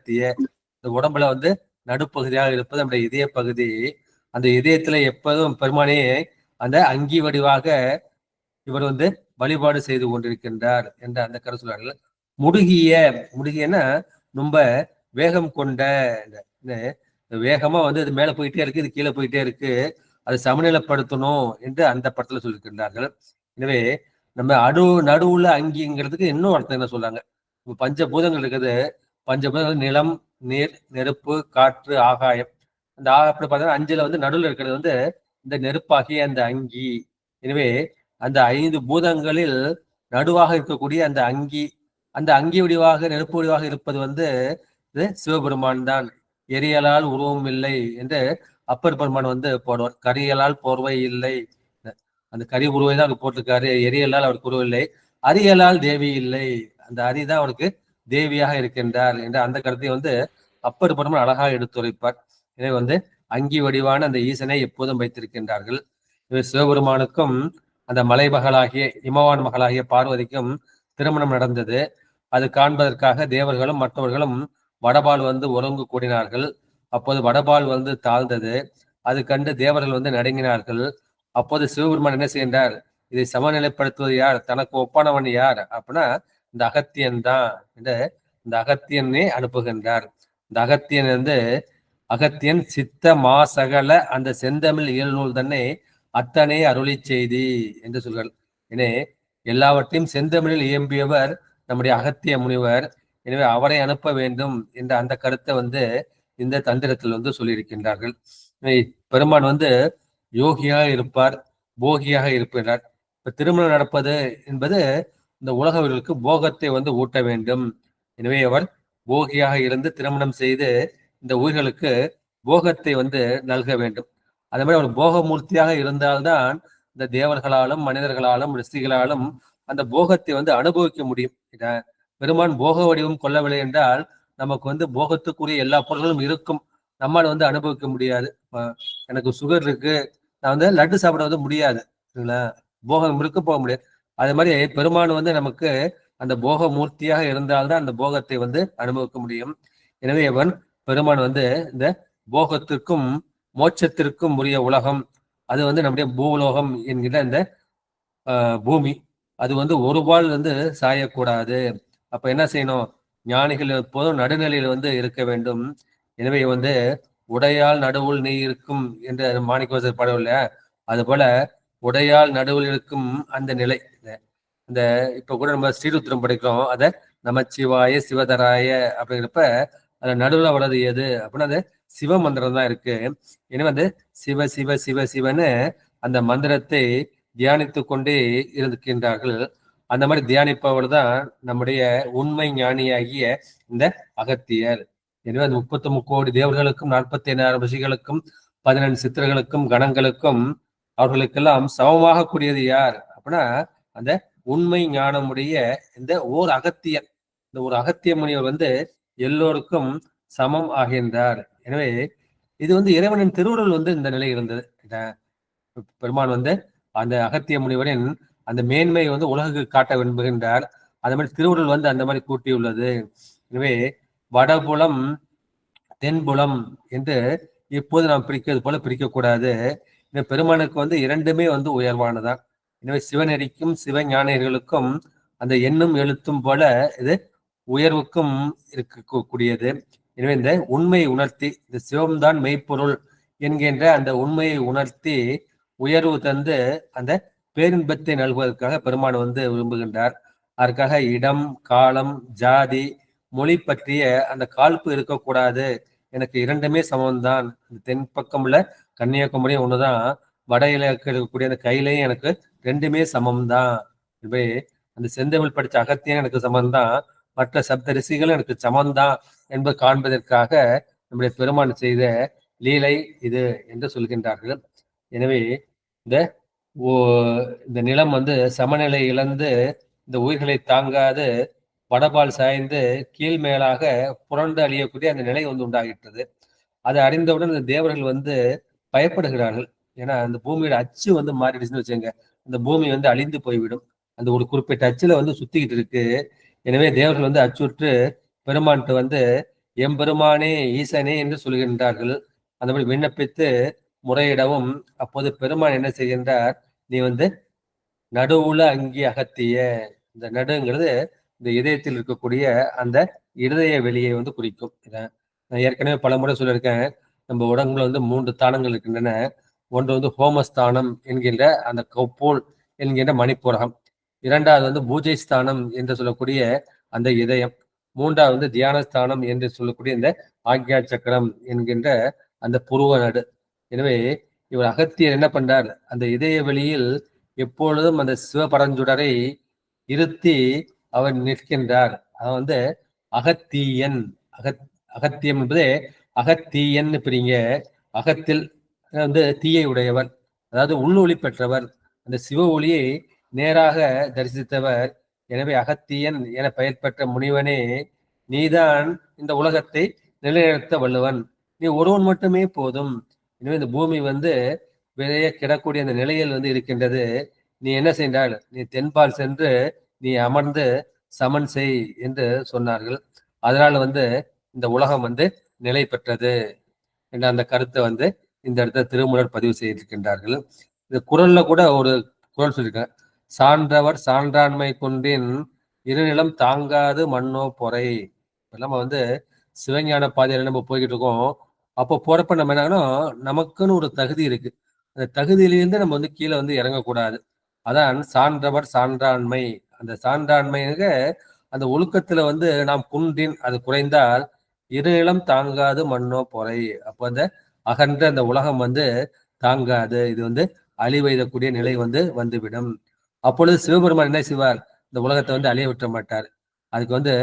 அகத்திய. இந்த உடம்புல வந்து நடுப்பகுதியாக இருப்பது நம்முடைய இதய பகுதி. அந்த இதயத்துல எப்போதும் பெருமானே அந்த அங்கி வடிவாக இவர் வந்து வழிபாடு செய்து கொண்டிருக்கின்றார் என்ற அந்த கருத்து சொல்றார்கள். முடுகியன்னா ரொம்ப வேகம் கொண்ட, வேகமா வந்து அது மேல போயிட்டே இருக்கு, இது கீழே போயிட்டே இருக்கு, அதை சமநிலைப்படுத்தணும் என்று அந்த படத்துல சொல்லியிருக்கின்றார்கள். எனவே நம்ம நடுவுல அங்கிங்கிறதுக்கு இன்னும் அர்த்தம் என்ன சொல்றாங்க, பஞ்சபூதங்கள் இருக்குது. பஞ்சபூதங்கள் நிலம், நீர், நெருப்பு, காற்று, ஆகாயம். அந்த அப்படி பார்த்தீங்கன்னா 5ல வந்து நடுவில் இருக்கிறது வந்து இந்த நெருப்பாகிய அந்த அங்கி. எனவே அந்த 5 பூதங்களில் நடுவாக இருக்கக்கூடிய அந்த அங்கி, அந்த அங்கி வடிவாக நெருப்பு வடிவாக இருப்பது வந்து இது சிவபெருமான் தான். எரியலால் உருவம் இல்லை என்று அப்பர் பெருமான் வந்து போடுவார். கரியலால் போர்வை இல்லை, அந்த கரி உருவை தான் அவர் போட்டிருக்காரு, எரியலால் அவருக்கு உருவம் இல்லை. அரியலால் தேவி இல்லை, அந்த அரிதான் அவருக்கு தேவியாக இருக்கின்றார் என்ற அந்த கருத்தை வந்து அப்பர் பெருமான் அழகாக எடுத்துரைப்பார். எனவே வந்து அங்கி வடிவான அந்த ஈசனை எப்போதும் வைத்திருக்கின்றார்கள். சிவபெருமானுக்கும் அந்த மலைமகளாகிய இமவான் மகளாகிய பார்வதிக்கும் திருமணம் நடந்தது. அது காண்பதற்காக தேவர்களும் மற்றவர்களும் வடபால் வந்து ஒருங்கு கூடினார்கள். அப்போது வடபால் வந்து தாழ்ந்தது. அது கண்டு தேவர்கள் வந்து நடுங்கினார்கள். அப்போது சிவபெருமான் என்ன செய்கின்றார், இதை சமநிலைப்படுத்துவது யார், தனக்கு ஒப்பானவன் யார் அப்படின்னா இந்த அகத்தியன் தான் என்று இந்த அகத்தியனே அனுப்புகின்றார். இந்த அகத்தியன் வந்து அகத்தியன் சித்த மாசகல அந்த செந்தமிழ் இயல்நூல் தன்னை அத்தனை அருளி செய்தி என்று சொல்கிறார். எனவே எல்லாவற்றையும் செந்தமிழில் இயம்பியவர் நம்முடைய அகத்திய முனிவர். எனவே அவரை அனுப்ப வேண்டும் என்ற அந்த கருத்தை வந்து இந்த தந்திரத்தில் வந்து சொல்லியிருக்கின்றார்கள். பெருமான் வந்து யோகியாக இருப்பார், போகியாக இருப்பார். இப்ப திருமணம் நடப்பது என்பது இந்த உலகவர்களுக்கு போகத்தை வந்து ஊட்ட வேண்டும். எனவே அவர் போகியாக இருந்து திருமணம் செய்து இந்த உயிர்களுக்கு போகத்தை வந்து நல்க வேண்டும். அதே மாதிரி அவர் போகமூர்த்தியாக இருந்தால்தான் இந்த தேவர்களாலும் மனிதர்களாலும் ரிஷிகளாலும் அந்த போகத்தை வந்து அனுபவிக்க முடியும். பெருமான் போக வடிவம் கொள்ளவில்லை என்றால் நமக்கு வந்து போகத்துக்குரிய எல்லா பொருட்களும் இருக்கும், நம்மால் வந்து அனுபவிக்க முடியாது. எனக்கு சுகர் இருக்கு, நான் வந்து லட்டு சாப்பிட வந்து முடியாது, போகம் இருக்க போக முடியாது. அதே மாதிரி பெருமான் வந்து நமக்கு அந்த போக மூர்த்தியாக இருந்தால்தான் அந்த போகத்தை வந்து அனுபவிக்க முடியும். எனவே அவன் பெருமான் வந்து இந்த போகத்திற்கும் மோட்சத்திற்கும் உரிய உலகம், அது வந்து நம்முடைய பூலோகம் என்கிற இந்த பூமி, அது வந்து ஒருபால் வந்து சாயக்கூடாது. அப்ப என்ன செய்யணும், ஞானிகள் எப்போதும் நடுநிலையில் வந்து இருக்க வேண்டும். எனவே வந்து உடையால் நடுவுள் நீ இருக்கும் என்று மாணிக்கவாசகர் பாடவில்ல, அது போல உடையால் நடுவில் இருக்கும் அந்த நிலை. இந்த இப்ப கூட நம்ம ஸ்ரீருத்திரம் படிக்கிறோம், அதை நமச்சிவாய சிவதராய அப்படிங்கிறப்ப அந்த நடுவில் வளது எது அப்படின்னா அது சிவ மந்திரம் தான் இருக்கு. எனவே வந்து சிவ சிவ சிவ சிவன்னு அந்த மந்திரத்தை தியானித்து கொண்டே இருக்கின்றார்கள். அந்த மாதிரி தியானிப்பவர் தான் நம்முடைய உண்மை ஞானியாகிய இந்த அகத்தியர். எனவே அந்த 33 கோடி தேவர்களுக்கும் 46 ரிஷிகளுக்கும் 14 சித்தர்களுக்கும் கணங்களுக்கும் அவர்களுக்கெல்லாம் சமமாக கூடியது யார் அப்படின்னா அந்த உண்மை ஞானமுடைய இந்த ஓர் அகத்தியன். இந்த ஒரு அகத்திய முனிவர் வந்து எல்லோருக்கும் சமம் ஆகின்றார். எனவே இது வந்து இறைவனின் திருவுருள் வந்து இந்த நிலை இருந்தது. பெருமான் வந்து அந்த அகத்திய முனிவரின் அந்த மேன்மையை வந்து உலகுக்கு காட்ட விரும்புகின்றார். அதே மாதிரி திருவுருள் வந்து அந்த மாதிரி கூட்டியுள்ளது. எனவே வடபுலம் தென்புலம் என்று இப்போது நாம் பிரிக்கிறது போல பிரிக்கக்கூடாது. இந்த பெருமானுக்கு வந்து இரண்டுமே வந்து உயர்வானதான். எனவே சிவநெறிக்கும் சிவஞானிகளுக்கும் அந்த எண்ணும் எழுத்தும் போல இது உயர்வுக்கும் இருக்கக்கூடியது. எனவே இந்த உண்மையை உணர்த்தி இந்த சிவம்தான் மெய்ப்பொருள் என்கின்ற அந்த உண்மையை உணர்த்தி உயர்வு தந்து அந்த பேரின்பத்தை நல்குவதற்காக பெருமான் வந்து விரும்புகின்றார். அதற்காக இடம், காலம், ஜாதி, மொழி பற்றிய அந்த காழ்ப்பு இருக்கக்கூடாது, எனக்கு இரண்டுமே சமம்தான். தென்பக்கம் உள்ள கன்னியாகுமரி ஒண்ணுதான், வட இலக்கு இருக்கக்கூடிய அந்த கையிலையும் எனக்கு ரெண்டுமே சமம்தான். இப்படி அந்த செந்தமிழ் படித்த அகத்தியம் எனக்கு சமம்தான், மற்ற சப்த ரிஷிகளும் எனக்கு சமம்தான் என்பது காண்பதற்காக நம்முடைய பெருமான் செய்த லீலை இது என்று சொல்கின்றார்கள். எனவே இந்த நிலம் வந்து சமநிலை இழந்து இந்த உயிர்களை தாங்காது வடபால் சாய்ந்து கீழ் மேலாக புரண்டு அழியக்கூடிய அந்த நிலை வந்து உண்டாகிட்டது. அதை அறிந்தவுடன் இந்த தேவர்கள் வந்து பயப்படுகிறார்கள். ஏன்னா அந்த பூமியோட அச்சு வந்து மாறிடுச்சுன்னு வச்சுங்க, அந்த பூமி வந்து அழிந்து போய்விடும். அந்த ஒரு குறிப்பிட்ட அச்சுல வந்து சுத்திக்கிட்டு இருக்கு. எனவே தேவர்கள் வந்து அச்சுற்று பெருமான்ட்டு வந்து எம்பெருமானே ஈசனே என்று சொல்கின்றார்கள். அந்த மாதிரி விண்ணப்பித்து முறையிடவும் அப்போது பெருமான் என்ன செய்கின்றார், நீ வந்து நடுவுல அங்கி அகத்திய, இந்த நடுங்கிறது இந்த இதயத்தில் இருக்கக்கூடிய அந்த இருதய வெளியை வந்து குறிக்கும். நான் ஏற்கனவே பல முறை சொல்லியிருக்கேன், நம்ம உடம்புல வந்து 3 தானங்கள் இருக்கின்றன. ஒன்று வந்து ஹோமஸ்தானம் என்கின்ற அந்த போல் என்கின்ற மணிப்புரகம், இரண்டாவது வந்து பூஜை ஸ்தானம் என்று சொல்லக்கூடிய அந்த இதயம், மூன்றாவது வந்து தியானஸ்தானம் என்று சொல்லக்கூடிய இந்த ஆக்யா சக்கரம் என்கின்ற அந்த புருவ நடு. எனவே இவர் அகத்தியர் என்ன பண்றார், அந்த இதய வெளியில் எப்பொழுதும் அந்த சிவபரஞ்சுடரை இருத்தி அவர் நிற்கின்றார். அவன் வந்து அகத்தீயன். அகத்தியம் என்பதே அகத்தீயன் பிரிங்க. அகத்தில் வந்து தீயை உடையவர், அதாவது உள்ளொளி பெற்றவர், அந்த சிவ ஒளியை நேராக தரிசித்தவர். எனவே அகத்தியன் என பெயர் பெற்ற முனிவனே, நீதான் இந்த உலகத்தை நிலைநிறுத்த வல்லவன். நீ ஒருவன் மட்டுமே போதும். எனவே இந்த பூமி வந்து விளைய கிடக்கூடிய அந்த நிலையில் வந்து இருக்கின்றது. நீ என்ன செய்தால், நீ தென்பால் சென்று நீ அமர்ந்து சமன் செய் என்று சொன்னார்கள். அதனால வந்து இந்த உலகம் வந்து நிலை பெற்றது என்ற அந்த கருத்தை வந்து இந்த இடத்துல திருமூலர் பதிவு செய்திருக்கின்றார்கள். இந்த குறள்ல கூட ஒரு குறள் சொல்லியிருக்கேன், சான்றவர் சான்றாண்மை கொண்டின் இருநிலம் தாங்காது மண்ணோ பொறை. நம்ம வந்து சிவஞான பாதையில நம்ம போய்கிட்டு இருக்கோம். அப்போ போறப்ப நம்ம என்னன்னா, நமக்குன்னு ஒரு தகுதி இருக்கு. அந்த தகுதியிலிருந்து நம்ம வந்து கீழே வந்து இறங்கக்கூடாது. அதான் சான்றவர் சான்றாண்மை. அந்த சான்றாண்மையாக அந்த ஒழுக்கத்துல வந்து நாம் குன்றின் அது குறைந்தால் இருநிலம் தாங்காது மண்ணோ பொறை. அப்போ அந்த அகன்ற அந்த உலகம் வந்து தாங்காது, இது வந்து அழிவெய்தக்கூடிய நிலை வந்து வந்துவிடும். அப்பொழுது சிவபெருமான் என்ன செய்வார், இந்த உலகத்தை வந்து அழிய விட்ட மாட்டார். அதுக்கு வந்து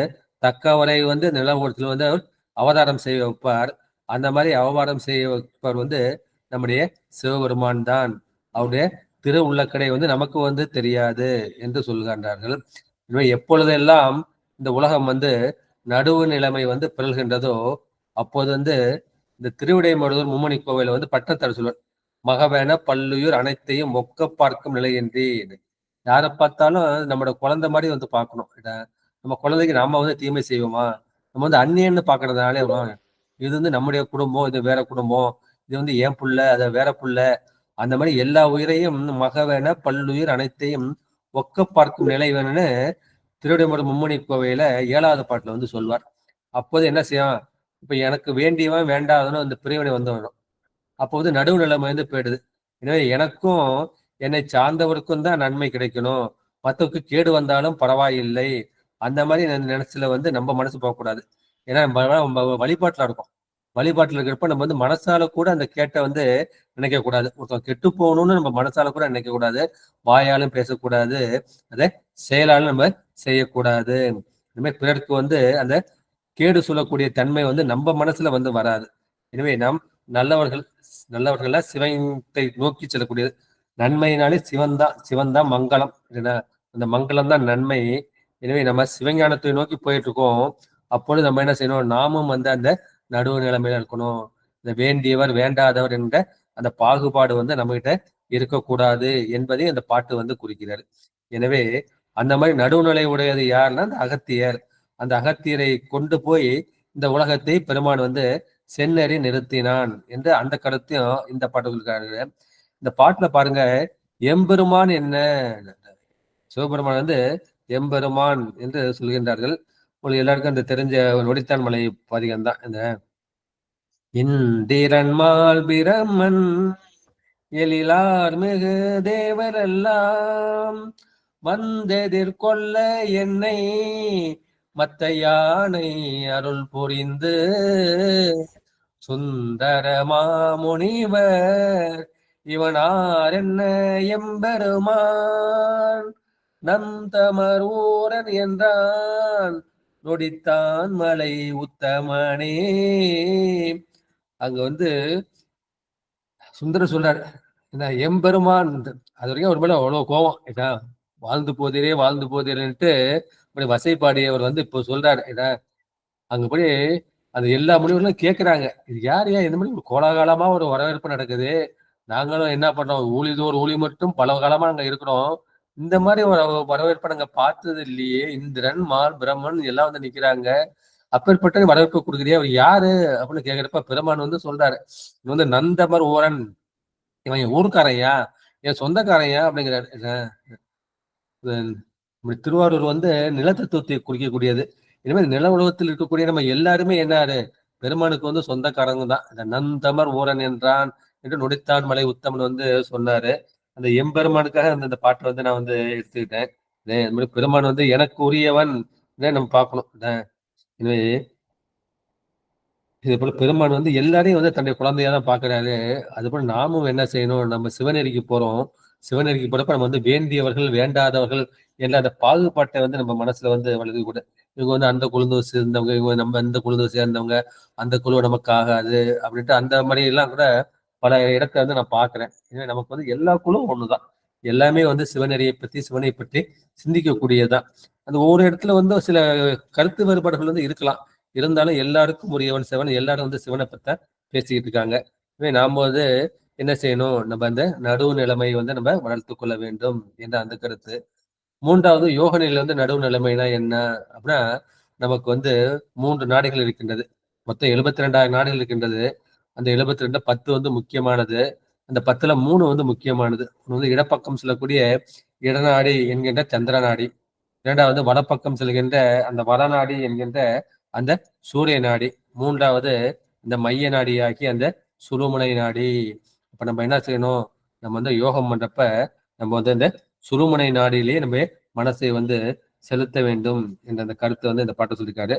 தக்கவரை வந்து நிலவரத்தில் வந்து அவதாரம் செய்ய வைப்பார். அந்த மாதிரி அவதாரம் செய்ய வைப்பவர் வந்து நம்முடைய சிவபெருமான் தான். அவருடைய திரு உள்ளக்கடை வந்து நமக்கு வந்து தெரியாது என்று சொல்கின்றார்கள். எனவே எப்பொழுதெல்லாம் இந்த உலகம் வந்து நடுவு நிலைமை வந்து பிறழ்கின்றதோ அப்போது வந்து இந்த திருவிடைமருதூர் மும்மணி கோவில வந்து பட்டத்தர் சொல்வார், மகவேன பல்லுயிர் அனைத்தையும் ஒக்க பார்க்கும் நிலையின்றி. யாரை பார்த்தாலும் நம்மளோட குழந்தை மாதிரி வந்து பார்க்கணும். நம்ம குழந்தைக்கு நாம வந்து தீமை செய்வோமா, நம்ம வந்து அந்நியன்னு பார்க்கறதுனாலே இது வந்து நம்முடைய குடும்பம், இது வேற குடும்பம், இது வந்து ஏன் புள்ள, அதை வேற புள்ள, அந்த மாதிரி எல்லா உயிரையும் மகவேன பல்லுயிர் அனைத்தையும் ஒக்க பார்க்கும் நிலை வேணும்னு திருவிடைமருதூர் மும்மணி கோவையில 7வது பாட்டுல வந்து சொல்வார். அப்போது என்ன செய்யும், இப்ப எனக்கு வேண்டியவன் வேண்டாதவனும் அந்த பிரிவினை வந்தவனும் அப்போ வந்து நடுவு நிலைமை வந்து போயிடுது. எனவே எனக்கும் என்னை சார்ந்தவருக்கும் தான் நன்மை கிடைக்கணும், மற்றவருக்கு கேடு வந்தாலும் பரவாயில்லை, அந்த மாதிரி நினைச்சுல வந்து நம்ம மனசு போகக்கூடாது. ஏன்னா நம்ம வழிபாட்டுல இருக்கும். வழிபாட்டுல இருக்கிறப்ப நம்ம வந்து மனசால கூட அந்த கேட்டை வந்து நினைக்க கூடாது. ஒருத்தன் கெட்டு போகணும்னு நம்ம மனசால கூட நினைக்க கூடாது, வாயாலும் பேசக்கூடாது, அதை செயலாலும் நம்ம செய்யக்கூடாது. இந்த மாதிரி பிறருக்கு வந்து அந்த கேடு சொல்லக்கூடிய தன்மை வந்து நம்ம மனசுல வந்து வராது. எனவே நாம் நல்லவர்கள சிவத்தை நோக்கி செல்லக்கூடியது. நன்மையினாலே சிவன் தான் மங்களம். அந்த மங்களம் தான் நன்மை. எனவே நம்ம சிவஞானத்தை நோக்கி போயிட்டு இருக்கோம். அப்பொழுது நம்ம என்ன செய்யணும், நாமும் வந்து அந்த நடுவு நிலைமையில இருக்கணும். இந்த வேண்டியவர் வேண்டாதவர் என்ற அந்த பாகுபாடு வந்து நம்ம கிட்ட இருக்கக்கூடாது என்பதை அந்த பாட்டு வந்து குறிக்கிறார். எனவே அந்த மாதிரி நடுவுநிலை உடையது யாருன்னா அந்த அகத்தியர். அந்த அகத்தியரை கொண்டு போய் இந்த உலகத்தை பெருமான் வந்து செந்நெறி நிறுத்தினான் என்று அந்த கருத்தையும் இந்த பாட்டு சொல்லிருக்காரு. இந்த பாட்டுல பாருங்க, எம்பெருமான் என்ன, சிவபெருமான் வந்து எம்பெருமான் என்று சொல்கின்றார்கள். உங்களுக்கு எல்லாருக்கும் அந்த தெரிஞ்ச நொடித்தான் மலை பதிகம் தான் இந்த இந்திரன்மால் பிரமன் எழிலார் மிகு தேவரெல்லாம் வந்தெதிர்கொள்ள என்னை மத்த யானை அருள் புரிந்து சுந்தர மாமுனிவர் இவனார் என்ன எம்பெருமான் நந்தமரூரன் என்றான் நொடித்தான் மலை உத்தமனே. அங்க வந்து சுந்தர சொல்றாரு, என்ன எம்பெருமான், அது வரைக்கும் அவர் மேல அவ்வளவு கோபம், ஏன்னா வாழ்ந்து போதீரேன்ட்டு வசைப்பாடியவர் வந்து இப்போ சொல்றாரு. ஏன்னா அங்க போய் அது எல்லா முனிவர்களும் கேட்கிறாங்க, இது யார் ஏன் இந்த மாதிரி ஒரு கோலாகாலமா ஒரு வரவேற்பு நடக்குது, நாங்களும் என்ன பண்றோம், ஊழிதோர் ஊழி மட்டும் பல காலமா நாங்க இருக்கிறோம், இந்த மாதிரி ஒரு வரவேற்பை நாங்க பார்த்தது இல்லையே, இந்திரன் மால் பிரம்மன் எல்லாம் வந்து நிக்கிறாங்க, அப்பேற்பட்ட வரவேற்பு கொடுக்குறியா, அவர் யாரு அப்படின்னு கேக்குறப்ப பெருமான் வந்து சொல்றாரு, இவன் வந்து நந்தமர் ஓரன், இவன் என் ஊருக்காரையா, என் சொந்தக்காரையா அப்படிங்கிறாரு. நம்ம திருவாரூர் வந்து நிலத்தத்துவத்தை குறிக்கக்கூடியது. இனிமேல் நில உலகத்தில் இருக்கக்கூடிய நம்ம எல்லாருமே என்னாரு, பெருமானுக்கு வந்து சொந்தக்காரங்க தான். இந்த நந்தமர் ஊரன் என்றான் என்று நொடித்தான் மலை உத்தமன் வந்து சொன்னாரு. அந்த எம்பெருமானுக்காக அந்த பாட்டை வந்து நான் வந்து எடுத்துக்கிட்டேன். அது மாதிரி பெருமான் வந்து எனக்கு உரியவன் நம்ம பார்க்கணும். எனவே இதே போல பெருமான் வந்து எல்லாரையும் வந்து தன்னுடைய குழந்தையா தான் பார்க்கிறாரு. அதுபோல நாமும் என்ன செய்யணும், நம்ம சிவநெறிக்கு போறோம். சிவநெறிக்கு போறப்ப நம்ம வந்து வேண்டியவர்கள், வேண்டாதவர்கள் என்ற அந்த பாகுபாட்டை வந்து நம்ம மனசுல வந்து வளர்க்கக்கூடாது. இவங்க வந்து அந்த குழுவை சேர்ந்தவங்க, இவங்க நம்ம இந்த குழுவை சேர்ந்தவங்க, அந்த குழு நமக்கு ஆகாது அப்படின்ட்டு அந்த மாதிரி எல்லாம் கூட பல இடத்துல வந்து நான் பார்க்கிறேன். ஏன்னா நமக்கு வந்து எல்லா குழுவும் ஒண்ணுதான். எல்லாமே வந்து சிவநெறியை பத்தி, சிவனை பற்றி சிந்திக்கக்கூடியதுதான். அந்த ஒவ்வொரு இடத்துல வந்து சில கருத்து வேறுபாடுகள் வந்து இருக்கலாம். இருந்தாலும் எல்லாருக்கும் உரியவன் சிவன், எல்லாரும் வந்து சிவனை பத்த பேசிக்கிட்டு இருக்காங்க. நாம வந்து என்ன செய்யணும், நம்ம அந்த நடுவு நிலைமை வந்து நம்ம வளர்த்து கொள்ள வேண்டும் என்ற அந்த கருத்து. மூன்றாவது யோக நிலையில வந்து நடுவு நிலைமைனா என்ன அப்படின்னா, நமக்கு வந்து 3 நாடுகள் இருக்கின்றது. மொத்தம் 72,000 நாடுகள் இருக்கின்றது. அந்த 72 10 வந்து முக்கியமானது. அந்த 10ல 3 வந்து முக்கியமானது. ஒன்று வந்து இடப்பக்கம் செல்லக்கூடிய இடநாடி என்கின்ற சந்திர நாடி. இரண்டாவது வடப்பக்கம் செல்கின்ற அந்த வடநாடி என்கின்ற அந்த சூரிய நாடி. மூன்றாவது இந்த மைய நாடியாகி அந்த சுழுமுனை நாடி. அப்ப நம்ம என்ன செய்யணும், நம்ம வந்து யோகம் பண்றப்ப நம்ம வந்து இந்த சுழுமுனை நாடியிலேயே நம்ம மனசை வந்து செலுத்த வேண்டும் என்ற அந்த கருத்தை வந்து இந்த பாட்டை சொல்லியிருக்காரு.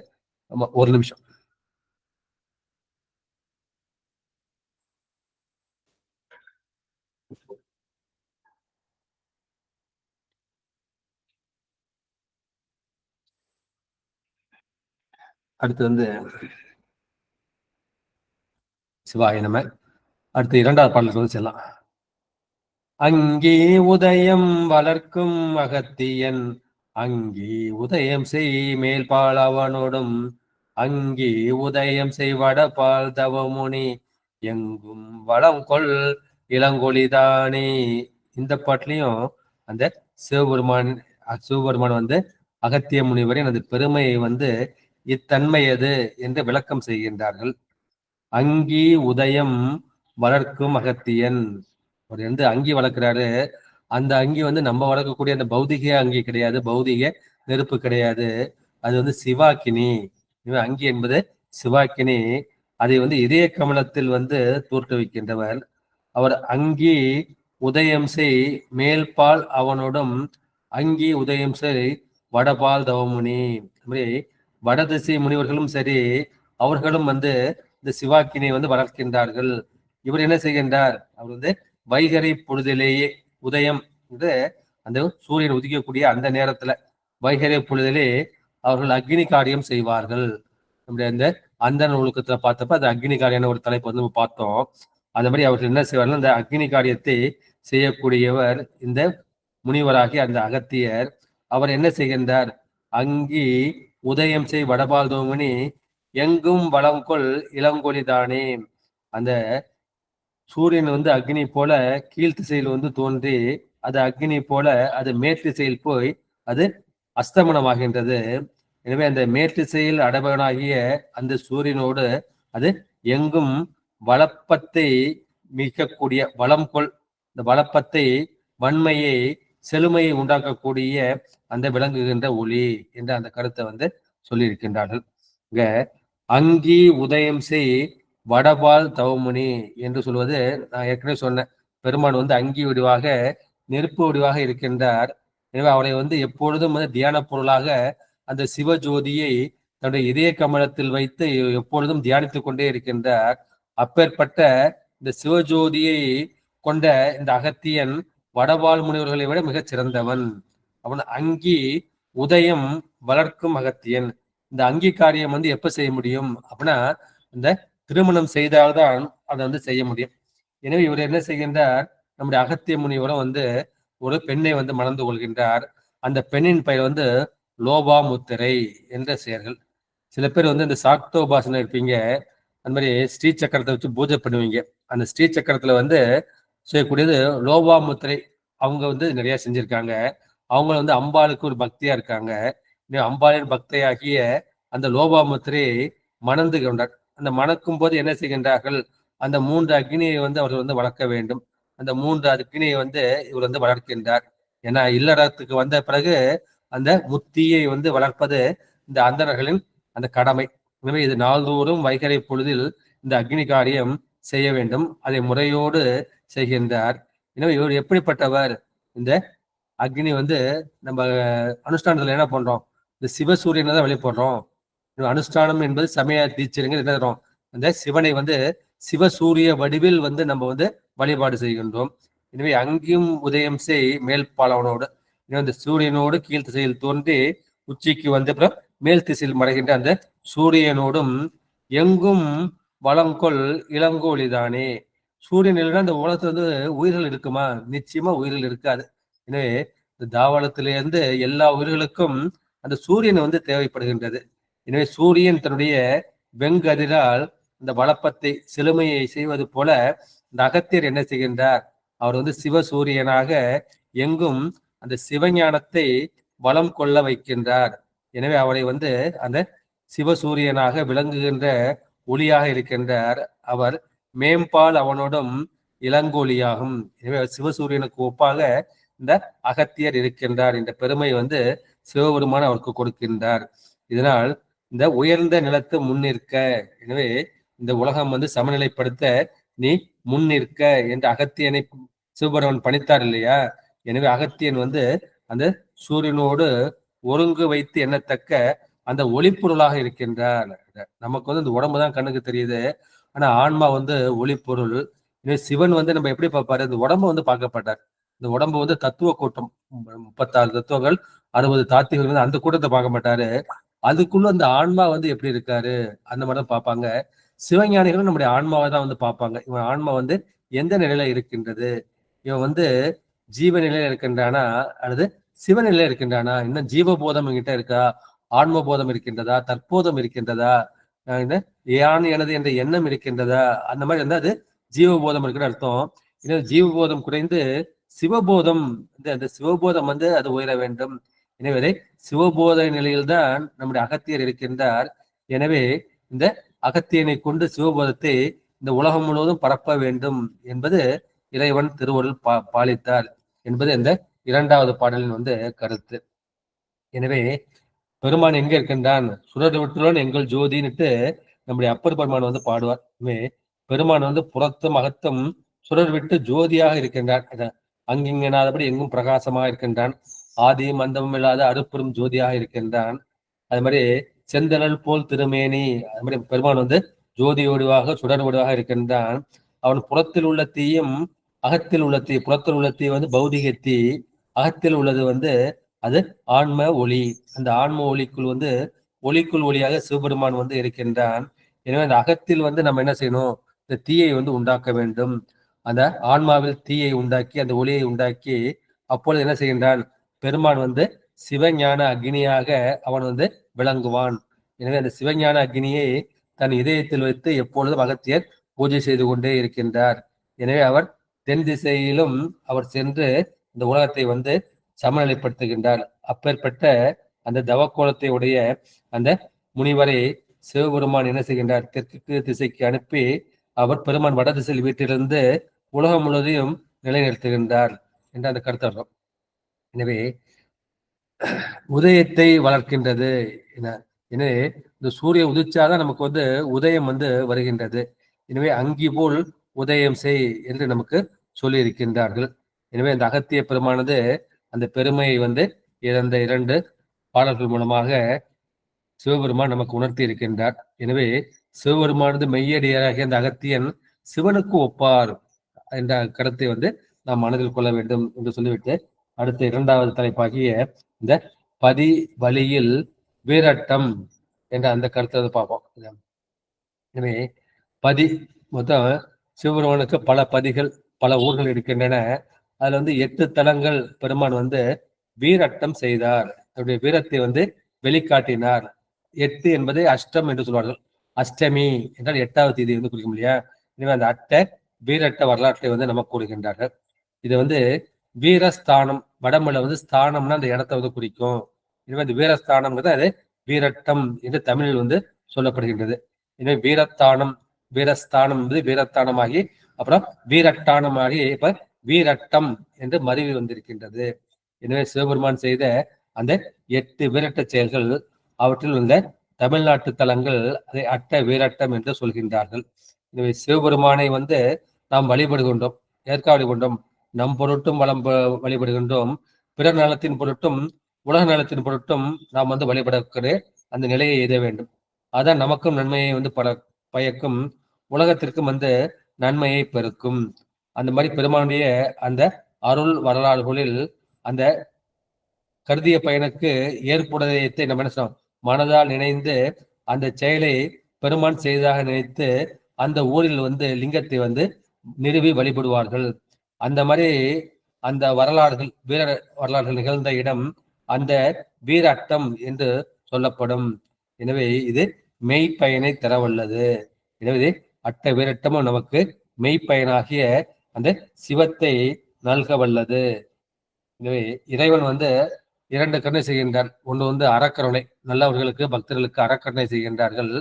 ஆமா, ஒரு நிமிஷம். அடுத்து வந்து சிவாய நம. அடுத்து 2வது பாடலுக்கு வந்து செல்லலாம். அங்கே உதயம் வளர்க்கும் அகத்தியன், அங்கே உதயம் செய் மேல்பால் அவனோடும், அங்கே உதயம் செய்வட பால் தவமுனி, எங்கும் வளம் கொள் இளங்கொழிதானே. இந்த பாட்டிலையும் அந்த சிவபெருமான் வந்து அகத்திய முனிவரின் அந்த பெருமையை வந்து இத்தன்மை எது என்று விளக்கம் செய்கின்றார்கள். அங்கி உதயம் வளர்க்கும் அகத்தியன், அவர் வந்து அங்கி வளர்க்கிறாரு. அந்த அங்கி வந்து நம்ம வளர்க்கக்கூடிய அந்த பௌதிக அங்கி கிடையாது, பௌதிக நெருப்பு கிடையாது. அது வந்து சிவாக்கினி. அங்கி என்பது சிவாக்கினி. அதை வந்து இதய கமலத்தில் வந்து தோற்றுவிக்கின்றவர். அவர் அங்கி உதயம் செய் மேல்பால் அவனோடும், அங்கி உதயம் செய் வடபால் தவமுனி. வடதிசை முனிவர்களும் சரி, அவர்களும் வந்து இந்த சிவாக்கினை வந்து வளர்க்கின்றார்கள். இவர் என்ன செய்கின்றார், அவர் வந்து வைகரை பொழுதிலேயே உதயம் வந்து அந்த சூரியன் உதிக்கக்கூடிய அந்த நேரத்துல வைகரை பொழுதிலே அவர்கள் அக்னி காரியம் செய்வார்கள். நம்முடைய அந்த அந்த ஒழுக்கத்துல பார்த்தப்ப அந்த அக்னி காரியான ஒரு தலைப்பு வந்து நம்ம பார்த்தோம். அந்த மாதிரி அவர்கள் என்ன செய்வார்கள், அந்த அக்னி காரியத்தை செய்யக்கூடியவர் இந்த முனிவராகி அந்த அகத்தியர். அவர் என்ன செய்கின்றார், அங்கி உதயம் செய் வடபால் தோமணி, எங்கும் வளம் கொள் இளங்கொழிதானே. அந்த சூரியன் வந்து அக்னி போல கீழ் திசையில் வந்து தோன்றி, அது அக்னி போல அது மேற்திசையில் போய் அது அஸ்தமனமாகின்றது. எனவே அந்த மேற்திசையில் அடவனாகிய அந்த சூரியனோடு அது எங்கும் வளப்பத்தை மிகக்கூடிய வளம் கொள், இந்த வளப்பத்தை வன்மையை செழுமையை உண்டாக்கக்கூடிய அந்த விளங்குகின்ற ஒளி என்ற அந்த கருத்தை வந்து சொல்லியிருக்கின்றார்கள். இங்க அங்கி உதயம் செய் வடபால் தவமுனி என்று சொல்வது, நான் ஏற்கனவே சொன்னேன், பெருமான் வந்து அங்கி வடிவாக நெருப்பு வடிவாக இருக்கின்றார். எனவே அவரை வந்து எப்பொழுதும் வந்து தியான பொருளாக அந்த சிவஜோதியை தன்னுடைய இதய கமலத்தில் வைத்து எப்பொழுதும் தியானித்துக் கொண்டே இருக்கின்றார். அப்பேற்பட்ட இந்த சிவஜோதியை கொண்ட இந்த அகத்தியன் வடபால் முனிவர்களை விட மிகச் சிறந்தவன். அவன் அங்கி உதயம் வளர்க்கும் அகத்தியன். இந்த அங்கி காரியம் வந்து எப்ப செய்ய முடியும் அப்படின்னா, இந்த திருமணம் செய்தால்தான் அதை வந்து செய்ய முடியும். எனவே இவர் என்ன செய்கின்றார், நம்முடைய அகத்திய முனிவரும் வந்து ஒரு பெண்ணை வந்து மணந்து கொள்கின்றார். அந்த பெண்ணின் பெயர் வந்து லோபாமுத்திரை என்ற செயர்கள். சில பேர் வந்து இந்த சாக்தோபாசனம் இருப்பீங்க, அந்த மாதிரி ஸ்ரீ சக்கரத்தை வச்சு பூஜை பண்ணுவீங்க. அந்த ஸ்ரீ சக்கரத்துல வந்து செய்யக்கூடியது லோபாமுத்திரை. அவங்க வந்து நிறைய செஞ்சிருக்காங்க. அவங்க வந்து அம்பாளுக்கு ஒரு பக்தியா இருக்காங்க. அம்பாளின் பக்தியாகிய அந்த லோபாமுத்திரையை மணந்து கொண்டார். அந்த மணக்கும் போது என்ன செய்கின்றார்கள், அந்த 3 அக்னியை வந்து அவர்கள் வந்து வளர்க்க வேண்டும். அந்த 3 அக்னியை வந்து இவர் வந்து வளர்க்கின்றார். ஏன்னா இல்லறத்துக்கு வந்த பிறகு அந்த முத்தியை வந்து வளர்ப்பது இந்த அந்தணர்களின் அந்த கடமை. எனவே இது நாள்தோறும் வைகறை பொழுதில் இந்த அக்னி காரியம் செய்ய வேண்டும். அதை முறையோடு செய்கின்றார். எனவே இவர் எப்படிப்பட்டவர், இந்த அக்னி வந்து நம்ம அனுஷ்டானத்துல என்ன பண்றோம், இந்த சிவசூரியனை தான் வழிபடுறோம். அனுஷ்டானம் என்பது சமய தீட்சைங்க என்ன தரும், அந்த சிவனை வந்து சிவசூரிய வடிவில் வந்து நம்ம வந்து வழிபாடு செய்கின்றோம். எனவே அங்கேயும் உதயம் செய் மேல் பாலவனோடு, இந்த சூரியனோடு கீழ் திசையில் தோன்றி உச்சிக்கு வந்து அப்புறம் மேல் திசையில் மறைகின்ற அந்த சூரியனோடும் எங்கும் வளங்கொள் இளங்கோலிதானே. சூரியன் இல்லைன்னா இந்த உலகத்துல வந்து உயிர்கள் இருக்குமா? நிச்சயமா உயிர்கள் இருக்காது. எனவே இந்த தாவளத்திலிருந்து எல்லா உயிர்களுக்கும் அந்த சூரியன் வந்து தேவைப்படுகின்றது. எனவே சூரியன் தன்னுடைய வெங்கதிரால் இந்த வளப்பத்தை செழுமையை செய்வது போல இந்த அகத்தியர் என்ன செய்கின்றார், அவர் வந்து சிவசூரியனாக எங்கும் அந்த சிவஞானத்தை வளம் கொள்ள வைக்கின்றார். எனவே அவரை வந்து அந்த சிவசூரியனாக விளங்குகின்ற ஒளியாக இருக்கின்றார். அவர் மேம்பால் அவனோடும் இளங்கோலியாகும். எனவே சிவசூரியனுக்கு ஒப்பாக இந்த அகத்தியர் இருக்கின்றார். இந்த பெருமை வந்து சிவபெருமான் அவருக்கு கொடுக்கின்றார். இதனால் இந்த உயர்ந்த நிலத்து முன்னிற்க, எனவே இந்த உலகம் வந்து சமநிலைப்படுத்த நீ முன்னிற்க என்று அகத்தியனை சிவபெருமான் பணித்தார் இல்லையா. எனவே அகத்தியன் வந்து அந்த சூரியனோடு ஒருங்கு வைத்து எண்ணத்தக்க அந்த ஒளிப்பொருளாக இருக்கின்றார். நமக்கு வந்து இந்த உடம்பு தான் கண்ணுக்கு தெரியுது, ஆனா ஆன்மா வந்து ஒளிப்பொருள். சிவன் வந்து நம்ம எப்படி பார்ப்பாரு, இந்த உடம்பு வந்து பார்க்கப்பட்டார். இந்த உடம்பு வந்து தத்துவ கூட்டம், 36 தத்துவங்கள் 60 தாத்திகள் வந்து அந்த கூட்டத்தை பார்க்க மாட்டாரு. அதுக்குள்ள அந்த ஆன்மா வந்து எப்படி இருக்காரு அந்த மாதிரி பார்ப்பாங்க. சிவஞானிகளும் நம்முடைய ஆன்மாவை தான் வந்து பார்ப்பாங்க. இவன் ஆன்மா வந்து எந்த நிலையில இருக்கின்றது, இவன் வந்து ஜீவ நிலையில இருக்கின்றானா அல்லது சிவநிலையில இருக்கின்றானா, இன்னும் ஜீவபோதம் என்கிட்ட இருக்கா, ஆன்ம போதம் இருக்கின்றதா, தற்போதம் இருக்கின்றதா, யான் எனது என்ற எண்ணம் இருக்கின்றதா, அந்த மாதிரி இருந்தா அது ஜீவபோதம் இருக்குன்னு அர்த்தம். இன்னும் ஜீவபோதம் குறைந்து சிவபோதம், அந்த சிவபோதம் வந்து அது உயர வேண்டும். எனவே சிவபோத நிலையில்தான் நம்முடைய அகத்தியர் இருக்கின்றார். எனவே இந்த அகத்தியனை கொண்டு சிவபோதத்தை இந்த உலகம் முழுவதும் பரப்ப வேண்டும் என்பது இறைவன் திருவருள் பாலித்தார் என்பது இந்த 2வது பாடலின் வந்து கருத்து. எனவே பெருமான் எங்க இருக்கின்றான், சுடர் விட்டுலோன் எங்கள் ஜோதின்னுட்டு நம்முடைய அப்பர் பெருமான் வந்து பாடுவார். பெருமான் வந்து புறத்தும் அகத்தும் சுடர் விட்டு ஜோதியாக இருக்கின்றான். அங்கிங்கனாதபடி எங்கும் பிரகாசமாக இருக்கின்றான். ஆதியும் அந்தமும் இல்லாத அருப்பெரும் ஜோதியாக இருக்கின்றான். அது மாதிரி செந்தனல் போல் திருமேனி, அது மாதிரி பெருமான் வந்து ஜோதி ஒடுவாக சுடர் ஒடுவாக இருக்கின்றான். அவன் புறத்தில் உள்ள தீயும் அகத்தில் உள்ள தீ, புறத்தில் உள்ள தீ வந்து பௌதிக தீ, அகத்தில் உள்ளது வந்து அது ஆன்ம ஒளி. அந்த ஆன்ம ஒளிக்குள் வந்து ஒளிக்குள் ஒளியாக சிவபெருமான் வந்து இருக்கின்றான். எனவே அந்த அகத்தில் வந்து நம்ம என்ன செய்யணும், இந்த தீயை வந்து உண்டாக்க வேண்டும். அந்த ஆன்மாவில் தீயை உண்டாக்கி அந்த ஒளியை உண்டாக்கி அப்பொழுது என்ன செய்கின்றான், பெருமான் வந்து சிவஞான அக்னியாக அவன் வந்து விளங்குவான். எனவே அந்த சிவஞான அக்னியை தன் இதயத்தில் வைத்து எப்பொழுதும் அகத்தியர் பூஜை செய்து கொண்டே இருக்கின்றார். எனவே அவர் தென் திசையிலும் அவர் சென்று இந்த உலகத்தை வந்து சமநிலைப்படுத்துகின்றார். அப்பேற்பட்ட அந்த தவக்கோலத்தை உடைய அந்த முனிவரை சிவபெருமான் என்ன செய்கின்றார், தெற்கு திசைக்கு அனுப்பி அவர் பெருமான் வட திசையில் வீட்டிலிருந்து உலகம் முழுவதையும் நிலைநிறுத்துகின்றார் என்ற அந்த கருத்து. எனவே உதயத்தை வளர்க்கின்றது. எனவே இந்த சூரிய உதிச்சாதான் நமக்கு வந்து உதயம் வந்து வருகின்றது. எனவே அங்கி போல் உதயம் செய் என்று நமக்கு சொல்லி இருக்கின்றார்கள். எனவே அந்த அகத்திய பெருமானது அந்த பெருமையை வந்து இந்த 2 பாடல்கள் மூலமாக சிவபெருமான் நமக்கு உணர்த்தி இருக்கின்றார். எனவே சிவபெருமானது மெய்யடியாராகிய அந்த அகத்தியன் சிவனுக்கு ஒப்பார் என்ற கருத்தை வந்து நாம் மனதில் கொள்ள வேண்டும் என்று சொல்லிவிட்டு அடுத்த 2வது தலைப்பாகிய இந்த பதி வழியில் வீரட்டம் என்ற அந்த கருத்தை வந்து பார்ப்போம். எனவே பதி மொத்தம் சிவபெருமானுக்கு பல பதிகள் பல ஊர்கள் இருக்கின்றன. அதுல வந்து 8 தலங்கள் பெருமான் வந்து வீரட்டம் செய்தார், அவருடைய வீரத்தை வந்து வெளிக்காட்டினார். 8 என்பதை அஷ்டம் என்று சொல்வார்கள். அஷ்டமி என்றால் 8வது தேதி வந்து குறிக்கும் இல்லையா. எனவே அந்த அட்ட வீரட்ட வரலாற்றை வந்து நமக்கு கூறுகின்றார்கள். இது வந்து வீரஸ்தானம், வடமொழியில வந்து ஸ்தானம்னா அந்த இடத்தை வந்து குறிக்கும். எனவே அந்த வீரஸ்தானம்ங்கிறது அது வீரட்டம் என்று தமிழில் வந்து சொல்லப்படுகின்றது. எனவே வீரஸ்தானம் என்பது வீரத்தானமாகி அப்புறம் வீரட்டானமாகி இப்ப வீரட்டம் என்று மருவி வந்திருக்கின்றது. எனவே சிவபெருமான் செய்த அந்த 8 வீரட்ட செயல்கள், அவற்றில் உள்ள தமிழ்நாட்டு தலங்கள் அதை அட்ட வீரட்டம் என்று சொல்கின்றார்கள். எனவே சிவபெருமானை வந்து நாம் வழிபடுகின்றோம். எதற்காக வழிபடுகின்றோம்? நம் பொருட்டும் வழிபடுகின்றோம். பிறர் நலத்தின் பொருட்டும் உலக நலத்தின் பொருட்டும் நாம் வந்து வழிபடக்கூடிய அந்த நிலையை எய்த வேண்டும். அதான் நமக்கும் நன்மையை வந்து பயக்கும், உலகத்திற்கும் வந்து நன்மையை பெருக்கும். அந்த மாதிரி பெருமானுடைய அந்த அருள் வரலாறுகளில் அந்த கருதிய பயனுக்கு ஏற்புடையத்தை நம்ம என்ன சொல்றோம், மனதால் நினைந்து அந்த செயலை பெருமான் செய்ததாக நினைத்து அந்த ஊரில் வந்து லிங்கத்தை வந்து நிறுவி வழிபடுவார்கள். அந்த மாதிரி அந்த வரலாறுகள், வீர வரலாறுகள் நிகழ்ந்த இடம் அந்த வீரட்டம் என்று சொல்லப்படும். எனவே இது மெய்ப்பயனை தரவல்லது. எனவே அட்ட வீரட்டமும் நமக்கு மெய்ப்பயனாகிய அந்த சிவத்தை நல்க வல்லது. எனவே இறைவன் வந்து 2 கருணை செய்கின்றார். ஒன்று வந்து அறக்கருணை, நல்லவர்களுக்கு பக்தர்களுக்கு அறக்கருணை செய்கின்றார்கள்.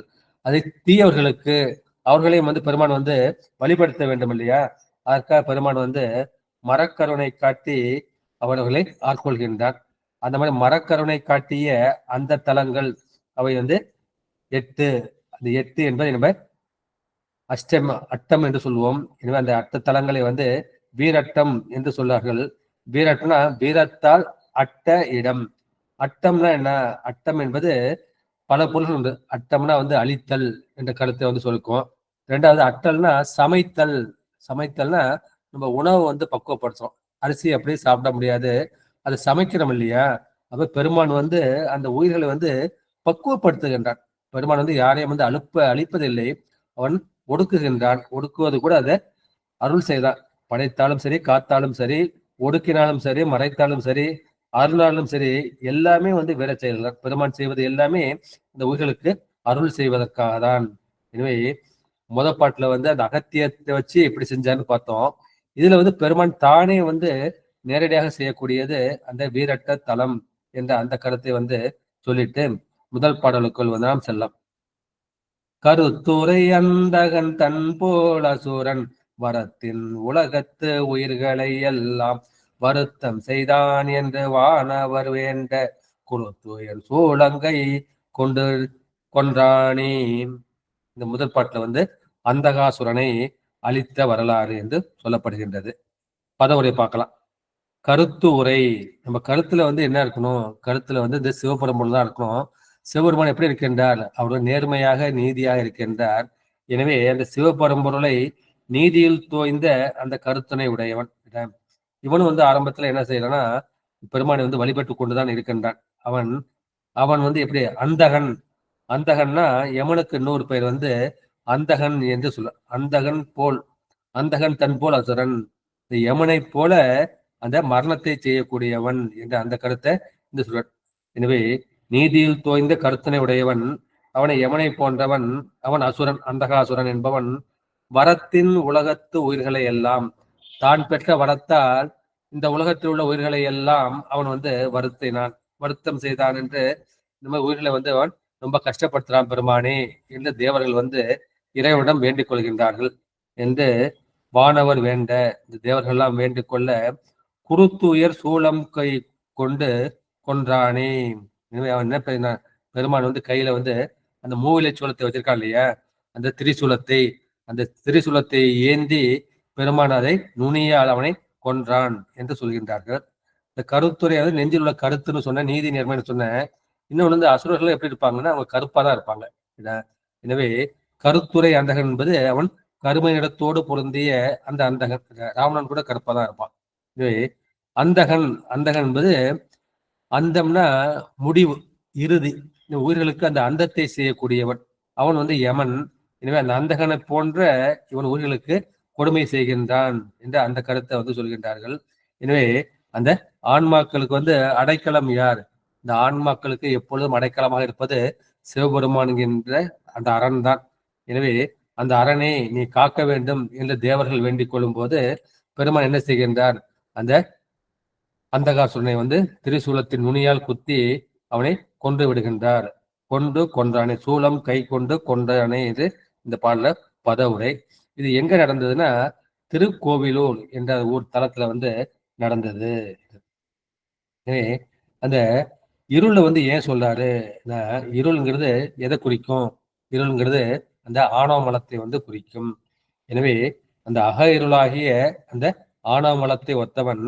அதை தீயவர்களுக்கு அவர்களையும் வந்து பெருமான் வந்து வழிபடுத்த வேண்டும் இல்லையா? அதற்காக பெருமான் வந்து மரக்கருணை காட்டி அவர்களை ஆட்கொள்கின்றார். அந்த மாதிரி மரக்கருணை காட்டிய அந்த தலங்கள் அவை வந்து 8. அந்த 8 என்பதை நம்ம அட்டம் என்று சொல்லுவோம். எனவே அந்த அட்ட தலங்களை வந்து வீரட்டம் என்று சொல்வார்கள். வீரட்டம்னா வீரத்தால் அட்ட இடம். அட்டம்னா என்ன? அட்டம் என்பது பல பொருள்கள் உண்டு. அட்டம்னா வந்து அழித்தல் என்ற கருத்தை வந்து சொல்லிக்கும். 2வது அட்டல்னா சமைத்தல். சமைத்தல்னா நம்ம உணவு வந்து பக்குவப்படுத்துறோம். அரிசி அப்படியே சாப்பிட முடியாது, அதை சமைக்கிறோம் இல்லையா? அப்ப பெருமான் வந்து அந்த உயிர்களை வந்து பக்குவப்படுத்துகின்றான். பெருமான் வந்து யாரையும் வந்து அழிப்பதில்லை, அவன் ஒடுக்குகின்றான். ஒடுக்குவது கூட அதை அருள் செய்தான். படைத்தாலும் சரி, காத்தாலும் சரி, ஒடுக்கினாலும் சரி, மறைத்தாலும் சரி, அருளாலும் சரி, எல்லாமே வந்து வேற செயல்கள். பெருமான் செய்வது எல்லாமே இந்த உயிர்களுக்கு அருள் செய்வதற்காக தான். எனவே பாட்டுல வந்து அந்த அகத்தியத்தை வச்சு எப்படி செஞ்சான்னு பார்த்தோம். இதுல வந்து பெருமான் தானே வந்து நேரடியாக செய்யக்கூடியது அந்த வீரட்ட தலம் என்ற அந்த கருத்தை வந்து சொல்லிட்டு முதல் பாடலுக்குள் வந்து நாம் செல்லலாம். கருத்துரை அந்தகன் தன் போல சூரன் வரத்தின் உலகத்து உயிர்களை எல்லாம் வருத்தம் செய்தான் என்று வானவர் வேண்ட குருத்துயர் சூழங்கை கொண்டு கொன்றானே. இந்த முதல் பாட்டுல வந்து அந்தகாசுரனை அழித்த வரலாறு என்று சொல்லப்படுகின்றது. பதவுரை பார்க்கலாம். கருத்து உரை, நம்ம கருத்துல வந்து என்ன இருக்கணும்? கருத்துல வந்து இந்த சிவபெருமான் தான் இருக்கணும். சிவபெருமான் எப்படி இருக்கின்றார்? அவர் நேர்மையாக நீதியாக இருக்கின்றார். எனவே அந்த சிவபரம்பொருளை நீதியில் தோய்ந்த அந்த கருத்தினை உடையவன். இவனும் வந்து ஆரம்பத்துல என்ன செய்யறான்னா, பெருமானை வந்து வழிபட்டு கொண்டுதான் இருக்கின்றான். அவன் அவன் வந்து எப்படி அந்தகன். அந்தகன்னா யமனுக்கு இன்னொரு பெயர் வந்து அந்தகன் என்று சொல்ல. அந்தகன் போல், அந்தகன் தன் போல் அசுரன், யமனை போல அந்த மரணத்தை செய்யக்கூடியவன் என்ற அந்த கருத்தை இந்த சொல்ற. எனவே நீதியில் தோய்ந்த கருத்தினை உடையவன், அவனை யமனை போன்றவன், அவன் அசுரன், அந்தகாசுரன் என்பவன். வரத்தின் உலகத்து உயிர்களை எல்லாம், தான் பெற்ற வரத்தால் இந்த உலகத்தில் உள்ள உயிர்களை எல்லாம் அவன் வந்து வருத்தம் செய்தான் என்று இந்த மாதிரி உயிர்களை வந்து அவன் ரொம்ப கஷ்டப்படுத்துறான் பெருமானே என்று தேவர்கள் வந்து இறைவனிடம் வேண்டிக் கொள்கின்றார்கள் என்று வானவர் வேண்ட, இந்த தேவர்கள் எல்லாம் வேண்டிக் கொள்ள குருத்துயர் சூளம் கை கொண்டு கொன்றானே. எனவே அவன் என்ன பெருமான் வந்து கையில வந்து அந்த மூவிலை சூலத்தை வச்சிருக்கான் இல்லையா, அந்த திரிசூலத்தை ஏந்தி பெருமான் அதை நுனியால் அவனை கொன்றான் என்று சொல்கின்றார்கள். இந்த கருத்துரை வந்து நெஞ்சில் உள்ள கருத்துன்னு சொன்ன, நீதி நேர்மைன்னு சொன்ன. இன்னொன்று வந்து அசுரர்கள் எப்படி இருப்பாங்கன்னா அவங்க கருப்பா தான் இருப்பாங்க. எனவே கருத்துரை அந்தகன் என்பது அவன் கருமை நிறத்தோடு பொருந்திய அந்த அந்தகன். ராவணன் கூட கருப்பா தான் இருப்பான். எனவே அந்தகன் என்பது அந்தம்னா முடிவு, இறுதி. இந்த உயிர்களுக்கு அந்த அந்தத்தை செய்யக்கூடியவன் அவன் வந்து யமன். எனவே அந்த அந்தகனை போன்ற இவன் உயிர்களுக்கு கொடுமை செய்கின்றான் என்ற அந்த கருத்தை வந்து சொல்கின்றார்கள். எனவே அந்த ஆன்மாக்களுக்கு வந்து அடைக்கலம் யார்? இந்த ஆன்மாக்களுக்கு எப்பொழுதும் அடைக்கலமாக இருப்பது சிவபெருமான் என்கின்ற அந்த அரண் தான். எனவே அந்த அரணை நீ காக்க வேண்டும் என்று தேவர்கள் வேண்டிக் கொள்ளும் போது பெருமான் என்ன செய்கின்றார்? அந்த அந்தகாசுரனை வந்து திரிசூலத்தின் நுனியால் குத்தி அவனை கொன்று விடுகின்றார். கொண்டு கொன்றானே, சூலம் கை கொண்டு கொன்றானே இது இந்த பாடல பதவுரை. இது எங்க நடந்ததுன்னா திருக்கோவிலூர் என்ற ஊர் தளத்துல வந்து நடந்தது. எனவே அந்த இருள வந்து ஏன் சொல்றாரு, இருள்ங்கிறது எதை குறிக்கும்? இருள்ங்கிறது அந்த ஆணவ மலத்தை வந்து குறிக்கும். எனவே அந்த அக இருளாகிய அந்த ஆணவ மலத்தை ஒத்தவன்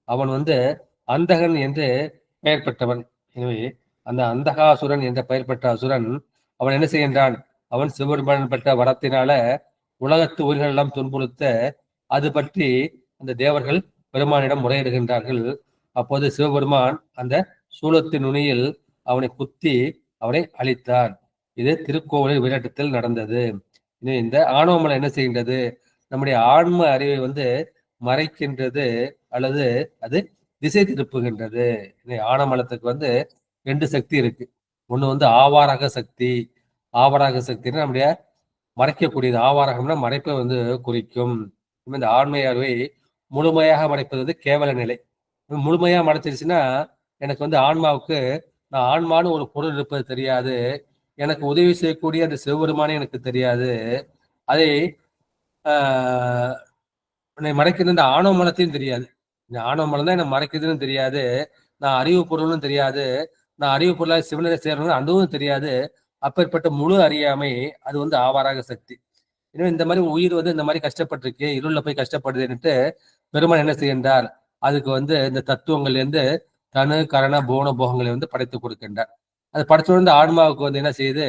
அவன் வந்து அந்தகன் என்று பெயர் பெற்றவன். எனவே அந்த அந்தகாசுரன் என்ற பெயர் பெற்ற அசுரன் அவன் என்ன செய்கின்றான்? அவன் சிவபெருமான் பெற்ற வரத்தினால உலகத்து உயிர்கள் எல்லாம் துன்புறுத்த அது பற்றி அந்த தேவர்கள் பெருமானிடம் முறையிடுகின்றார்கள். அப்போது சிவபெருமான் அந்த சூலத்தின் நுனியில் அவனை குத்தி அவனை அழித்தார். இது திருக்கோவிலூர் வீரட்டத்தில் நடந்தது. இந்த ஆணவமலை என்ன செய்கின்றது? நம்முடைய ஆன்ம அறிவை வந்து மறைக்கின்றது அல்லது அது திசை திருப்புகின்றது. ஆணவமலத்துக்கு வந்து 2 சக்தி இருக்கு. ஒண்ணு வந்து ஆவாரக சக்தி. ஆவாரக சக்தின்னா நம்முடைய மறைக்கக்கூடியது. ஆவாரகம்னா மறைப்பை வந்து குறிக்கும். இந்த ஆண்மை அறிவை முழுமையாக மறைப்பது வந்து கேவல நிலை. முழுமையா மறைச்சிருச்சுன்னா எனக்கு வந்து ஆன்மாவுக்கு நான் ஆன்மான்னு ஒரு பொருள் இருப்பது தெரியாது. எனக்கு உதவி செய்யக்கூடிய அந்த சிவபெருமானே எனக்கு தெரியாது. அதை என்னை மறைக்கிறது இந்த ஆணவ மலத்தையும் தெரியாது. இந்த ஆணவ மலம் தான் என்னை மறைக்குதுன்னு தெரியாது. நான் அறிவு பொருள்னு தெரியாது. நான் அறிவு பொருளாக சிவனை சேரணும்னு அதுவும் தெரியாது. அப்பேற்பட்ட முழு அறியாமை அது வந்து ஆவாராக சக்தி. எனவே இந்த மாதிரி உயிர் வந்து இந்த மாதிரி கஷ்டப்பட்டிருக்கு, இருள்ல போய் கஷ்டப்படுதுன்னுட்டு பெருமான் என்ன செய்கின்றார்? அதுக்கு வந்து இந்த தத்துவங்கள்ல இருந்து தனு கரண போன போகங்களை வந்து படைத்து கொடுக்கின்றார். அது படைச்சோடு ஆன்மாவுக்கு வந்து என்ன செய்யுது?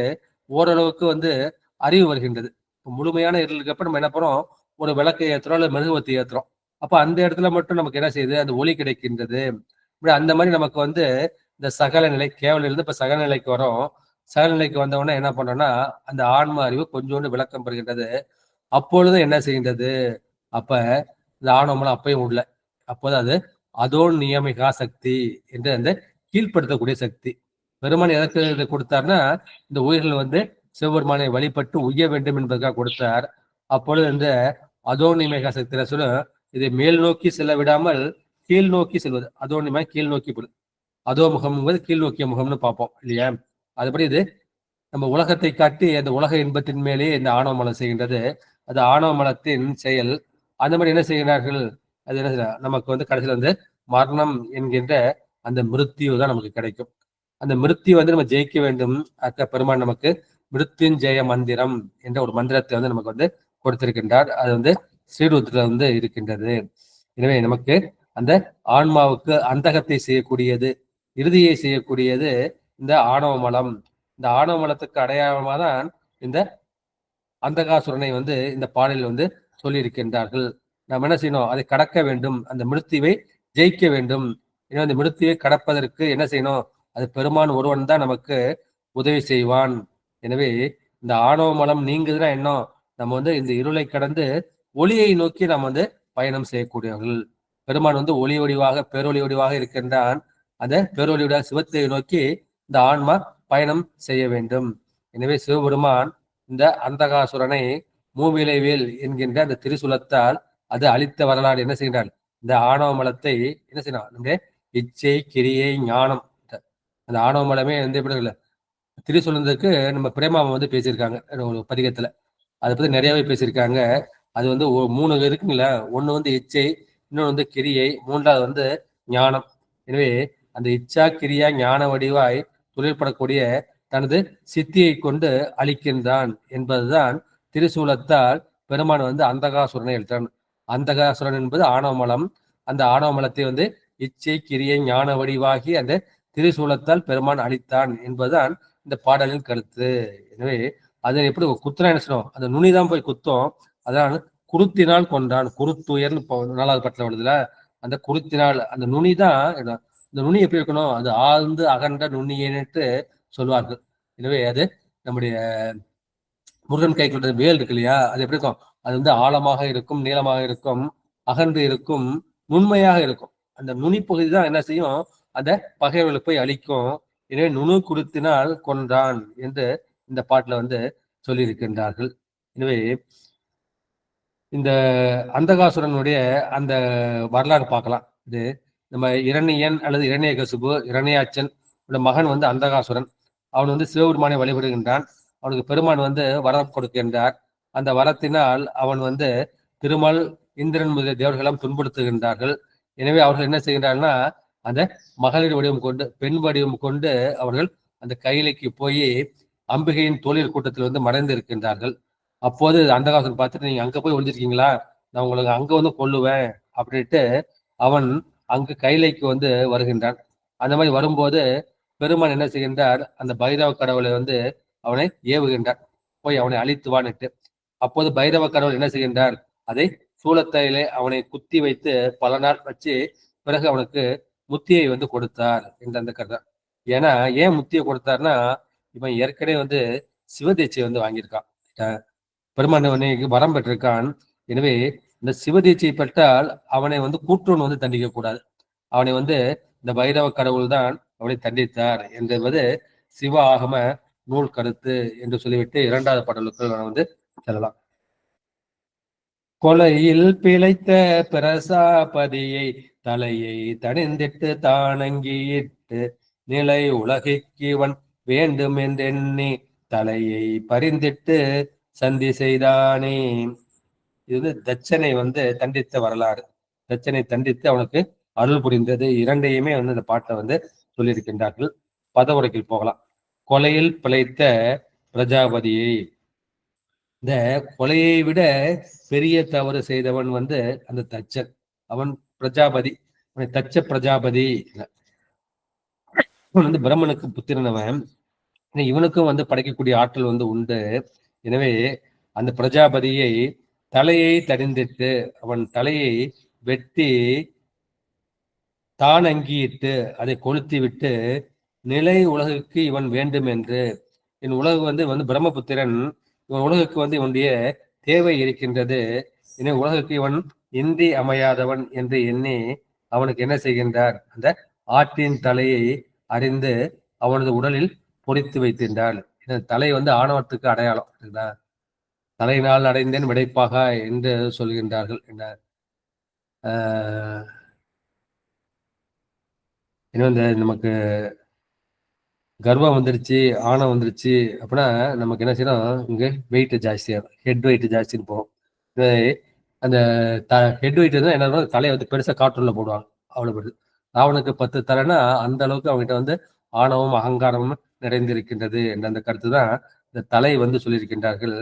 ஓரளவுக்கு வந்து அறிவு வருகின்றது. முழுமையான இருளுக்கு அப்புறம் நம்ம என்ன பண்ணுறோம்? ஒரு விளக்கை ஏற்றுறோம் அல்லது மெழுகுவத்தி ஏற்றுறோம். அப்ப அந்த இடத்துல மட்டும் நமக்கு என்ன செய்யுது? அந்த ஒளி கிடைக்கின்றது. இப்படி அந்த மாதிரி நமக்கு வந்து இந்த சகல நிலை கேவல இருந்து இப்ப சகல நிலைக்கு வரும். சகல நிலைக்கு வந்தவொடனே என்ன பண்றோம்னா அந்த ஆன்ம அறிவு கொஞ்சோண்டு விளக்கம் பெறுகின்றது. அப்பொழுது என்ன செய்கின்றது? அப்ப இந்த ஆணவமலம் அப்பயும் உள்ள அப்போது அது அதோன் நியமிகா சக்தி என்று அந்த கீழ்ப்படுத்தக்கூடிய சக்தி. பெருமான் எதற்கு கொடுத்தார்னா இந்த உயிர்கள் வந்து சிவபெருமானை வழிபட்டு உய்ய வேண்டும் என்பதற்காக கொடுத்தார். அப்பொழுது இந்த அதோனிமேகா சக்தியில சொல்ல இதை மேல் நோக்கி செல்ல விடாமல் கீழ் நோக்கி செல்வது. அதோனிமே கீழ் நோக்கி போடுது. அதோ முகம் என்பது கீழ் நோக்கிய முகம்னு பார்ப்போம் இல்லையா? அதுபடி இது நம்ம உலகத்தை காட்டி அந்த உலக இன்பத்தின் மேலேயே இந்த ஆணவ மலம் செய்கின்றது. அது ஆணவ மலத்தின் செயல். அந்த மாதிரி என்ன செய்கிறார்கள்? அது என்ன நமக்கு வந்து கடைசியில் வந்து மரணம் என்கின்ற அந்த மிருத்யு தான் நமக்கு கிடைக்கும். அந்த மிருத்யு வந்து நம்ம ஜெயிக்க வேண்டும். அக்க பெருமான் நமக்கு மிருத்யுஞ்செய மந்திரம் என்ற ஒரு மந்திரத்தை வந்து நமக்கு வந்து கொடுத்திருக்கின்றார். அது வந்து ஸ்ரீருத்ர வந்து இருக்கின்றது. எனவே நமக்கு அந்த ஆன்மாவுக்கு அந்தகத்தை செய்யக்கூடியது, இறுதியை செய்யக்கூடியது இந்த ஆணவ மலம். இந்த ஆணவ மலத்துக்கு அடையாளமாக தான் இந்த அந்தகாசுரனை வந்து இந்த பாடலில் வந்து சொல்லியிருக்கின்றார்கள். நாம் என்ன செய்யணும்? அதை கடக்க வேண்டும். அந்த மிருத்யுவை ஜெயிக்க வேண்டும். ஏன்னா அந்த மிருத்யுவை கடப்பதற்கு என்ன செய்யணும்? அது பெருமான் ஒருவன் தான் நமக்கு உதவி செய்வான். எனவே இந்த ஆணவ மலம் நீங்குதுன்னா என்ன? நம்ம வந்து இந்த இருளை கடந்து ஒளியை நோக்கி நாம் வந்து பயணம் செய்யக்கூடியவர்கள். பெருமான் வந்து ஒளி வடிவாக பேரொளி வடிவாக இருக்கின்றான். அந்த பேரொளி வடிவாக சிவத்தை நோக்கி இந்த ஆன்மா பயணம் செய்ய வேண்டும். எனவே சிவபெருமான் இந்த அந்தகாசுரனை மூவிலைவேல் என்கின்ற அந்த திரிசூலத்தால் அது அழித்த வரலாறு என்ன செய்கிறான்? இந்த ஆணவ மலத்தை என்ன செய்யணும்? நம்முடைய இச்சை கிரியை ஞானம் அந்த ஆணவ மலமே வந்து எப்படி இல்லை திரிசூலத்துக்கு நம்ம பிரேமாவை வந்து பேசியிருக்காங்க ஒரு பதிகத்துல. அதை பத்தி நிறையவே பேசியிருக்காங்க. அது வந்து 3 இருக்குங்களா? ஒண்ணு வந்து இச்சை, இன்னொன்று வந்து கிரியை, மூன்றாவது வந்து ஞானம். எனவே அந்த இச்சா கிரியா ஞான வடிவாய் தொழிற்படக்கூடிய தனது சித்தியை கொண்டு அழிக்கின்றான் என்பதுதான் திரிசூலத்தால் பெருமான் வந்து அந்தகாசுரனை எழுத்தான். அந்தகாசுரன் என்பது ஆணவமலம். அந்த ஆணவமலத்தை வந்து இச்சை கிரியை ஞான வடிவாகி அந்த திரிசூலத்தால் பெருமான் அழித்தான் என்பதுதான் இந்த பாடலின் கருத்து. எனவே அதை எப்படி குத்துனா என்ன செய்யணும்? அந்த நுனிதான் போய் குத்தும். அதான் குருத்தினால் கொண்டான். குருத்துயர்னு 4வது பாட்டுல வருதுல, அந்த குருத்தினால் அந்த நுனி தான். இந்த நுனி எப்படி இருக்கணும்? அது ஆழ்ந்து அகன்ற நுண்ணியேன்னுட்டு சொல்வார்கள். எனவே அது நம்முடைய முருகன் கை கொண்ட வேல் இருக்கு இல்லையா? அது எப்படி இருக்கும்? அது வந்து ஆழமாக இருக்கும், நீளமாக இருக்கும், அகன்று இருக்கும், நுண்மையாக இருக்கும். அந்த நுனி பகுதி தான் என்ன செய்யும்? அந்த பகைவர்களை போய் அழிக்கும். எனவே நுணு குருத்தினால் கொன்றான் என்று இந்த பாட்டுல வந்து சொல்லியிருக்கின்றார்கள். எனவே இந்த அந்தகாசுரனுடைய அந்த வரலாறு பார்க்கலாம். இது நம்ம இரணியன் அல்லது இரணியகசுபு இரணியாச்சன் மகன் வந்து அந்தகாசுரன். அவன் வந்து சிவபெருமானை வழிபடுகின்றான். அவனுக்கு பெருமான் வந்து வரம் கொடுக்கின்றார். அந்த வரத்தினால் அவன் வந்து திருமால், இந்திரன் முதலிய தேவர்களெல்லாம் துன்புறுத்துகின்றார்கள். எனவே அவர்கள் என்ன செய்கின்றார்கள்னா அந்த மகளிர் வடிவம் கொண்டு, பெண் வடிவம் கொண்டு அவர்கள் அந்த கைலைக்கு போய் அம்பிகையின் தோழியர் கூட்டத்தில் வந்து மறைந்து இருக்கின்றார்கள். அப்போது அந்தகாசுரன் பார்த்துட்டு, நீங்க அங்க போய் ஒளிஞ்சிருக்கீங்களா, நான் உங்களுக்கு அங்க வந்து கொல்லுவேன் அப்படின்ட்டு அவன் அங்கு கைலைக்கு வந்து வருகின்றான். அந்த மாதிரி வரும்போது பெருமான் என்ன செய்கின்றார், அந்த பைரவ கடவுளை வந்து அவனை ஏவுகின்றார், போய் அவனை அழித்து வான்னுட்டு. அப்போது பைரவ கடவுள் என்ன செய்கின்றார், அதை சூலத்தையிலே அவனை குத்தி வைத்து பல நாள் வச்சு பிறகு அவனுக்கு முத்தியை வந்து கொடுத்தார் என்ற அந்த கதை. ஏன்னா ஏன் முத்தியை கொடுத்தார்னா, இவன் ஏற்கனவே வந்து சிவதீட்சை வந்து வாங்கியிருக்கான், பெருமான் வரம் பெற்றிருக்கான். எனவே இந்த சிவதீட்சை பெற்றால் அவனை வந்து கூற்றோன் வந்து தண்டிக்க கூடாது. அவனை வந்து இந்த பைரவ கடவுள் தான் அவனை தண்டித்தார் என்பது சிவ ஆகம நூல் கருத்து என்று சொல்லிவிட்டு இரண்டாவது பாடலுக்கு வந்து செல்லலாம். கொலையில் பிழைத்த பிரசாபதியை தலையை தணிந்திட்டு தானங்கியிட்டு நிலை உலகிற்கு வேண்டும் என்றெண்ணி தலையை பரிந்திட்டு சந்தி செய்தானே. இது வந்து தட்சனை வந்து தண்டித்த வரலாறு. தட்சனை தண்டித்து அவனுக்கு அருள் புரிந்தது. இரண்டையுமே வந்து இந்த பாட்டை வந்து சொல்லியிருக்கின்றார்கள். பதவுரைக்கு போகலாம். கொலையில் பிழைத்த பிரஜாபதியை, இந்த கொலையை விட பெரிய தவறு செய்தவன் வந்து அந்த தச்சன். அவன் பிரஜாபதி, தச்ச பிரஜாபதி. அவன் வந்து பிரம்மனுக்கு புத்திரனவன். இவனுக்கும் வந்து படைக்கக்கூடிய ஆற்றல் வந்து உண்டு. எனவே அந்த பிரஜாபதியை தலையை தடிந்திட்டு அவன் தலையை வெட்டி தான் அங்கியிட்டு அதை கொளுத்தி விட்டு நிலை உலகுக்கு இவன் வேண்டும் என்று, என் உலகு வந்து பிரம்மபுத்திரன், இவன் உலகுக்கு வந்து இவனுடைய தேவை இருக்கின்றது, இனி உலகுக்கு இவன் இன்றி அமையாதவன் என்று எண்ணி அவனுக்கு என்ன செய்கின்றார், அந்த ஆட்டின் தலையை அறிந்து அவனது உடலில் பொறித்து வைத்திருந்தாள். தலை வந்து ஆணவத்துக்கு அடையாளம். தலையினால் அடைந்தேன் விடைப்பாக என்று சொல்கின்றார்கள். இன்னும் இந்த நமக்கு கர்வம் வந்துருச்சு, ஆணம் வந்துருச்சு அப்படின்னா நமக்கு என்ன செய்யணும், இங்க வெயிட் ஜாஸ்தியாகும், ஹெட் வெயிட் ஜாஸ்தின்னு போகும். அந்த ஹெட் வெயிட் இருந்தால் என்ன, தலையை வந்து பெருசா காற்றுள்ள போடுவாங்க, அவ்வளவு பெருசு. ராவனுக்கு 10 தலைன்னா அந்த அளவுக்கு அவங்ககிட்ட வந்து ஆணவம் அகங்காரமும் நிறைந்திருக்கின்றது என்ற அந்த கருத்து தான் இந்த தலை வந்து சொல்லியிருக்கின்றார்கள்.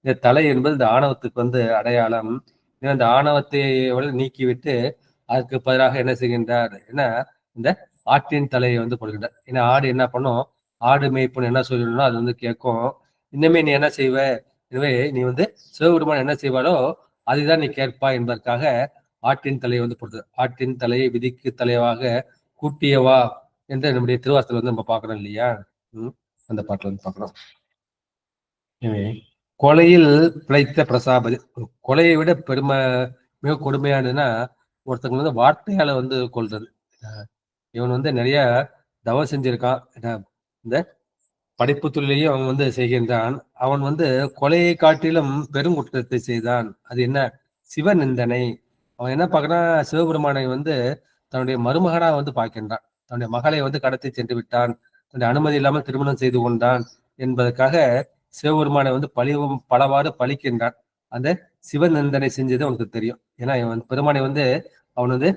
இந்த தலை என்பது இந்த ஆணவத்துக்கு வந்து அடையாளம். அந்த ஆணவத்தை நீக்கிவிட்டு அதுக்கு பதிலாக என்ன செய்கின்றார், ஏன்னா இந்த ஆட்டின் தலையை வந்து கொடுக்கின்றார். ஏன்னா ஆடு என்ன பண்ணும், ஆடு மேய்ப்புன்னு என்ன சொல்லணும்னா அது வந்து கேட்கும். இன்னுமே நீ என்ன செய்வ, எனவே நீ வந்து சிவபெருமான் என்ன செய்வாரோ அதுதான் நீ கேட்பா என்பதற்காக ஆட்டின் தலையை வந்து கொடுத்தது. ஆட்டின் தலையை விதிக்கு தலைவாக கூட்டியவா என்று நம்முடைய திருவாசத்தில் வந்து நம்ம பார்க்கறோம் இல்லையா. அந்த பாட்டில் வந்து பார்க்கணும். எனவே கொலையில் பிழைத்த பிரசாபதி, கொலையை விட மிக கொடுமையானதுன்னா ஒருத்தங்க வந்து வார்த்தையால வந்து கொள்றது. இவன் வந்து நிறைய தவம் செஞ்சிருக்கான், இந்த படைப்பு தொழிலையும் அவன் வந்து செய்கின்றான். அவன் வந்து கொலையை காட்டிலும் பெருங்குற்றத்தை செய்தான். அது என்ன, சிவநிந்தனை. அவன் என்ன பார்க்கறான், சிவபெருமானை வந்து தன்னுடைய மருமகனா வந்து பார்க்கின்றான். தன்னுடைய மகளை வந்து கடத்தி சென்று விட்டான், தன்னுடைய அனுமதி இல்லாமல் திருமணம் செய்து கொண்டான் என்பதற்காக சிவபெருமானை வந்து பலவாறு பழிக்கின்றான். அந்த சிவநிந்தனை செஞ்சது அவனுக்கு தெரியும். ஏன்னா இவன் பெருமானை வந்து அவன் வந்து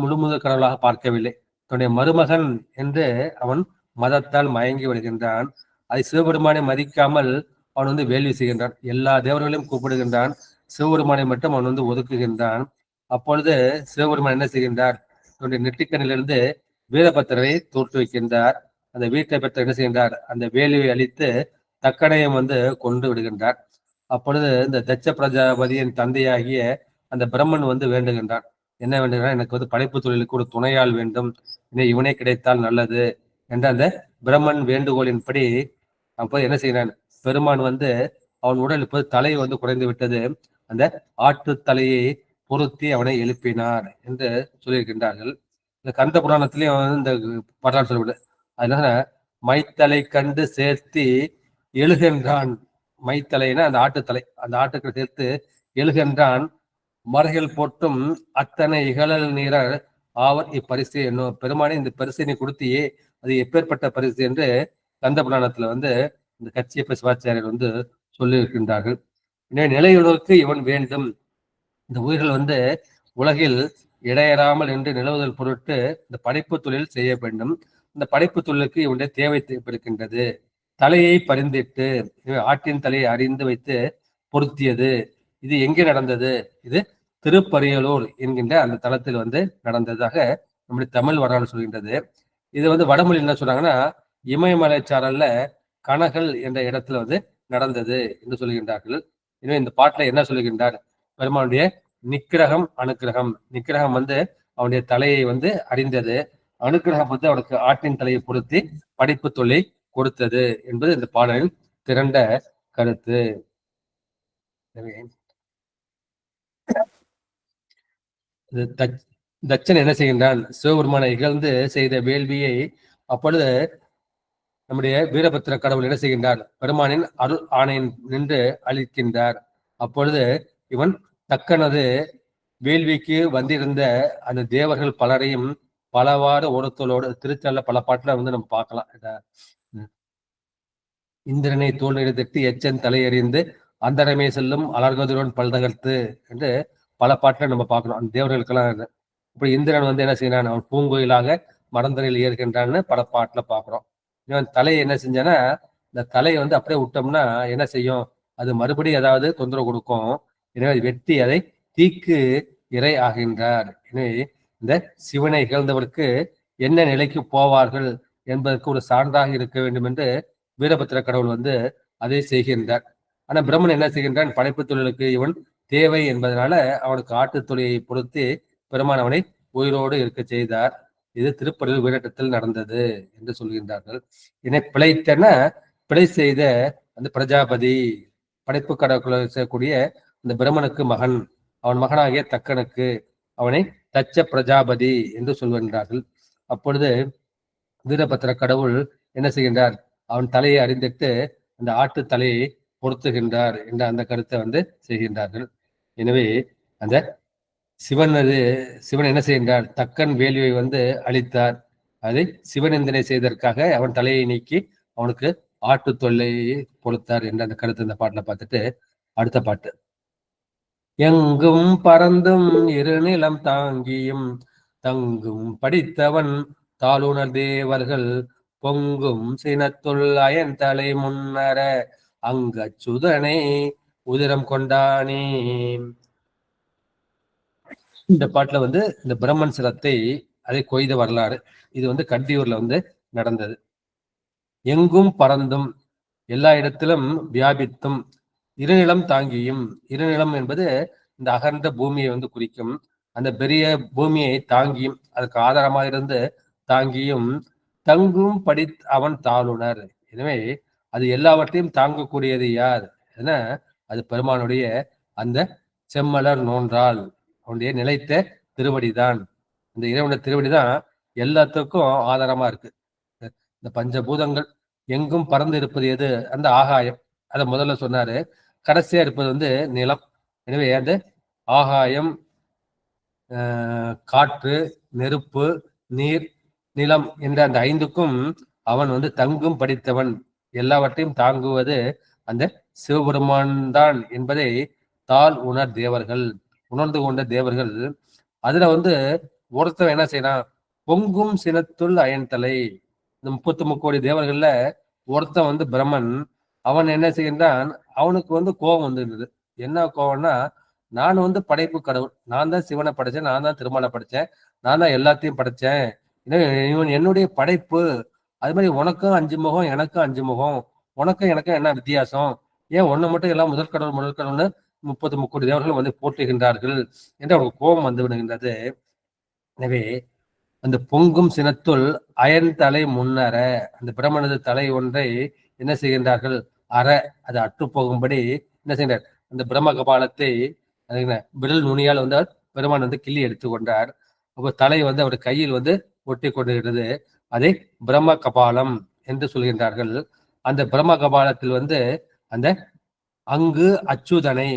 முழு கடவுளாக பார்க்கவில்லை, தன்னுடைய மருமகன் என்று அவன் மதத்தால் மயங்கி விடுகின்றான். அதை சிவபெருமானை மதிக்காமல் அவன் வந்து வேள்வி செய்கின்றான். எல்லா தேவர்களையும் கூப்பிடுகின்றான், சிவபெருமானை மட்டும் அவன் வந்து ஒதுக்குகின்றான். அப்பொழுது சிவபெருமான் என்ன செய்கின்றார், தன்னுடைய நெற்றிக்கண்ணிலிருந்து வீரபத்திரரை தோற்று வைக்கின்றார். அந்த வீரபத்திரர் என்ன செய்கின்றார், அந்த வேள்வியை அழித்து தக்கனையும் வந்து கொண்டு விடுகின்றார். அப்பொழுது இந்த தட்ச பிரஜாபதியின் தந்தையாகிய அந்த பிரம்மன் வந்து வேண்டுகின்றான். என்ன வேண்டுகிறான், எனக்கு வந்து படைப்பு தொழிலுக்கு ஒரு துணையால் வேண்டும், இவனே கிடைத்தால் நல்லது என்ற அந்த பிரம்மன் வேண்டுகோளின்படி அப்போது என்ன செய்கிறான், பெருமான் வந்து அவன் உடல் இப்போது தலை வந்து குறைந்து விட்டது, அந்த ஆட்டு தலையை பொருத்தி அவனை எழுப்பினார் என்று சொல்லியிருக்கின்றார்கள். இந்த கந்த புராணத்திலேயும் இந்த வரலாறு சொல்லப்படுது. அதனால மைத்தலை கண்டு சேர்த்தி எழுகின்றான். மைத்தலைன்னா அந்த ஆட்டுத்தலை, அந்த ஆட்டுக்களை சேர்த்து எழுகின்றான். மறைகள் போட்டும் அத்தனை இகழல் நீரர் ஆவர் இப்பரிசு என்னும், பெருமானே இந்த பரிசை நீ கொடுத்தியே அது எப்பேற்பட்ட பரிசு என்று கந்த புராணத்துல வந்து இந்த கச்சியப்ப சிவாச்சாரியர் வந்து சொல்லி இருக்கின்றார்கள். எனவே நிலையுணர்வுக்கு இவன் வேண்டும். இந்த உயிர்கள் வந்து உலகில் இடையறாமல் என்று நிலவுதல் பொருட்டு இந்த படைப்பு தொழில் செய்ய வேண்டும். இந்த படைப்பு தொழிலுக்கு இவனுடைய தேவை இருக்கின்றது. தலையை பரிந்திட்டு ஆட்டின் தலையை அறிந்து வைத்து பொருத்தியது. இது எங்கே நடந்தது? இது திருப்பரியலூர் என்கின்ற அந்த தளத்தில் வந்து நடந்ததாக நம்முடைய தமிழ் வரலாறு சொல்கின்றது. இது வந்து வடமொழி என்ன சொல்றாங்கன்னா, இமயமலை சாரல்ல கனகல் என்ற இடத்துல வந்து நடந்தது என்று சொல்கின்றார்கள். எனவே இந்த பாட்டுல என்ன சொல்லுகின்றார்? பெருமானுடைய நிக்கிரகம் அனுக்கிரகம். நிக்கிரகம் வந்து அவனுடைய தலையை வந்து அறிந்தது, அனுக்கிரகம் வந்து அவனுக்கு ஆட்டின் தலையை பொருத்தி படிப்பு தொல்லை கொடுத்தது என்பது இந்த பாடலின் திரண்ட கருத்து. தச்சன் என்ன செய்கின்றான்? சிவபெருமானை இகழ்ந்து செய்த வேள்வியை அப்பொழுது நம்முடைய வீரபத்திர கடவுள் என்ன செய்கின்றார்? பெருமானின் அருள் ஆணையின் நின்று அளிக்கின்றார். அப்பொழுது இவன் தக்கனது வேள்விக்கு வந்திருந்த அந்த தேவர்கள் பலரையும் பலவாறு ஒருத்தலோடு திருச்சல்ல பல பாட்டுல வந்து நம்ம பார்க்கலாம். இந்திரனை தோல் எடுத்துட்டு எச்சன் தலையறிந்து அந்தரமே செல்லும் அலர்கதுடன் பல்தகர்த்து என்று பல பாட்டுல நம்ம பார்க்கணும். அந்த தேவர்களுக்கெல்லாம் இப்படி இந்திரன் வந்து என்ன செய்யறான்? அவன் பூங்கோயிலாக மரந்தரையில் ஏற்கின்றான்னு பல பாட்டுல பாக்குறோம். இவன் தலையை என்ன செஞ்சானா, இந்த தலையை வந்து அப்படியே விட்டோம்னா என்ன செய்யும்? அது மறுபடியும் ஏதாவது தொந்தரவு கொடுக்கும். எனவே வெட்டி அதை தீக்கு இறை ஆகின்றார். எனவே இந்த சிவனை இகழ்ந்தவருக்கு என்ன நிலைக்கு போவார்கள் என்பதற்கு ஒரு சான்றாக இருக்க வேண்டும் என்று வீரபத்திர கடவுள் வந்து அதை செய்கின்றார். ஆனா பிரம்மன் என்ன செய்கின்றான்? படைப்பு தொழிலுக்கு இவன் தேவை என்பதனால அவனுக்கு ஆட்டு தொழிலை பொறுத்து பெருமான் அவனை உயிரோடு இருக்க செய்தார். இது திருப்பதியில் உயிரட்டத்தில் நடந்தது என்று சொல்கின்றார்கள். என்னை பிழைத்தன பிழை செய்த அந்த பிரஜாபதி படைப்பு கடவுள் செய்யக்கூடிய அந்த பிரம்மனுக்கு மகன், அவன் மகனாகிய தக்கனுக்கு அவனை தச்ச பிரஜாபதி என்று சொல்கின்றார்கள். அப்பொழுது வீரபத்திர கடவுள் என்ன செய்கின்றார்? அவன் தலையை அறிந்திட்டு அந்த ஆட்டு தலையை பொருத்துகின்றார் என்ற அந்த கருத்தை வந்து செய்கின்றார்கள். எனவே அந்த சிவன் என்ன செய்கின்றார்? தக்கன் வேள்வியை வந்து அளித்தார். அதை சிவநிந்தனை செய்ததற்காக அவன் தலையை நீக்கி அவனுக்கு ஆட்டு தொல்லையை பொறுத்தார் என்ற அந்த கருத்து இந்த பாட்டுல பார்த்துட்டு அடுத்த பாட்டு. எங்கும் பறந்தும் இருநிலம் தாங்கியும் தங்கும் படித்தவன் தாளுணர் தேவர்கள் பொங்கும் சினத்துள் அயன் தலை முன்னர அங்கச்சுதனை உதிரம் கொண்டானே. இந்த பாட்டுல வந்து இந்த பிரம்மன் சிரத்தை அதை கொய்த வரலாறு. இது வந்து கண்டியூர்ல வந்து நடந்தது. எங்கும் பறந்தும் எல்லா இடத்திலும் வியாபித்தும் இருநிலம் தாங்கியும், இருநிலம் என்பது இந்த அகன்ற பூமியை வந்து குறிக்கும். அந்த பெரிய பூமியை தாங்கியும் அதுக்கு ஆதாரமாக இருந்து தாங்கியும் தங்கும் படி அவன் தாளுணர். எனவே அது எல்லாவற்றையும் தாங்கக்கூடியது யார்? என அது பெருமானுடைய அந்த செம்மலர் நோன்றால் அவனுடைய நிலைத்த திருவடிதான். இந்த இறைவனுடைய திருவடிதான் எல்லாத்துக்கும் ஆதாரமா இருக்கு. இந்த பஞ்சபூதங்கள் எங்கும் பறந்து இருப்பது எது? அந்த ஆகாயம். அதை முதல்ல சொன்னாரு. கடைசியா இருப்பது வந்து நிலம். எனவே அந்த ஆகாயம், காற்று, நெருப்பு, நீர், நிலம் என்ற அந்த ஐந்துக்கும் அவன் வந்து தங்கும் படித்தவன், எல்லாவற்றையும் தாங்குவது அந்த சிவபெருமான் தான் என்பதை தாள் உணர் தேவர்கள் உணர்ந்து கொண்ட தேவர்கள். அதுல வந்து ஒருத்தர் என்ன செய்யறான்? பொங்கும் சினத்துள் அயன் தலை. இந்த 33 கோடி தேவர்கள்ல ஒருத்தன் வந்து பிரம்மன். அவன் என்ன செய்கின்றான்? அவனுக்கு வந்து கோபம் வந்துருந்தது. என்ன கோபம்னா, நான் வந்து படைப்பு கடவுள், நான் தான் சிவனை படைச்சேன், நான் தான் திருமலை படைச்சேன், நான் தான் எல்லாத்தையும் படைச்சேன், இவன் என்னுடைய படைப்பு. அது மாதிரி உனக்கும் 5 முகம், எனக்கும் 5 முகம், உனக்கும் எனக்கும் என்ன வித்தியாசம்? ஏன் ஒண்ணு மட்டும் எல்லாம் முதல் கடவுள்னு 33 கோடி தேவர்கள் வந்து போற்றுகின்றார்கள் என்று அவனுக்கு கோபம் வந்து விடுகின்றது. எனவே அந்த பொங்கும் சினத்துள் அயன் தலை முன்னர அந்த பிரம்மனது தலை ஒன்றை என்ன செய்கின்றார்கள்? அது அற்று போகும்படி என்ன செய்கிறார்? அந்த பிரம்ம கபாலத்தை விரல் நுனியால் வந்து பெருமான் வந்து கிள்ளி எடுத்துக்கொண்டார். அப்போ தலை வந்து அவர் கையில் வந்து ஒட்டி கொண்டிருக்கிறது. அதை பிரம்ம கபாலம் என்று சொல்கின்றார்கள். அந்த பிரம்ம கபாலத்தில் வந்து அந்த அங்கு அச்சுதனை,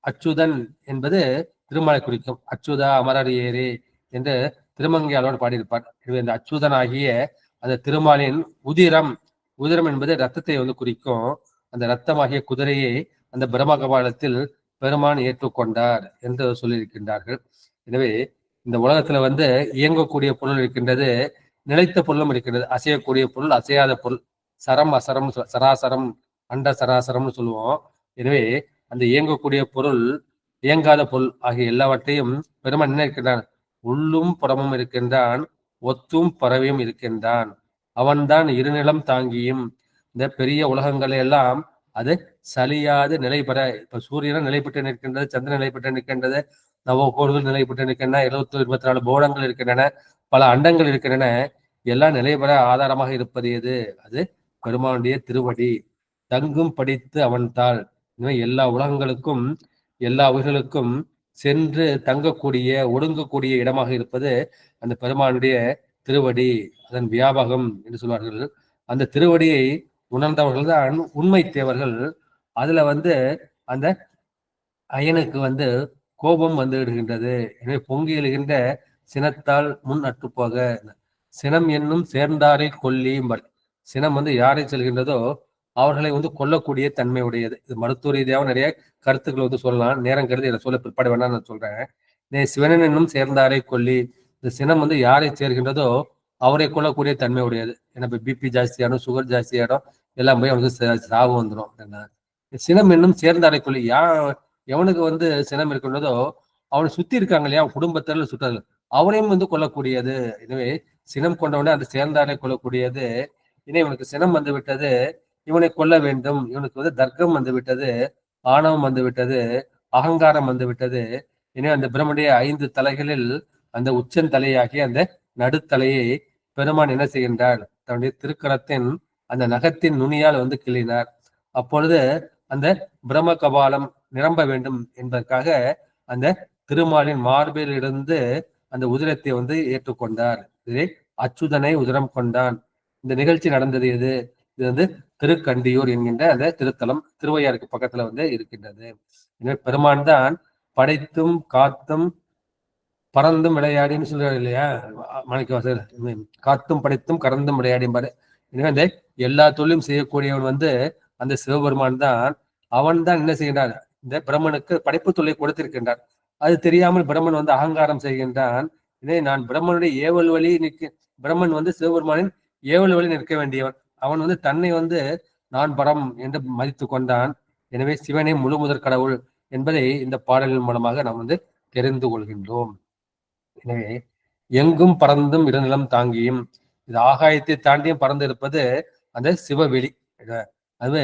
அச்சுதன் என்பது திருமலை குறிக்கும். அச்சுதா அமரர் ஏரே என்று திருமங்கையாளோடு பாடியிருப்பார். எனவே இந்த அச்சுதனாகிய அந்த திருமாலின் உதிரம் உதிரம் என்பது ரத்தத்தை வந்து குறிக்கும். அந்த ரத்தமாகிய குதிரையை அந்த பிரம்ம கபாலத்தில் பெருமான் ஏற்றுக்கொண்டார் என்று சொல்லியிருக்கின்றார்கள். எனவே இந்த உலகத்துல வந்து இயங்கக்கூடிய பொருள் இருக்கின்றது, நிலைத்த பொருளும் இருக்கின்றது. அசையக்கூடிய பொருள், அசையாத பொருள், சரம் அசரம், சராசரம், அண்ட சராசரம்னு சொல்லுவோம். எனவே அந்த இயங்கக்கூடிய பொருள், இயங்காத பொருள் ஆகிய எல்லாவற்றையும் பெருமான் என்ன இருக்கின்றான்? உள்ளும் புறமும் இருக்கின்றான், ஒத்தும் பரவியும் இருக்கின்றான். அவன்தான் இருநிலம் தாங்கியும். இந்த பெரிய உலகங்களை எல்லாம் அது சலியாது நிலை பெற, இப்ப சூரியனும் நிலை பெற்று நிற்கின்றது, சந்திரன் நிலை பெற்று நிற்கின்றது, நவகோள்கள் நிலை பெற்று நிற்கின்றன, 24 போடங்கள் இருக்கின்றன, பல அண்டங்கள் இருக்கின்றன. எல்லாம் நிலை பெற ஆதாரமாக இருப்பது எது? அது பெருமானுடைய திருவடி. தங்கும் படித்து அவன் தாள். எல்லா உலகங்களுக்கும் எல்லா உயிர்களுக்கும் சென்று தங்கக்கூடிய ஒடுங்கக்கூடிய இடமாக இருப்பது அந்த பெருமானுடைய திருவடி, அதன் வியாபகம் என்று சொல்வார்கள். அந்த திருவடியை உணர்ந்தவர்கள் தான் உண்மை தேவர்கள். அதுல வந்து அந்த அயனுக்கு வந்து கோபம் வந்து விடுகின்றது. எனவே பொங்கி எழுகின்ற சினத்தால் முன் அற்றுப்போக, சினம் என்னும் சேர்ந்தாரை கொல்லியும்பர். சினம் வந்து யாரை செல்கின்றதோ அவர்களை வந்து கொல்லக்கூடிய தன்மை உடையது. இது மருத்துவ ரீதியாக நிறைய கருத்துக்கள் வந்து சொல்லலாம். நேரம் கருதி இதை சொல்ல பிற்பாடு வேணா நான் சொல்றேன். சிவனன் என்னும் சேர்ந்தாரை கொல்லி, இந்த சினம் வந்து யாரை சேர்கின்றதோ அவரை கொல்லக்கூடிய தன்மை உடையது. ஏன்னா இப்ப பிபி ஜாஸ்தியாடும், சுகர் ஜாஸ்தியாடும், எல்லாம் போய் வந்து சாவு வந்துடும். சினம் என்னும் சேர்ந்தாரை கொல்லி, எவனுக்கு வந்து சினம் இருக்கின்றதோ அவனை சுத்தி இருக்காங்க இல்லையா, குடும்பத்தில் சுற்றது, அவனையும் வந்து கொல்லக்கூடியது. எனவே சினம் கொண்டவனே அந்த சேர்ந்தாரை கொல்லக்கூடியது. இனி இவனுக்கு சினம் வந்து விட்டது, இவனை கொல்ல வேண்டும், இவனுக்கு வந்து தர்க்கம் வந்து விட்டது, ஆணவம் வந்து விட்டது, அகங்காரம் வந்து விட்டது. இனி அந்த பிரம்மனுடைய 5 தலைகளில் அந்த உச்சன் தலையாகி அந்த நடுத்தலையை பெருமான் என்ன செய்கின்றார்? தன்னுடைய திருக்கரத்தின் அந்த நகத்தின் நுனியால் வந்து கிள்ளினார். அப்பொழுது அந்த பிரம்ம கபாலம் நிரம்ப வேண்டும் என்பதற்காக அந்த திருமாலின் மார்பில் இருந்து அந்த உதிரத்தை வந்து ஏற்றுக்கொண்டார். இதை அச்சுதனை உதிரம் கொண்டான். இந்த நிகழ்ச்சி நடந்தது எது? இது வந்து திருக்கண்டியூர் என்கின்ற அந்த திருத்தலம், திருவையாருக்கு பக்கத்துல வந்து இருக்கின்றது. எனவே பெருமான் தான் படைத்தும் காத்தும் பறந்தும் விளையாடின்னு சொல்றாரு இல்லையா மாணிக்கவாசகர், காத்தும் படைத்தும் கறந்தும் விளையாடிம்பாரு. எனவே அந்த எல்லா தொழிலும் செய்யக்கூடியவன் வந்து அந்த சிவபெருமான் தான். அவன் தான் என்ன செய்கின்றான்? இந்த பிரம்மனுக்கு படைப்பு தொழிலை கொடுத்திருக்கின்றான். அது தெரியாமல் பிரம்மன் வந்து அகங்காரம் செய்கின்றான். இதை நான் பிரம்மனுடைய ஏவல் வழி பிரம்மன் வந்து சிவபெருமானின் ஏவல் வழி நிற்க வேண்டியவன். அவன் வந்து தன்னை வந்து நான் பரம் என்று மதித்து கொண்டான். எனவே சிவனே முழு முதற் கடவுள் என்பதை இந்த பாடலின் மூலமாக நாம் வந்து தெரிந்து கொள்கின்றோம். எனவே எங்கும் பறந்தும் இடநிலம் தாங்கியும், இது ஆகாயத்தை தாண்டியும் பறந்து இருப்பது அந்த சிவவெளி. அது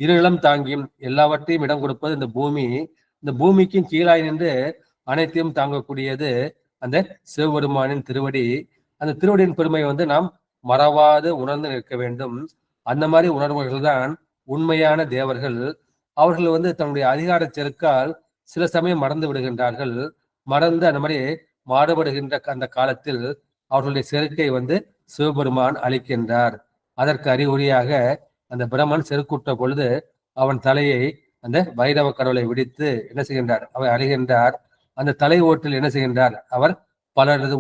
இருநிலம் தாங்கியும் எல்லாவற்றையும் இடம் கொடுப்பது இந்த பூமி. இந்த பூமிக்கும் கீழாய் நின்று அனைத்தையும் தாங்கக்கூடியது அந்த சிவபெருமானின் திருவடி. அந்த திருவடியின் பெருமையை வந்து நாம் மறவாது உணர்ந்து நிற்க வேண்டும். அந்த மாதிரி உணர்வுகள் தான் உண்மையான தேவர்கள். அவர்கள் வந்து தன்னுடைய அதிகார செருக்கால் சில சமயம் மறந்து விடுகின்றார்கள். மறந்து அந்த மாதிரி மாறுபடுகின்ற அந்த காலத்தில் அவர்களுடைய செருக்கை வந்து சிவபெருமான் அளிக்கின்றார். அதற்கு அறிகுறியாக அந்த பிரம்மன் செருக்குற்ற பொழுது அவன் தலையை அந்த பைரவ கடவுளை விடுத்து என்ன செய்கின்றார்? அவர் அறிகின்றார். அந்த தலை ஓட்டில் என்ன செய்கின்றார்? அவர் பலரது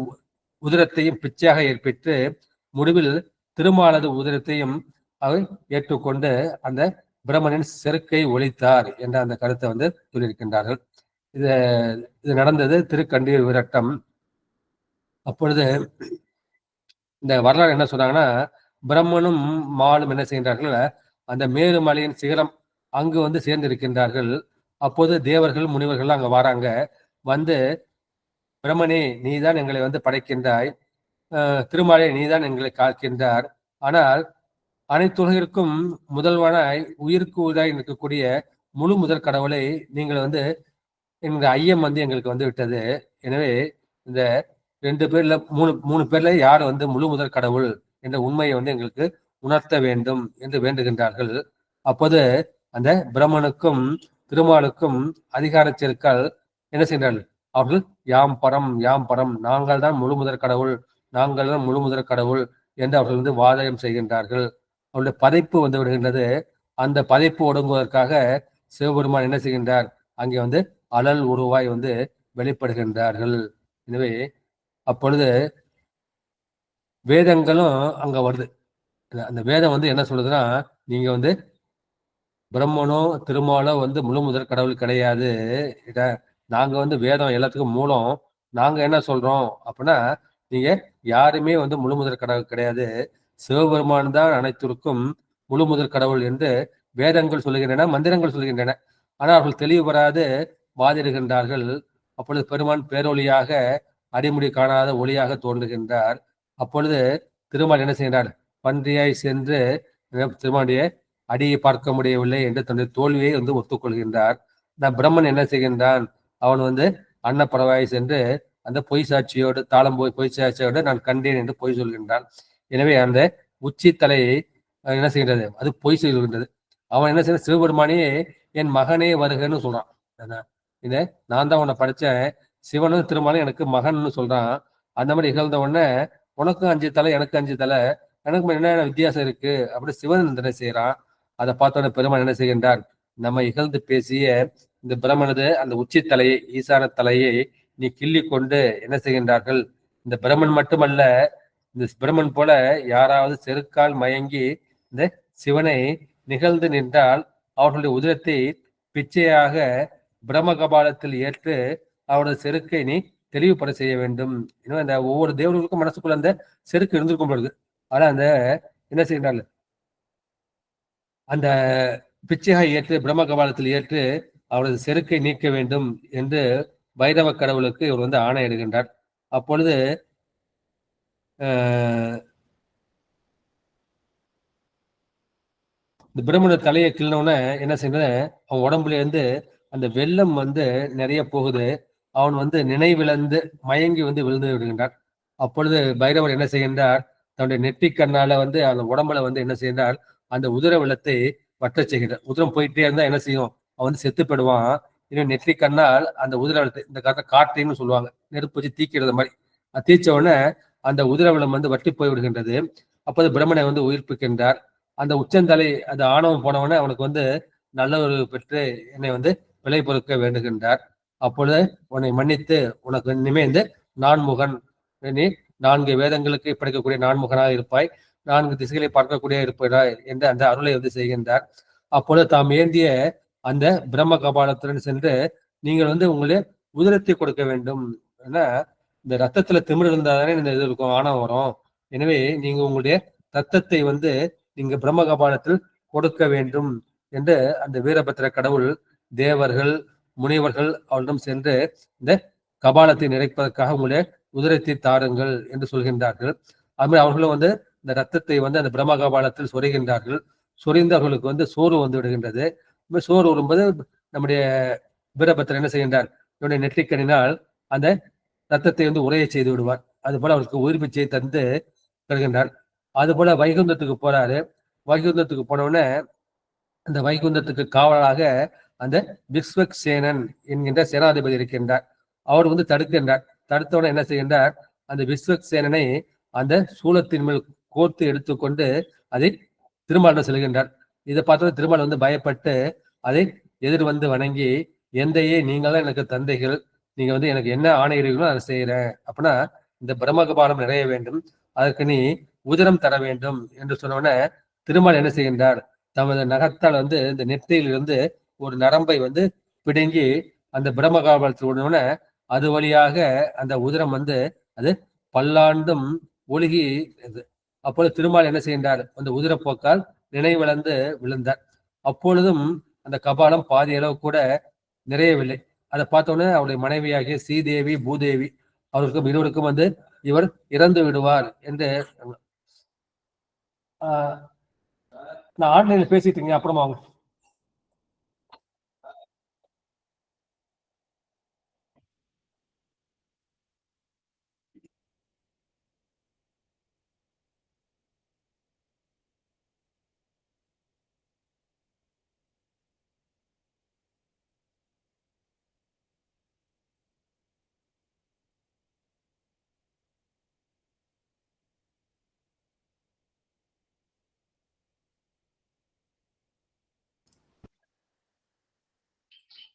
உதிரத்தையும் பிச்சையாக ஏற்பித்து முடிவில் திருமாலது உதிரத்தையும் அவர் ஏற்றுக்கொண்டு அந்த பிரம்மனின் செருக்கை ஒழித்தார் என்ற அந்த கருத்தை வந்து சொல்லியிருக்கின்றார்கள். இது நடந்தது திருக்கண்டியூர் விரட்டம். அப்பொழுது இந்த வரலாறு என்ன சொன்னாங்கன்னா, பிரம்மனும் மாலும் என்ன செய்கின்றார்கள்? அந்த மேருமலையின் சிகரம் அங்கு வந்து சேர்ந்திருக்கின்றார்கள். அப்போது தேவர்கள் முனிவர்கள் அங்க வராங்க. வந்து பிரம்மனே நீதான் எங்களை வந்து படைக்கின்றாய், திருமாலே நீதான் எங்களை காக்கின்றார். ஆனால் அனைத்துலகிற்கும் முதல்வனாய் உயிருக்கு உயிராய் இருக்கக்கூடிய முழு முதல் கடவுளை நீங்கள் வந்து என்கிற ஐயம் வந்து எங்களுக்கு வந்து விட்டது. எனவே இந்த 2 பேர்ல 3 பேர்ல யார் வந்து முழு முதல் கடவுள் என்ற உண்மையை வந்து எங்களுக்கு உணர்த்த வேண்டும் என்று வேண்டுகின்றார்கள். அப்போது அந்த பிரம்மனுக்கும் திருமாலுக்கும் அதிகார செருக்கள் என்ன செய்கிறார்கள்? அவர்கள் யாம் பரம் யாம் பரம், நாங்கள் தான் முழு முதற் கடவுள், நாங்கள் தான் முழு முதற் கடவுள் என்று அவர்கள் வந்து வாதகம் செய்கின்றார்கள். அவருடைய பதைப்பு வந்து விடுகின்றது. அந்த பதைப்பு ஒடுங்குவதற்காக சிவபெருமான் என்ன செய்கின்றார்? அங்கே வந்து அழல் உருவாய் வந்து வெளிப்படுகின்றார்கள். எனவே அப்பொழுது வேதங்களும் அங்க வருது. அந்த வேதம் வந்து என்ன சொல்லுதுன்னா, நீங்க வந்து பிரம்மனோ, திருமாலோ வந்து முழு முதற் கடவுள் கிடையாது. இத நாங்க வந்து வேதம் எல்லாத்துக்கும் மூலம். நாங்க என்ன சொல்றோம் அப்படின்னா, நீங்க யாருமே வந்து முழு முதற் கடவுள் கிடையாது. சிவபெருமான் தான் அனைத்திற்கும் முழு முதற் கடவுள் என்று வேதங்கள் சொல்லுகின்றன, மந்திரங்கள் சொல்லுகின்றன. ஆனால் அவர்கள் தெளிவு பெறாது வாதிடுகின்றார்கள். அப்பொழுது பெருமான் பேரொளியாக அடிமுடி காணாத ஒளியாக தோன்றுகின்றார். அப்பொழுது திருமால் என்ன செய்கிறார்? பன்றியாய் சென்று திருமாலுடைய அடியை பார்க்க முடியவில்லை என்று தன்னுடைய தோல்வியை வந்து ஒத்துக்கொள்கின்றார். பிரம்மன் என்ன செய்கின்றான்? அவன் வந்து அன்னப்பறவாய் சென்று அந்த பொய் சாட்சியோடு தாளம் போய் பொய் சாட்சியோடு நான் கண்டேன் என்று பொய் சொல்கின்றான். எனவே அந்த உச்சி தலையை என்ன செய்கின்றது? அது பொய் சொல்கின்றது. அவன் என்ன செய்ய? சிவபெருமானே என் மகனே வருகன்னு சொல்றான். இத நான் தான் உன்னை படிச்சேன், சிவனும் திருமாலும் எனக்கு மகன்னு சொல்றான். அந்த மாதிரி இகழ்ந்த உடனே உனக்கும் 5 தலை எனக்கு 5 தலை, எனக்கு என்ன வித்தியாசம் இருக்கு அப்படி சிவன் நிந்தனை செய்யறான். அதை பார்த்தோன்னே பெருமான் என்ன செய்கின்றார்? நம்ம இகழ்ந்து பேசிய இந்த பிரம்மனது அந்த உச்சி தலையை, ஈசான தலையை நீ கிள்ளி கொண்டு என்ன செய்கின்றார்கள்? இந்த பிரம்மன் மட்டுமல்ல, இந்த பிரம்மன் போல யாராவது செருக்கால் மயங்கி இந்த சிவனை நிகழ்ந்து நின்றால் அவர்களுடைய உதிரத்தை பிச்சையாக பிரம்ம கபாலத்தில் ஏற்று அவரது செருக்கை நீ தெளிவுபட செய்ய வேண்டும். இன்னும் அந்த ஒவ்வொரு தேவர்களுக்கும் மனசுக்குள்ள அந்த செருக்கு இருந்திருக்கும் பொழுது, ஆனா அந்த என்ன செய்கிறார்கள்? அந்த பிச்சையாக ஏற்று பிரம்ம கபாலத்தில் ஏற்று அவரது செருக்கை நீக்க வேண்டும் என்று பைரவ கடவுளுக்கு இவர் வந்து ஆணையிடுகின்றார். அப்பொழுது இந்த பிரம்மனோட தலையை கிள்ளனோடனே என்ன செய்யறது? அவன் உடம்புல இருந்து அந்த வெள்ளம் வந்து நிறைய போகுது. அவன் வந்து நினைவிழந்து மயங்கி வந்து விழுந்து விடுகின்றான். அப்பொழுது பைரவர் என்ன செய்கின்றார்? தன்னுடைய நெற்றி கண்ணால வந்து அந்த உடம்புல வந்து என்ன செய்கின்றார்? அந்த உதிர வெள்ளத்தை வற்றச் செய்கின்றார். உதிரம் போயிட்டே இருந்தா என்ன செய்யும்? அவன் வந்து செத்து போயிடுவான். இன்னும் நெற்றி கண்ணால் அந்த உதிர வெள்ளத்தை, இந்த காலத்துல காற்றைன்னு சொல்லுவாங்க, நெருப்பு வச்சு தீக்கிறது மாதிரி, தீச்ச உடனே அந்த உதிர வெள்ளம் வந்து வற்றி போய் விடுகின்றது. அப்போது பிரம்மனை வந்து உயிர்ப்பிக்கின்றார். அந்த உச்சந்தலை அந்த ஆணவம் போனவனே அவனுக்கு வந்து நல்ல ஒரு பெற்று என்னை வந்து விலை பொறுக்க வேண்டுகின்றார். அப்பொழுது உன்னை மன்னித்து உனக்கு இனிமே இந்த நான்முகன், நீ 4 வேதங்களுக்கு படைக்கக்கூடிய நான்முகனாக இருப்பாய், 4 திசைகளை பார்க்கக்கூடிய இருப்பாய் என்று அந்த அருளை வந்து செய்கின்றார். அப்பொழுது தாம் ஏந்திய அந்த பிரம்ம கபாலத்துடன் சென்று நீங்கள் வந்து உங்களுடைய உதிரத்தை கொடுக்க வேண்டும். ஏன்னா இந்த ரத்தத்துல திமிர் இருந்தாதானே இந்த இது இருக்கும், ஆணவம் வரும். எனவே நீங்க உங்களுடைய ரத்தத்தை வந்து நீங்க பிரம்ம கபாலத்தில் கொடுக்க வேண்டும் என்று அந்த வீரபத்திர கடவுள் தேவர்கள் முனிவர்கள் அவரிடம் சென்று இந்த கபாலத்தை நிறைப்பதற்காக உங்களுடைய உதிரத்தை தாருங்கள் என்று சொல்கின்றார்கள். அதுமாதிரி அவர்களும் வந்து இந்த ரத்தத்தை வந்து அந்த பிரம்ம கபாலத்தில் சொருகின்றார்கள். சொரிந்து அவர்களுக்கு வந்து சோறு வந்து விடுகின்றது. சோறு வரும்போது நம்முடைய வீரபத்திரர் என்ன செய்கின்றார்? என்னுடைய நெற்றிக்கணினால் அந்த ரத்தத்தை வந்து உரைய செய்து விடுவார். அது போல அவருக்கு உயிர் பிச்சையை தந்து தருகின்றார். அது போல வைகுந்தத்துக்கு போறாரு. வைகுந்தத்துக்கு போனவுடனே அந்த வைகுந்தத்துக்கு காவலாக அந்த விஸ்வக்சேனன் என்கின்ற சேனாதிபதி இருக்கின்றார். அவர் வந்து தடுக்கின்றார். தடுத்தவுடனே என்ன செய்கின்றார்? அந்த விஸ்வக்சேனனை அந்த சூலத்தின் மேல் கோர்த்து எடுத்துக்கொண்டு அதை திருமாலிடம் செல்கின்றார். இதை பார்த்தோம் திருமால் வந்து பயப்பட்டு அதை எதிர் வந்து வணங்கி, எந்தையே நீங்கள் தான் எனக்கு தந்தைகள், நீங்க வந்து எனக்கு என்ன ஆணையிடுங்களோ அதை செய்யறேன். அப்படின்னா இந்த பிரம்மகபாலம் நிறைய வேண்டும், அதற்கு நீ உதிரம் தர வேண்டும் என்று சொன்னவுடனே திருமால் என்ன செய்கின்றார்? தமது நகத்தால் வந்து இந்த நெற்றியிலிருந்து ஒரு நரம்பை வந்து பிடுங்கி அந்த பிரம்மகாபலத்தில் உடனே அது வழியாக அந்த உதிரம் வந்து அது பல்லாண்டும் ஒழுகி. அப்பொழுது திருமால் என்ன செய்கின்றார்? அந்த உதிரப்போக்கால் நினைவிழந்து விழுந்தார். அப்பொழுதும் அந்த கபாலம் பாதி அளவு கூட நிறையவில்லை. அதை பார்த்தோன்னே அவருடைய மனைவியாகிய ஸ்ரீதேவி பூதேவி அவருக்கும் இருவருக்கும் வந்து இவர் இறந்து விடுவார் என்று நான் ஆன்லைன்ல பேசிட்டு இருக்கேன், அப்புறமா அவங்க.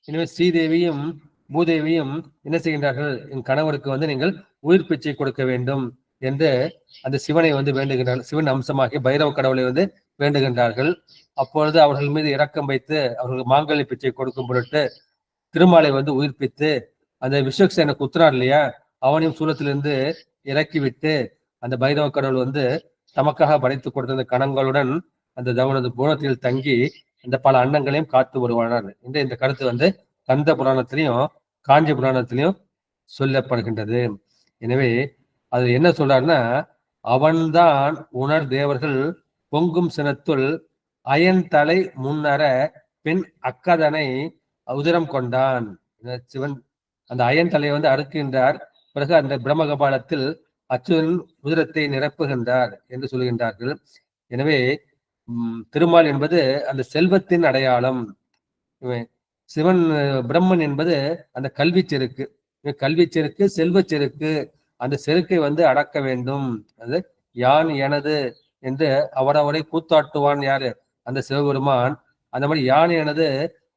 எனவே ஸ்ரீதேவியும் பூதேவியும் என்ன செய்கின்றார்கள்? என் கணவருக்கு வந்து நீங்கள் உயிர் பிச்சை கொடுக்க வேண்டும் என்று அந்த சிவனை வந்து வேண்டுகின்றார்கள். சிவன் அம்சமாகிய பைரவ கடவுளை வந்து வேண்டுகின்றார்கள். அப்பொழுது அவர்கள் மீது இரக்கம் வைத்து அவர்களுக்கு மாங்கல்ய பிச்சை கொடுக்கும் பொருட்டு திருமாலை வந்து உயிர்ப்பித்து அந்த விஸ்வக்சேனுக்கு உத்தரார் இல்லையா, அவனையும் சூலத்திலிருந்து இறக்கிவிட்டு அந்த பைரவ கடவுள் வந்து தமக்காக படைத்துக் கொடுத்த அந்த கணங்களுடன் அந்த தவனது புவனத்தில் தங்கி அந்த பல அன்னங்களையும் காத்து வருவானார் என்று இந்த கருத்து வந்து கந்த புராணத்திலையும் காஞ்சி புராணத்திலையும் சொல்லப்படுகின்றது. எனவே அது என்ன சொல்றாருன்னா, அவன்தான் உணர் தேவர்கள் பொங்கும் சினத்துள் அயன் தலை முன்னர பெண் அக்கதனை உதிரம் கொண்டான். சிவன் அந்த அயன் தலையை வந்து அறுக்கின்றார். பிறகு அந்த பிரம்மகபாலத்தில் அச்சுதன் உதிரத்தை நிரப்புகின்றார் என்று சொல்கின்றார்கள். எனவே திருமால் என்பது அந்த செல்வத்தின் அடையாளம். சிவன் பிரம்மன் என்பது அந்த கல்வி செருக்கு. கல்வி செருக்கு, செல்வ செருக்கு. அந்த செருக்கை வந்து அடக்க வேண்டும். அது யான் எனது என்று அவரவரை கூத்தாட்டுவான் யாரு? அந்த சிவபெருமான். அந்த மாதிரி யான் எனது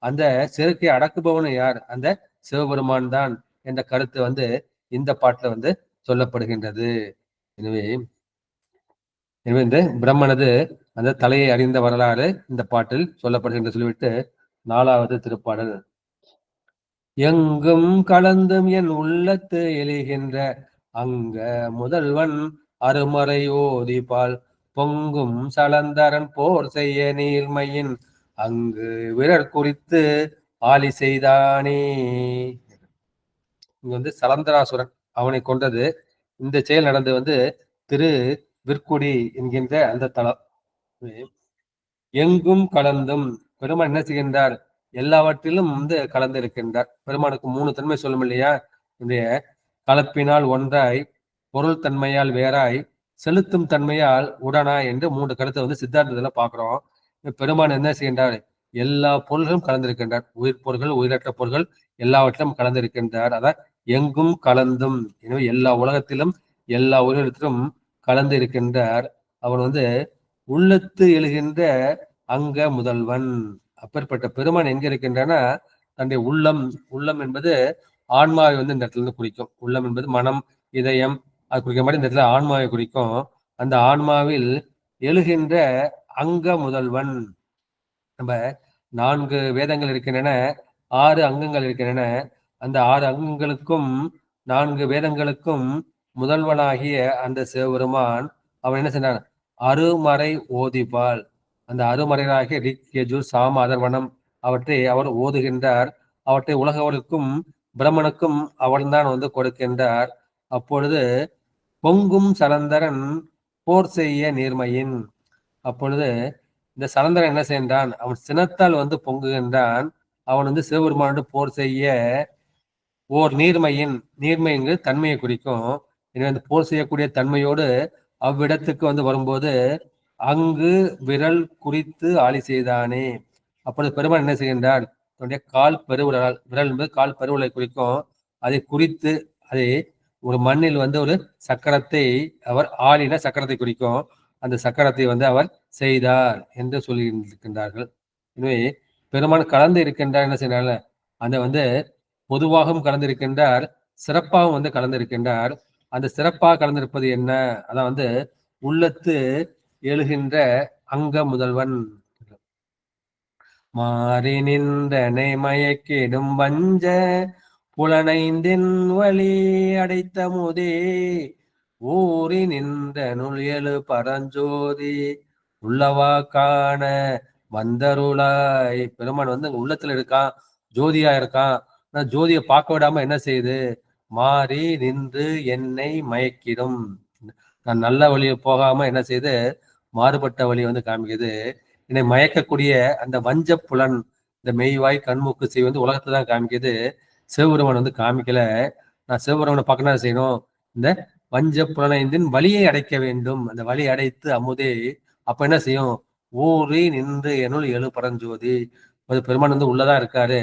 அந்த செருக்கை அடக்குபவன் யார்? அந்த சிவபெருமான் தான் என்ற கருத்து வந்து இந்த பாட்டுல வந்து சொல்லப்படுகின்றது. எனவே இந்த பிரம்மனது அந்த தலையை அறிந்த வரலாறு இந்த பாட்டில் சொல்லப்படுகின்ற சொல்லிவிட்டு 4வது திருப்பாடல். எங்கும் கலந்தும் என் உள்ளத்து எழுகின்ற அங்க முதல்வன் அருமறை ஓதிபால் பொங்கும் சலந்தரன் போர் செய்ய நீர்மையின் அங்கு விரற் குறித்து ஆலி செய்தானே. இங்க வந்து சலந்தராசுரன் அவனை கொண்டது. இந்த செயல் நடந்து வந்து திரு விற்குடி என்கின்ற அந்த தலம். எங்கும் கலந்தும் பெருமான் என்ன செய்கின்றார்? எல்லாவற்றிலும் வந்து கலந்து இருக்கின்றார். பெருமானுக்கு 3 தன்மை சொல்லும் இல்லையா? இந்த கலப்பினால் ஒன்றாய், பொருள் தன்மையால் வேறாய், செலுத்தும் தன்மையால் உடனாய் என்று 3 கருத்தை வந்து சித்தாந்தத்துல பாக்குறோம். பெருமான் என்ன செய்கின்றார்? எல்லா பொருள்களும் கலந்திருக்கின்றார். உயிர் பொருள்கள், உயிரற்ற பொருள்கள் எல்லாவற்றிலும் கலந்திருக்கின்றார். அதான் எங்கும் கலந்தும். எனவே எல்லா உலகத்திலும் எல்லா உயிரினத்திலும் கலந்து இருக்கின்றார். அவர் வந்து உள்ளத்து எழுகின்ற அங்க முதல்வன். அப்பேற்பட்ட பெருமான் எங்க இருக்கின்றன? தன்னுடைய உள்ளம். உள்ளம் என்பது ஆன்மாவை வந்து இந்த இடத்துல இருந்து குறிக்கும். உள்ளம் என்பது மனம், இதயம், அது குறிக்கிற மாதிரி இந்த இடத்துல ஆன்மாவை குறிக்கும். அந்த ஆன்மாவில் எழுகின்ற அங்க முதல்வன். நம்ம 4 வேதங்கள் இருக்கின்றன, 6 அங்கங்கள் இருக்கின்றன. அந்த 6 அங்கங்களுக்கும் 4 வேதங்களுக்கும் முதல்வனாகிய அந்த சிவபெருமான் அவன் என்ன செய்றான்? அருமறை ஓதிபால். அந்த அருமறைகளாகிய ரிக், யஜுர், சாம, அதர்வனம் அவற்றை அவர் ஓதுகின்றார். அவற்றை உலகவருக்கும் பிரம்மனுக்கும் அவன்தான் வந்து கொடுக்கின்றார். அப்பொழுது பொங்கும் சலந்தரன் போர் செய்ய நீர்மையின். அப்பொழுது இந்த சலந்தரன் என்ன செய்கின்றான்? அவன் சினத்தால் வந்து பொங்குகின்றான். அவன் வந்து சிவபெருமானோடு போர் செய்ய ஓர் நீர்மையின். நீர்மைங்கிறது தன்மையை குறிக்கும். எனவே அந்த போர் செய்யக்கூடிய தன்மையோடு அவ்விடத்துக்கு வந்து வரும்போது அங்கு விரல் குறித்து ஆளி செய்தானே. அப்பொழுது பெருமான் என்ன செய்கின்றார்? தன்னுடைய கால் பெருவிரல், விரல் என்பது கால் பெருவிரலை குறிக்கும், அதை குறித்து அதை ஒரு மண்ணில் வந்து ஒரு சக்கரத்தை அவர் ஆளின சக்கரத்தை குறிக்கும். அந்த சக்கரத்தை வந்து அவர் செய்தார் என்று சொல்லியிருக்கின்றார்கள். எனவே பெருமான் கலந்து இருக்கின்றார். என்ன செய்யறாங்க? அந்த வந்து பொதுவாகவும் கலந்திருக்கின்றார், சிறப்பாகவும் வந்து கலந்திருக்கின்றார். அந்த சிறப்பாக கலந்திருப்பது என்ன? அதான் வந்து உள்ளத்து எழுகின்ற அங்க முதல்வன். மாறி நின்றனை மயக்கிடும் வஞ்ச புலனைந்தின் வழி அடைத்த முதே ஊறி நின்ற நுள் எழு பரஞ்சோதி உள்ளவா காண வந்தருளாய். பெருமான் வந்து உள்ளத்துல இருக்கான், ஜோதியா இருக்கான். ஜோதியை பார்க்க விடாம என்ன செய்யுது? மாறி நின்று என்னை மயக்கிடும். நான் நல்ல வழியை போகாம என்ன செய்யுது? மாறுபட்ட வழி வந்து காமிக்குது. என்னை மயக்கக்கூடிய அந்த வஞ்ச புலன், இந்த மெய்வாய் கண்மூக்கு செய் வந்து உலகத்தை தான் காமிக்குது. சிவபெருமான் வந்து காமிக்கல. நான் சிவபெருமானை பார்க்கணும் செய்யணும். இந்த வஞ்ச புலனைந்தின் வழியை அடைக்க வேண்டும். அந்த வழி அடைத்து அமுதே. அப்ப என்ன செய்யும்? ஊறி நின்று என்னுள் எழு பரஞ்சோதி. பெருமான் வந்து உள்ளதான் இருக்காரு.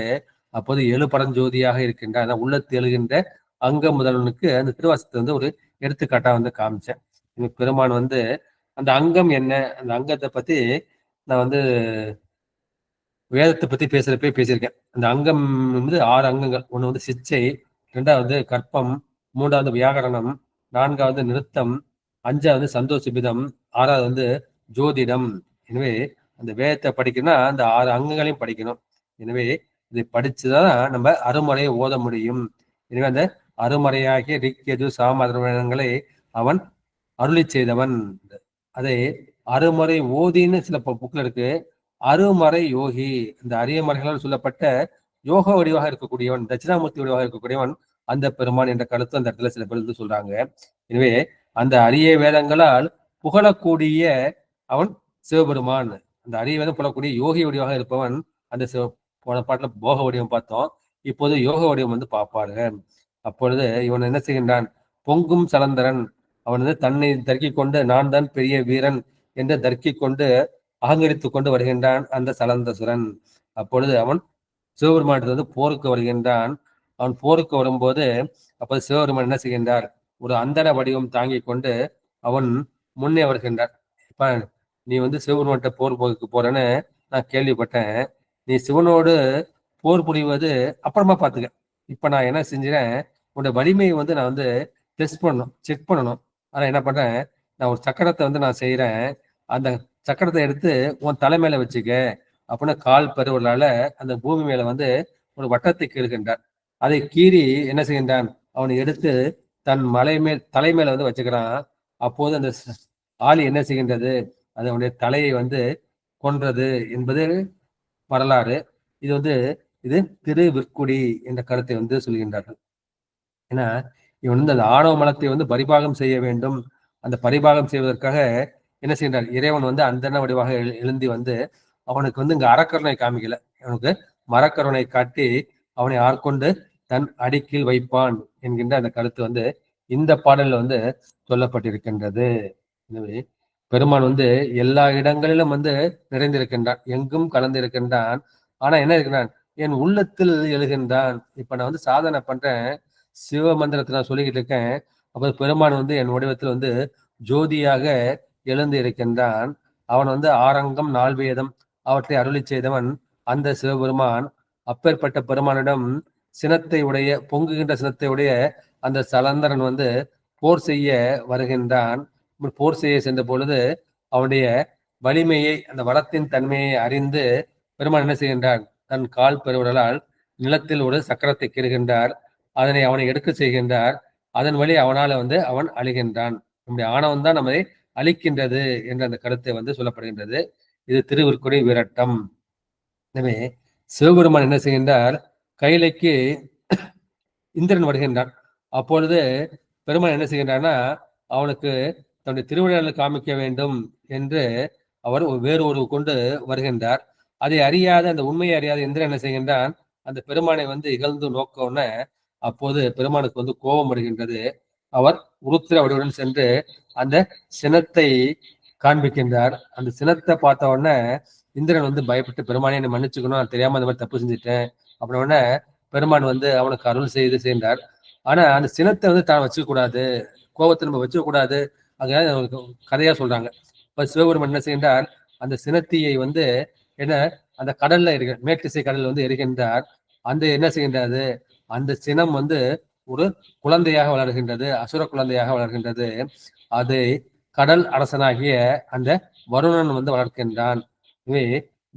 அப்போது எழு பரஞ்சோதியாக இருக்கின்றார். உள்ளத்து எழுகின்ற அங்க முதல்வனுக்கு அந்த திருவாசத்தை வந்து ஒரு எடுத்துக்காட்டா வந்து காமிச்சேன். பெருமான் வந்து அந்த அங்கம் என்ன? அந்த அங்கத்தை பத்தி நான் வந்து வேதத்தை பத்தி பேசுறப்பே பேசியிருக்கேன். அந்த அங்கம் வந்து 6 அங்கங்கள். ஒண்ணு வந்து சிச்சை, 2வது கற்பம், 3வது வியாகரணம், 4வது நிறுத்தம், 5வது வந்து சந்தோஷபிதம், 6வது வந்து ஜோதிடம். எனவே அந்த வேதத்தை படிக்கணும்னா அந்த 6 அங்கங்களையும் படிக்கணும். எனவே இதை படிச்சுதான் நம்ம அருமறையை ஓத முடியும். எனவே அந்த அருமறையாகிய ரிக் யஜு சாம அதர்வணங்களை அவன் அருளி செய்தவன். அதை அருமறை ஓதின்னு சில புக்ல இருக்கு. அருமறை யோகி, இந்த அரிய மறைகளால் சொல்லப்பட்ட யோக வடிவாக இருக்கக்கூடியவன், தட்சிணாமூர்த்தி வடிவாக இருக்கக்கூடியவன் அந்த பெருமான் என்ற கருத்து அந்த இடத்துல சில பேர் வந்து சொல்றாங்க. எனவே அந்த அரிய வேதங்களால் புகழக்கூடிய அவன் சிவபெருமான். அந்த அரிய வேதம் புகழக்கூடிய யோகி வடிவாக இருப்பவன் அந்த போன பாட்டுல போக வடிவம் பார்த்தோம். இப்போது யோக வடிவம் வந்து பார்ப்பாருங்க. அப்பொழுது இவன் என்ன செய்கின்றான்? பொங்கும் சலந்தரன். அவன் வந்து தன்னை தர்க்கிக் கொண்டு நான் தான் பெரிய வீரன் என்று தர்க்கிக் கொண்டு அகங்கரித்துக் கொண்டு வருகின்றான் அந்த சலந்தசுரன். அப்பொழுது அவன் சிவபெருமானத்தில் வந்து போருக்கு வருகின்றான். அவன் போருக்கு வரும்போது அப்போது சிவபெருமான் என்ன செய்கின்றார்? ஒரு அந்தன வடிவம் தாங்கி கொண்டு அவன் முன்னே வருகின்றார். இப்ப நீ வந்து சிவபெருமான்கிட்ட போருக்கு போறேன்னு நான் கேள்விப்பட்டேன். நீ சிவனோடு போர் புரிவது அப்புறமா பார்த்துக்க. இப்ப நான் என்ன செஞ்சேன்? உன்னோட வலிமையை வந்து நான் வந்து டெஸ்ட் பண்ணணும், செக் பண்ணணும். ஆனா என்ன பண்றேன்? நான் ஒரு சக்கரத்தை வந்து நான் செய்யறேன். அந்த சக்கரத்தை எடுத்து உன் தலைமையில வச்சுக்க அப்படின்னு கால் பருவலால அந்த பூமி மேல வந்து ஒரு வட்டத்தை கீறுகின்றார். அதை கீறி என்ன செய்கின்றான்? அவனை எடுத்து தன் தலைமையில வந்து வச்சுக்கிறான். அப்போது அந்த ஆளி என்ன செய்கின்றது? அது அவனுடைய தலையை வந்து கொன்றது என்பது வரலாறு. இது வந்து இது திருவிற்குடி என்ற கருத்தை வந்து சொல்கின்றார்கள். ஏன்னா இவன் வந்து அந்த ஆணவ மலத்தை வந்து பரிபாகம் செய்ய வேண்டும். அந்த பரிபாகம் செய்வதற்காக என்ன செய்கின்றார்? இறைவன் வந்து அந்தன வடிவாக எழுந்தி வந்து அவனுக்கு வந்து இங்க அறக்கருணை காமிக்கல, அவனுக்கு மரக்கருணை காட்டி அவனை ஆட்கொண்டு தன் அடிக்கில் வைப்பான் என்கின்ற அந்த கருத்து வந்து இந்த பாடல்ல வந்து சொல்லப்பட்டிருக்கின்றது. எனவே பெருமான் வந்து எல்லா இடங்களிலும் வந்து நிறைந்திருக்கின்றான், எங்கும் கலந்திருக்கின்றான். ஆனா என்ன இருக்கிறான்? என் உள்ளத்தில் எழுகின்றான். இப்ப நான் வந்து சாதனை பண்றேன், சிவ மந்திரத்தை நான் சொல்லிக்கிட்டு இருக்கேன். அப்ப பெருமான் வந்து என் வடிவத்தில் வந்து ஜோதியாக எழுந்து இருக்கின்றான். அவன் வந்து ஆரங்கம் நால்வேதம் அவற்றை அருளி செய்தவன் அந்த சிவபெருமான். அப்பேற்பட்ட பெருமானிடம் சினத்தை உடைய பொங்குகின்ற சினத்தை உடைய அந்த சலந்தரன் வந்து போர் செய்ய வருகின்றான். போர் செய்ய சென்ற பொழுது அவனுடைய வலிமையை, அந்த வளத்தின் தன்மையை அறிந்து பெருமான் என்ன செய்கின்றார்? தன் கால் பெருவிரலால் நிலத்தில் ஒரு சக்கரத்தை கீறுகின்றார். அதனை அவனை எடுக்க செய்கின்றார். அதன் வழி அவனால வந்து அவன் அழிகின்றான். நம்முடைய ஆணவம் தான் நம்மை அழிக்கின்றது என்ற அந்த கருத்தை வந்து சொல்லப்படுகின்றது. இது திருவிற்குடி விரட்டம். எனவே சிவபெருமான் என்ன செய்கின்றார்? கைலைக்கு இந்திரன் வருகின்றான். அப்பொழுது பெருமான் என்ன செய்கின்றார்னா அவனுக்கு தன்னுடைய திருவிழாவில் காமிக்க வேண்டும் என்று அவர் வேறு ஒரு கொண்டு வருகின்றார். அதை அறியாத, அந்த உண்மையை அறியாத இந்திரன் என்ன செய்கின்றான்? அந்த பெருமானை வந்து இகழ்ந்து நோக்கவுடனே அப்போது பெருமானுக்கு வந்து கோபம் வருகின்றது. அவர் உருத்திர வடிவுடன் சென்று அந்த சினத்தை காண்பிக்கின்றார். அந்த சினத்தை பார்த்த உடனே இந்திரன் வந்து பயப்பட்டு, பெருமானை என்னை மன்னிச்சுக்கணும், நான் தெரியாம அந்த மாதிரி தப்பு செஞ்சுட்டேன் அப்படின்ன உடனே பெருமான் வந்து அவனுக்கு அருள் செய்து செய்தார். ஆனா அந்த சினத்தை வந்து தான் வச்சுக்க கூடாது, கோபத்தை நம்ம வச்சுக்க கூடாது. அதனால கதையா சொல்றாங்க. இப்ப சிவபெருமான் என்ன செய்கின்றார்? அந்த சினத்தியை வந்து என்ன அந்த கடல்ல இருக்க மேற்றிசை கடல்ல வந்து எரிகின்றார். அந்த என்ன செய்கின்றது? அந்த சினம் வந்து ஒரு குழந்தையாக வளர்கின்றது, அசுர குழந்தையாக வளர்கின்றது. அதை கடல் அரசனாகிய அந்த வருணன் வந்து வளர்க்கின்றான். எனவே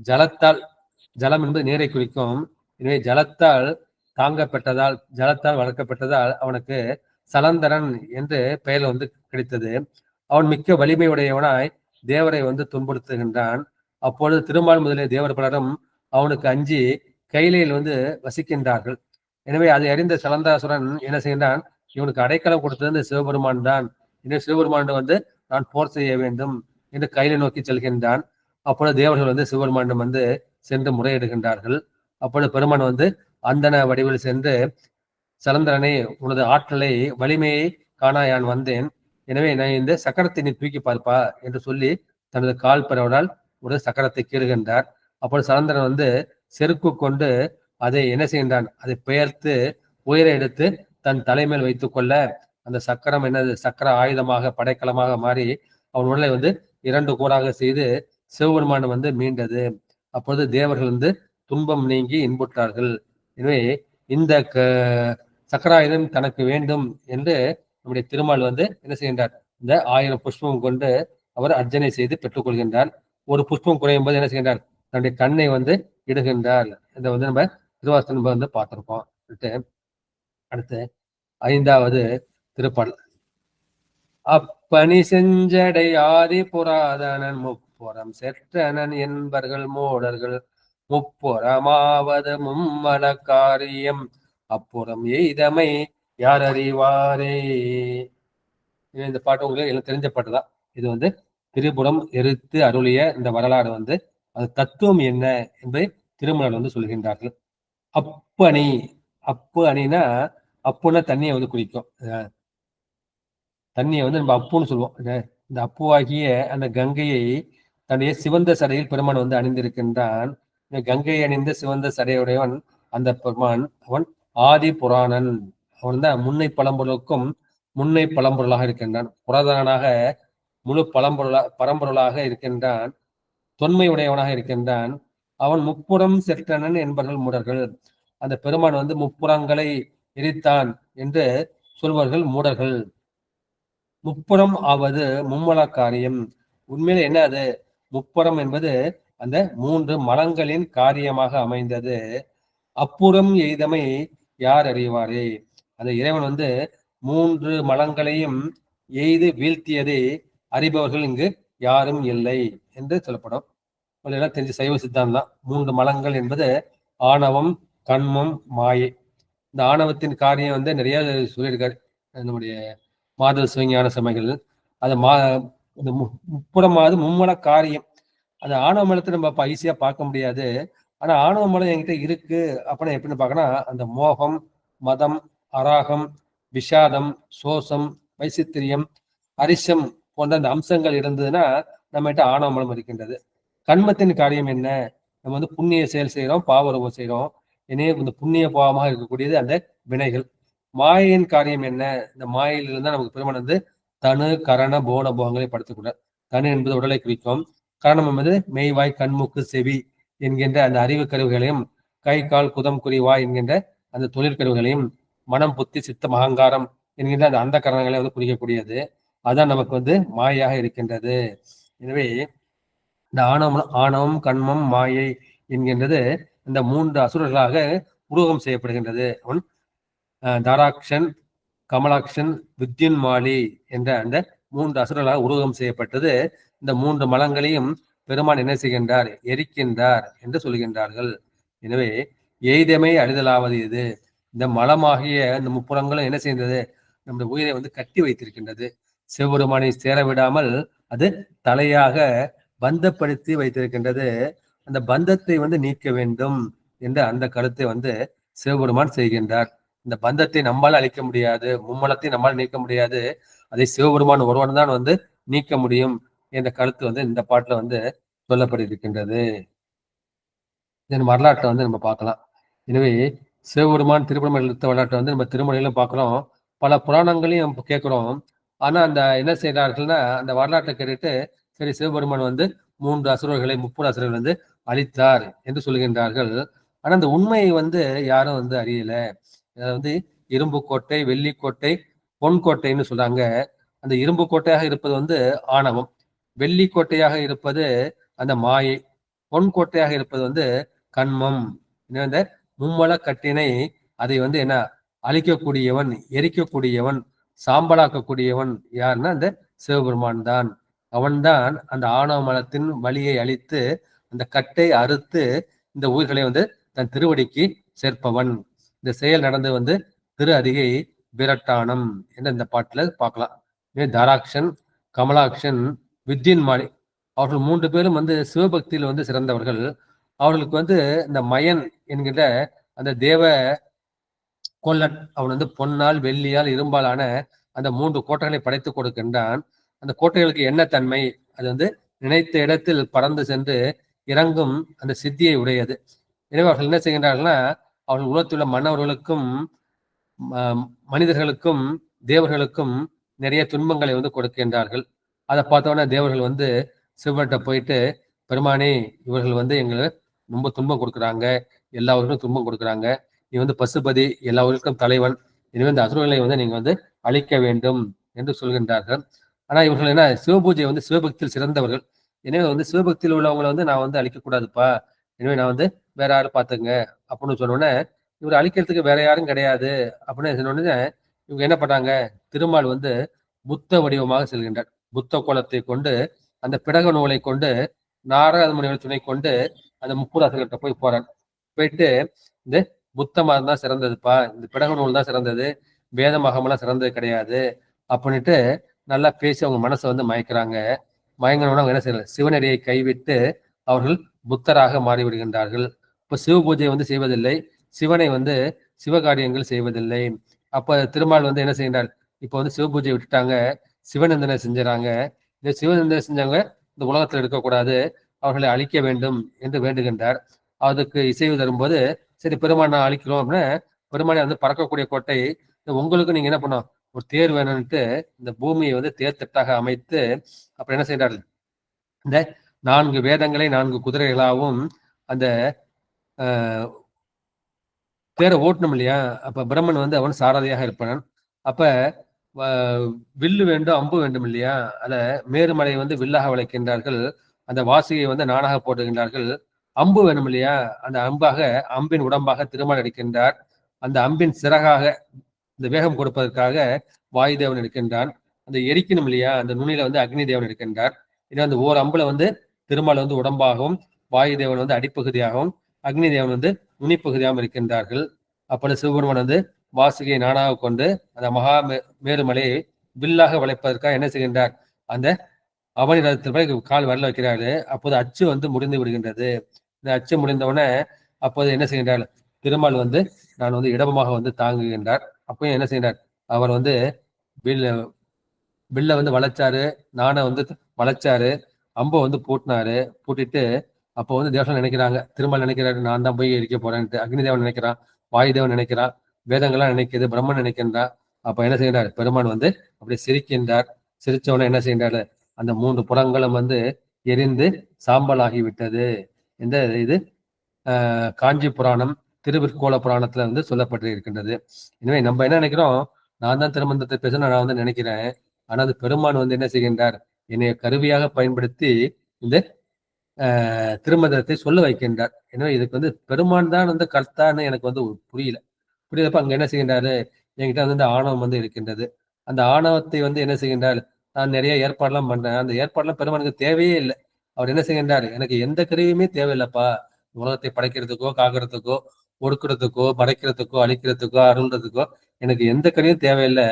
ஜலத்தால், ஜலம் என்பது நீரை குறிக்கும். எனவே ஜலத்தால் தாங்கப்பட்டதால், ஜலத்தால் வளர்க்கப்பட்டதால் அவனுக்கு சலந்தரன் என்று பெயர் வந்து கிடைத்தது. அவன் மிக்க வலிமையுடையவனாய் தேவரை வந்து துன்புறுத்துகின்றான். அப்பொழுது திருமால் முதலிய தேவர் பலரும் அவனுக்கு அஞ்சி கைலையில் வந்து வசிக்கின்றார்கள். எனவே அதை அறிந்த சலந்தாசுரன் என்ன செய்கின்றான்? இவனுக்கு அடைக்கலம் கொடுத்தது இந்த சிவபெருமான் தான். இந்த சிவபெருமான் வந்து நான் போர் செய்ய வேண்டும் என்று கையில நோக்கி செல்கின்றான். அப்பொழுது தேவர்கள் வந்து சிவபெருமானிடம் வந்து சென்று முறையிடுகின்றார்கள். அப்பொழுது பெருமான் வந்து அந்தன வடிவில் சென்று, சலந்தரனை, உனது ஆற்றலை வலிமையை காணாயான் வந்தேன். எனவே நான் இந்த சக்கரத்தை நீ தூக்கி பார்ப்பா என்று சொல்லி தனது கால் பரவலால் ஒரு சக்கரத்தை கீறுகின்றார். அப்பொழுது சலந்தரன் வந்து செருக்கு கொண்டு அதை என்ன செய்கின்றான்? அதை பெயர்த்து உயர எடுத்து தன் தலைமையில் வைத்துக் கொள்ள அந்த சக்கரம் என்னது சக்கர ஆயுதமாக படைக்கலமாக மாறி அவன் உடலை வந்து 2 கூறாக செய்து சிவபெருமான் வந்து மீண்டது. அப்பொழுது தேவர்கள் வந்து துன்பம் நீங்கி இன்புற்றார்கள். எனவே இந்த சக்கராயுதம் தனக்கு வேண்டும் என்று நம்முடைய திருமால் வந்து என்ன செய்கின்றார்? இந்த 1000 புஷ்பம் கொண்டு அவர் அர்ச்சனை செய்து பெற்றுக்கொள்கின்றார். ஒரு புஷ்பம் குறையும் போது என்ன செய்கின்றார்? தன்னுடைய கண்ணை வந்து இடுகின்றார். இதை வந்து நம்ம திருவாசகம் வந்து பார்த்திருப்போம். அடுத்து 5வது திருப்பாடல். அப்பணி செஞ்சடை ஆதி புராதனன் முப்புறம் செற்றனன் என்பர்கள் மூடர்கள் முப்புறமாவது மும்மல காரியம் அப்புறம் எய்தமை யார் அறிவாரே. இந்த பாட்டு உங்களுக்கு எல்லாம் தெரிஞ்ச பாட்டு தான். இது வந்து திரிபுரம் எரித்து அருளிய இந்த வரலாறு வந்து அது தத்துவம் என்ன என்பதை திருமணர் வந்து சொல்கின்றார்கள். அப்பணி, அப்பு அணினா அப்புன்னா தண்ணியை வந்து குடிக்கும். தண்ணியை வந்து நம்ம அப்புன்னு சொல்லுவோம். இந்த அப்புவாகிய அந்த கங்கையை தன்னுடைய சிவந்த சடையில் பெருமான் வந்து அணிந்திருக்கின்றான். இந்த கங்கை அணிந்த சிவந்த சடையுடையவன் அந்த பெருமான். அவன் ஆதி புராணன். அவன் தான் முன்னை பழம்பொருளுக்கும் முன்னை பழம்பொருளாக இருக்கின்றான். புராதனாக முழு பரம்பொருளாக இருக்கின்றான். தொன்மை உடையவனாக இருக்கின்றான். அவன் முப்புறம் செற்றனன் என்பவர்கள் மூடர்கள். அந்த பெருமான் வந்து முப்புறங்களை எரித்தான் என்று சொல்வர்கள் மூடர்கள். முப்புறம் ஆவது மும்மல காரியம். உண்மையில என்ன அது? முப்புறம் என்பது அந்த 3 மலங்களின் காரியமாக அமைந்தது. அப்புறம் எய்தமை யார் அறிவாரே. அந்த இறைவன் வந்து 3 மலங்களையும் எய்து வீழ்த்தியதை அறிபவர்கள் இங்கு யாரும் இல்லை என்று சொல்லப்படும். எல்லாம் தெரிஞ்ச சைவ சித்தாந்தம் தான். 3 மலங்கள் என்பது ஆணவம், கண்மம், மாயை. இந்த ஆணவத்தின் காரியம் வந்து நிறைய சொல்லியிருக்காரு நம்முடைய மாதவ சிவஞான சமைகள். அது இந்த முப்புறமாவது மும்மல காரியம். அந்த ஆணவ மலத்தை நம்ம ஈஸியா பார்க்க முடியாது. ஆனா ஆணவ மலம் என்கிட்ட இருக்கு அப்படின்னா எப்படின்னு பார்க்கணும். அந்த மோகம், மதம், அராகம், விஷாதம், சோசம், வைசித்திரியம், அரிசம் போன்ற அந்த அம்சங்கள் இருந்ததுன்னா நம்ம கிட்ட ஆணவ மலம் இருக்கின்றது. கண்மத்தின் காரியம் என்ன? நம்ம வந்து புண்ணிய செயல் செய்யறோம், பாவரூபம் செய்யறோம். எனவே இந்த புண்ணிய பாவமாக இருக்கக்கூடியது அந்த வினைகள். மாயையின் காரியம் என்ன? இந்த மாயையிலிருந்து தான் நமக்கு பெருமான் வந்து தனு, கரண, போன போகங்களை படுத்தக்கூடாது. தனு என்பது உடலை குறிக்கும். கரணம் என்பது மெய்வாய், கண்மூக்கு, செவி என்கின்ற அந்த அறிவு கருவிகளையும், கை, கால், குதம், குறி, வாய் என்கின்ற அந்த தொழிற்கருவிகளையும், மனம், புத்தி, சித்தம், அகங்காரம் என்கின்ற அந்த கரணங்களை வந்து குறிக்கக்கூடியது. அதான் நமக்கு வந்து மாயாக இருக்கின்றது. எனவே இந்த ஆணவம், கண்மம், மாயை என்கின்றது இந்த 3 அசுரர்களாக உருவகம் செய்யப்படுகின்றது. அவன் தாராக்ஷன், கமலாக்ஷன், வித்யுன்மாலி என்ற அந்த 3 அசுரர்களாக உருவகம் செய்யப்பட்டது. இந்த 3 மலங்களையும் பெருமான் என்ன செய்கின்றார்? எரிக்கின்றார் என்று சொல்கின்றார்கள். எனவே எய்தமை அழிதலாவது இது. இந்த மலமாகிய இந்த முப்புறங்களும் என்ன செய்கின்றது? நம்முடைய உயிரை வந்து கட்டி வைத்திருக்கின்றது. சிவபெருமானை சேர விடாமல் அது தலையாக பந்தப்படுத்தி வைத்திருக்கின்றது. அந்த பந்தத்தை வந்து நீக்க வேண்டும் என்ற அந்த கருத்தை வந்து சிவபெருமான் செய்கின்றார். இந்த பந்தத்தை நம்மால் அழிக்க முடியாது, மும்மலத்தை நம்மால் நீக்க முடியாது. அதை சிவபெருமான் ஒருவன் தான் வந்து நீக்க முடியும் என்ற கருத்து வந்து இந்த பாட்டுல வந்து சொல்லப்பட்டிருக்கின்றது. இதன் வரலாற்றை வந்து நம்ம பார்க்கலாம். எனவே சிவபெருமான் திருப்பெருமாள் எடுத்த வரலாற்றை வந்து நம்ம திருமலையிலும் பார்க்கிறோம், பல புராணங்களையும் நம்ம கேட்கிறோம். ஆனா அந்த என்ன செய்கிறார்கள்னா அந்த வரலாற்றை கேட்டுட்டு சரி சிவபெருமான் வந்து 3 அசுரர்களை, முப்புற அசுரர்கள் வந்து அழித்தார் என்று சொல்கின்றார்கள். ஆனா அந்த உண்மையை வந்து யாரும் வந்து அறியல. வந்து இரும்பு கோட்டை, வெள்ளி கோட்டை, பொன் கோட்டைன்னு சொல்றாங்க. அந்த இரும்பு கோட்டையாக இருப்பது வந்து ஆணவம், வெள்ளி கோட்டையாக இருப்பது அந்த மாயை, பொன் கோட்டையாக இருப்பது வந்து கண்மம். இந்த மும்மல கட்டினை அதை வந்து என்ன அழிக்கக்கூடியவன், எரிக்கக்கூடியவன், சாம்பலாக்கக்கூடியவன் யாருன்னா அந்த சிவபெருமான் தான். அவன்தான் அந்த ஆணவ மலத்தின் வலியை அழித்து அந்த கட்டை அறுத்து இந்த உயிர்களை வந்து தன் திருவடிக்கு சேர்ப்பவன். இந்த செயல் நடந்து வந்து திரு அதிகை விரட்டானம் என்று இந்த பாட்டுல பார்க்கலாம். தாராக்ஷன், கமலாக்ஷன், வித்யுன்மாலி அவர்கள் 3 பேரும் வந்து சிவபக்தியில் வந்து சிறந்தவர்கள். அவர்களுக்கு வந்து இந்த மயன் என்கின்ற அந்த தேவ கொல்லன் அவன் வந்து பொன்னால், வெள்ளியால், இரும்பாலான அந்த 3 கோட்டைகளை படைத்து கொடுக்கின்றான். அந்த கோட்டைகளுக்கு என்ன தன்மை? அது வந்து நினைத்த இடத்தில் பறந்து சென்று இறங்கும் அந்த சித்தியை உடையது. எனவே அவர்கள் என்ன செய்கின்றார்கள்னா அவர்கள் உலகத்தில் உள்ள மன்னவர்களுக்கும் மனிதர்களுக்கும் தேவர்களுக்கும் நிறைய துன்பங்களை வந்து கொடுக்கின்றார்கள். அதை பார்த்தோன்னா தேவர்கள் வந்து சிவன்கிட்ட போயிட்டு, பெருமானே இவர்கள் வந்து எங்களை ரொம்ப துன்பம் கொடுக்குறாங்க, எல்லாருக்கும் துன்பம் கொடுக்குறாங்க, நீ வந்து பசுபதி, எல்லாருக்கும் தலைவன், எனவே இந்த அசுரர்களை வந்து நீங்க வந்து அழிக்க வேண்டும் என்று சொல்கின்றார்கள். ஆனா இவர்கள் என்ன சிவபூஜை வந்து சிவபக்தியில் சிறந்தவர்கள். எனவே வந்து சிவபக்தியில் உள்ளவங்களை வந்து நான் வந்து அழிக்கக்கூடாதுப்பா. எனவே நான் வந்து வேற யாரும் பார்த்துங்க அப்படின்னு சொன்ன உடனே இவர் அழிக்கிறதுக்கு வேற யாரும் கிடையாது அப்படின்னு சொன்ன உடனே இவங்க என்ன பண்றாங்க? திருமால் வந்து புத்த வடிவமாக செல்கின்றார். புத்த கோலத்தை கொண்டு அந்த பிடக நூலை கொண்டு நாரத முனிவர் துணை கொண்டு அந்த முப்புராசர்கிட்ட போய் போறார். போயிட்டு இந்த புத்த மதம் தான் சிறந்ததுப்பா, இந்த பிடக நூல் தான் சிறந்தது, வேத மகமெல்லாம் சிறந்தது கிடையாது அப்படின்ட்டு நல்லா பேசி அவங்க மனசை வந்து மயக்கிறாங்க. மயங்கினோட அவங்க என்ன செய்யல, சிவனடியை கைவிட்டு அவர்கள் புத்தராக மாறிவிடுகின்றார்கள். இப்ப சிவ பூஜை வந்து செய்வதில்லை, சிவனை வந்து சிவகாரியங்கள் செய்வதில்லை. அப்ப திருமால் வந்து என்ன செய்கின்றார்? இப்ப வந்து சிவ பூஜையை விட்டுட்டாங்க, சிவநந்தனை செஞ்சுறாங்க. இந்த சிவநந்தனை செஞ்சவங்க இந்த உலகத்தில் இருக்கக்கூடாது, அவர்களை அழிக்க வேண்டும் என்று வேண்டுகின்றார். அதுக்கு இசைவு தரும்போது சரி பெருமான் நான் அழிக்கிறோம் அப்படின்னா பெருமானை வந்து பறக்கக்கூடிய கோட்டை உங்களுக்கு நீங்க என்ன பண்ணோம், ஒரு தேர் வேணும்ட்டு இந்த பூமியை வந்து தேர் திட்டாக அமைத்து அப்புறம் என்ன செய்கிறார்கள், இந்த 4 வேதங்களை 4 குதிரைகளாகவும் அந்த தேரை ஓட்டணும் இல்லையா? அப்ப பிரம்மன் வந்து அவன் சாரதியாக இருப்பான். அப்ப வில்லு வேண்டும், அம்பு வேண்டும் இல்லையா? அத மேருமலை வந்து வில்லாக வளைக்கின்றார்கள், அந்த வாசியை வந்து நானாக போடுகின்றார்கள். அம்பு வேணும் இல்லையா? அந்த அம்பாக அம்பின் உடம்பாக திருமால் எடுக்கின்றார். அந்த அம்பின் சிறகாக இந்த வேகம் கொடுப்பதற்காக வாயு தேவன் இருக்கின்றான். அந்த எரிக்கணும் இல்லையா? அந்த நுனியில வந்து அக்னி தேவன் இருக்கின்றார். ஏன்னா அந்த ஓர் அம்புல வந்து திருமால் வந்து உடம்பாகவும், வாயு தேவன் வந்து அடிப்பகுதியாகவும், அக்னி தேவன் வந்து நுனிப்பகுதியாகவும் இருக்கின்றார்கள். அப்பொழுது சிவபெருமான் வந்து வாசுகியை நானாக கொண்டு அந்த மகா மேருமலையை வில்லாக வளைப்பதற்காக என்ன செய்கின்றார்? அந்த அவனி ரதத்தில் போய் கால் வரல வைக்கிறாரு. அப்போது அச்சு வந்து முடிந்து விடுகின்றது. இந்த அச்சு முடிந்தவுடனே அப்போது என்ன செய்கின்றார்? திருமால் வந்து நான் வந்து இடமாக வந்து தாங்குகின்றார். அப்பயும் என்ன செய்கிறார்? அவர் வந்து வில்ல வந்து வளைச்சாரு, நானை வந்து வளைச்சாரு, அம்பை வந்து பூட்டினாரு. பூட்டிட்டு அப்போ வந்து தேவன் நினைக்கிறாங்க, திருமால் நினைக்கிறாரு நான் தான் போய் எரிக்க போறேன்ட்டு. அக்னி தேவன் நினைக்கிறான், வாயு தேவன் நினைக்கிறான், வேதங்கள்லாம் நினைக்குது, பிரம்மன் நினைக்கின்றான். அப்ப என்ன செய்கிறார்? பெருமான் வந்து அப்படி சிரிக்கின்றார். சிரிச்சவன என்ன செய்கிறாரு? அந்த 3 புறங்களும் வந்து எரிந்து சாம்பல் ஆகிவிட்டது. இந்த இது காஞ்சி புராணம், திருவிற்கோள புராணத்துல வந்து சொல்லப்பட்டு இருக்கின்றது. எனவே நம்ம என்ன நினைக்கிறோம், நான் தான் திருமந்தத்தை பேசணும் நான் வந்து நினைக்கிறேன். ஆனா அது பெருமான் வந்து என்ன செய்கின்றார்? என்னைய கருவியாக பயன்படுத்தி இந்த திருமந்தத்தை சொல்ல வைக்கின்றார். எனவே இதுக்கு வந்து பெருமான் தான் வந்து கர்த்தான்னு எனக்கு வந்து புரியல. புரியலப்ப அங்க என்ன செய்கின்றாரு? என்கிட்ட வந்து இந்த ஆணவம் வந்து இருக்கின்றது. அந்த ஆணவத்தை வந்து என்ன செய்கின்றார்? நான் நிறைய ஏற்பாடுலாம் பண்றேன். அந்த ஏற்பாடுலாம் பெருமானுக்கு தேவையே இல்லை. அவர் என்ன செய்கின்றார்? எனக்கு எந்த கருவியுமே தேவையில்லைப்பா. உலகத்தை படைக்கிறதுக்கோ, காக்கிறதுக்கோ, ஒடுக்கிறதுக்கோ, படைக்கிறதுக்கோ, அழிக்கிறதுக்கோ, அருள்றதுக்கோ எனக்கு எந்த கருவியும் தேவையில்லை.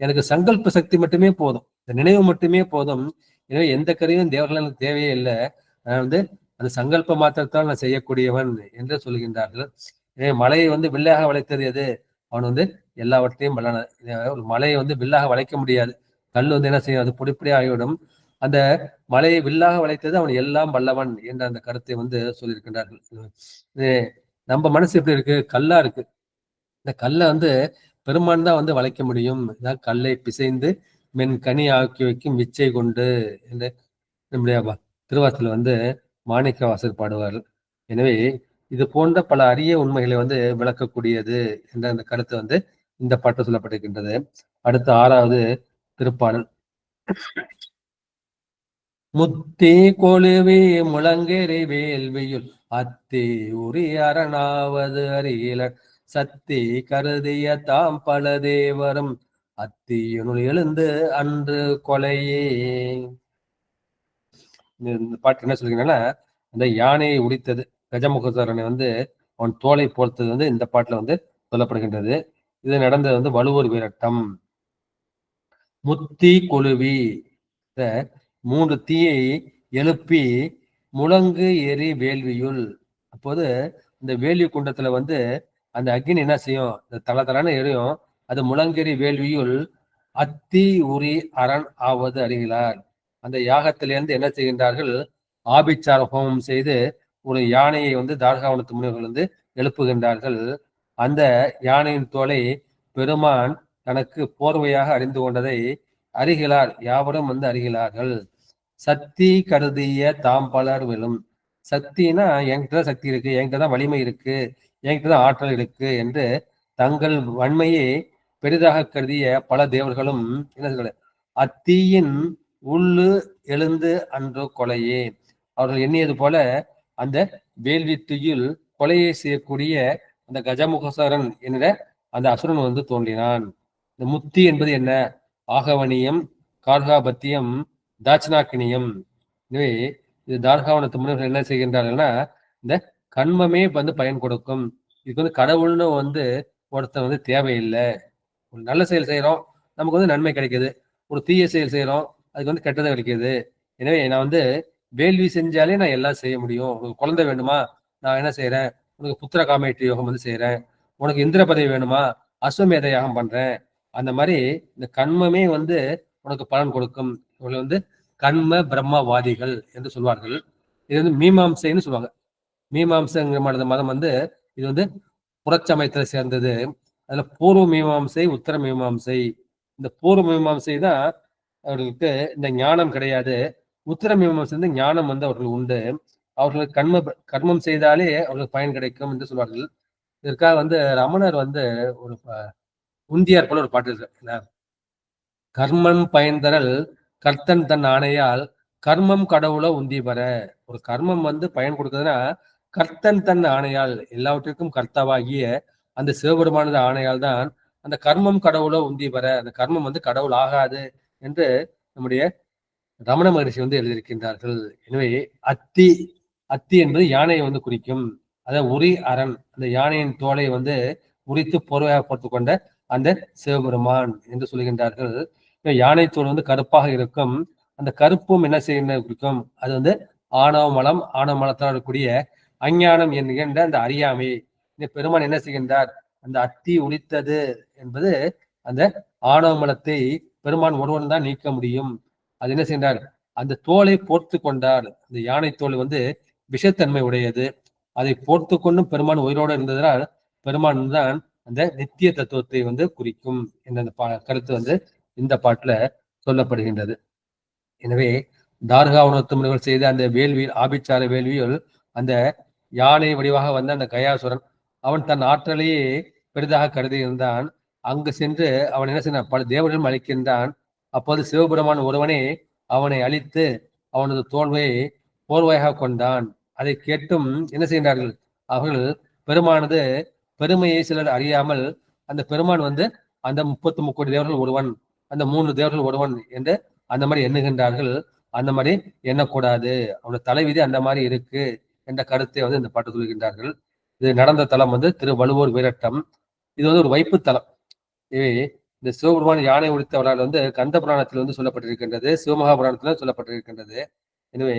எனக்கு சங்கல்ப சக்தி மட்டுமே போதும், இந்த நினைவு மட்டுமே போதும். எனவே எந்த கருவியும் தேவர்கள் எனக்கு தேவையே இல்லை. நான் வந்து அந்த சங்கல்ப மாத்திரத்தால் நான் செய்யக்கூடியவன் என்று சொல்கின்றார்கள். எனவே மலையை வந்து வில்லாக வளைத்தது எது? அவன் வந்து எல்லாவற்றையும் வல்லன. ஒரு மலையை வந்து வில்லாக வளைக்க முடியாது. கல் வந்து என்ன செய்யும்? அது பொடிப்படி ஆகிவிடும். அந்த மலையை வில்லாக வளைத்தது அவன் எல்லாம் வல்லவன் என்ற அந்த கருத்தை வந்து சொல்லியிருக்கின்றார்கள். நம்ம மனசு எப்படி இருக்கு? கல்லா இருக்கு. இந்த கல்லை வந்து பெருமான் தான் வந்து வளைக்க முடியும். கல்லை பிசைந்து மென் கனி ஆக்கி வைக்கும் விச்சை கொண்டு என்று நம்முடைய திருவாசல வந்து மாணிக்க வாசர் பாடுவார். எனவே இது போன்ற பல அரிய உண்மைகளை வந்து விளக்கக்கூடியது என்ற அந்த கருத்து வந்து இந்த பாட்டு சொல்லப்பட்டிருக்கின்றது. அடுத்து 6வது திருப்பாடல். முத்தி கொழுவி முழங்கெறி வேள்வியுள் அத்தி உரி அரணாவது அறியலர் சத்தி கருதிய தாம் பல தேவரும் அத்தியினுள் எழுந்து அன்று கொலையே. இந்த பாட்டு என்ன சொல்றீங்கன்னா, அந்த யானையை உடித்தது கஜமுகதரனை வந்து அவன் தோலை போர்த்தது வந்து இந்த பாட்டுல வந்து சொல்லப்படுகின்றது. இது நடந்தது வந்து வலுவூர் வீரட்டம். முத்தி கொழுவி 3 தீயை எழுப்பி முழங்கு எரி வேள்வியுள். அப்போது இந்த வேள்வி குண்டத்துல வந்து அந்த அக்னி என்ன செய்யும்? இந்த தளதளன்னு எரியும். அது முழங்கெரி வேள்வியுள் அத்தி உரி அரண் ஆவது அறிகிறார். அந்த யாகத்திலிருந்து என்ன செய்கின்றார்கள்? ஆபிச்சார ஹோமம் செய்து ஒரு யானையை வந்து தார்காவனத்து முனிவர்கள் வந்து எழுப்புகின்றார்கள். அந்த யானையின் தோலை பெருமான் தனக்கு போர்வையாக அறிந்து கொண்டதை அறிகிறார், யாவரும் வந்து அறிகிறார்கள். சக்தி கருதிய தாம் பலர் விழும். சக்தினா என்கிட்ட தான் சக்தி இருக்கு, என்கிட்ட தான் வலிமை இருக்கு, என்கிட்ட தான் ஆற்றல் இருக்கு என்று தங்கள் வன்மையை பெரிதாக கருதிய பல தேவர்களும் என்ன சொல்ற அத்தீயின் உள்ளு எழுந்து அன்று கொலையே. அவர்கள் எண்ணியது போல அந்த வேள்வி தீயில் கொலையை செய்யக்கூடிய அந்த கஜமுகசரன் என்ற அந்த அசுரன் வந்து தோன்றினான். இந்த முத்தி என்பது என்ன? ஆகவனியம், கார்காபத்தியம், தாட்சிணாக்கினியம். எனவே இது தார்காவனத்து முனிவர்கள் என்ன செய்கின்றார்கள்னா, இந்த கண்மமே வந்து பயன் கொடுக்கும். இதுக்கு வந்து கடவுள்னு வந்து ஒருத்தர் வந்து தேவையில்லை. ஒரு நல்ல செயல் செய்யறோம், நமக்கு வந்து நன்மை கிடைக்குது. ஒரு தீய செயல் செய்யறோம், அதுக்கு வந்து கெட்டதை கிடைக்குது. எனவே நான் வந்து வேள்வி செஞ்சாலே நான் எல்லாம் செய்ய முடியும். உனக்கு குழந்தை வேணுமா, நான் என்ன செய்யறேன், உனக்கு புத்திர காமேற்றி யோகம் வந்து செய்யறேன். உனக்கு இந்திர பதவி வேணுமா, அஸ்வமேத யாகம் பண்றேன். அந்த மாதிரி இந்த கண்மமே வந்து உனக்கு பலன் கொடுக்கும். இவர்கள் வந்து கண்ம பிரம்மவாதிகள் என்று சொல்வார்கள். இது வந்து மீமாம்சைன்னு சொல்லுவாங்க. மீமாம்சைங்கிற மதம் வந்து இது வந்து புறச்சமயத்துல சேர்ந்தது. அதுல பூர்வ மீமாம்சை, உத்தர மீமாம்சை. இந்த பூர்வ மீமாம்சை தான் அவர்களுக்கு இந்த ஞானம் கிடையாது. உத்தர மீமாம்சை வந்து ஞானம் வந்து அவர்கள் உண்டு. அவர்களுக்கு கர்மம் செய்தாலே அவர்களுக்கு பயன் கிடைக்கும் என்று சொல்வார்கள். இதற்காக வந்து ரமணர் வந்து ஒரு உந்தியார் போல ஒரு பாட்டு இருக்கு. கர்மம் பயன் தரல் கர்த்தன் தன் ஆணையால் கர்மம் கடவுள உந்தி பெற. ஒரு கர்மம் வந்து பயன் கொடுக்குதுன்னா கர்த்தன் தன் ஆணையால், எல்லாவற்றிற்கும் கர்த்தாவாகிய அந்த சிவபெருமானது ஆணையால் தான் அந்த கர்மம் கடவுள உந்தி பெற. அந்த கர்மம் வந்து கடவுள் ஆகாது என்று நம்முடைய ரமண மகரிஷி வந்து எழுதியிருக்கின்றார்கள். எனவே அத்தி அத்தி என்பது யானையை வந்து குறிக்கும். அதாவது உரி அரண், அந்த யானையின் தோலை வந்து உரித்து பொறுவையாக போட்டுக் கொண்ட அந்த சிவபெருமான் என்று சொல்கின்றார்கள். யானை தோல் வந்து கருப்பாக இருக்கும். அந்த கருப்பும் என்ன செய்ய குறிக்கும்? அது வந்து ஆணவ மலம், ஆணவ மலத்தால் இருக்கக்கூடிய அஞ்ஞானம் என்கின்ற அந்த அறியாமை. இந்த பெருமான் என்ன செய்கின்றார்? அந்த அத்தி உரித்தது என்பது அந்த ஆணவ மலத்தை பெருமான் ஒருவன் தான் நீக்க முடியும். அது என்ன செய்தார்? அந்த தோலை போர்த்து கொண்டார். அந்த யானை தோல் வந்து விஷத்தன்மை உடையது. அதை போர்த்து கொண்டும் பெருமான் உயிரோடு இருந்ததனால் பெருமான் தான் அந்த நித்திய தத்துவத்தை வந்து குறிக்கும் என்ற கருத்து வந்து இந்த பாட்டுல சொல்லப்படுகின்றது. எனவே தார்காவனத்து முனிவர் செய்த அந்த வேள்வியில், ஆபிச்சார வேள்வியில் அந்த யானை வடிவாக வந்த அந்த கயாசுரன் அவன் தன் ஆற்றலையே பெரிதாக கருதி இருந்தான். அங்கு சென்று அவன் என்ன செய்தான்? பல தேவர்களும் அழிக்கின்றான். அப்போது சிவபெருமான் ஒருவனே அவனை அழித்து அவனது தோல்வையை போர்வையாக கொண்டான். அதை கேட்டும் என்ன செய்கின்றார்கள்? அவர்கள் பெருமானது பெருமையை சிலர் அறியாமல் அந்த பெருமான் வந்து அந்த 33 தேவர்கள் ஒருவன், அந்த 3 தேவர்கள் ஒருவன் என்று அந்த மாதிரி எண்ணுகின்றார்கள். அந்த மாதிரி எண்ணக்கூடாது, அவனோட தலைவிதி அந்த மாதிரி இருக்கு என்ற கருத்தை வந்து இந்த பாட்டு சொல்கின்றார்கள். இது நடந்த தலம் வந்து திருவள்ளுவர் வீரட்டம். இது வந்து ஒரு வைப்பு தலம். இந்த சிவபெருமான் யானை உடுத்த வரலாறு வந்து கந்த புராணத்தில் வந்து சொல்லப்பட்டிருக்கின்றது, சிவமகாபுராணத்தில் சொல்லப்பட்டிருக்கின்றது. எனவே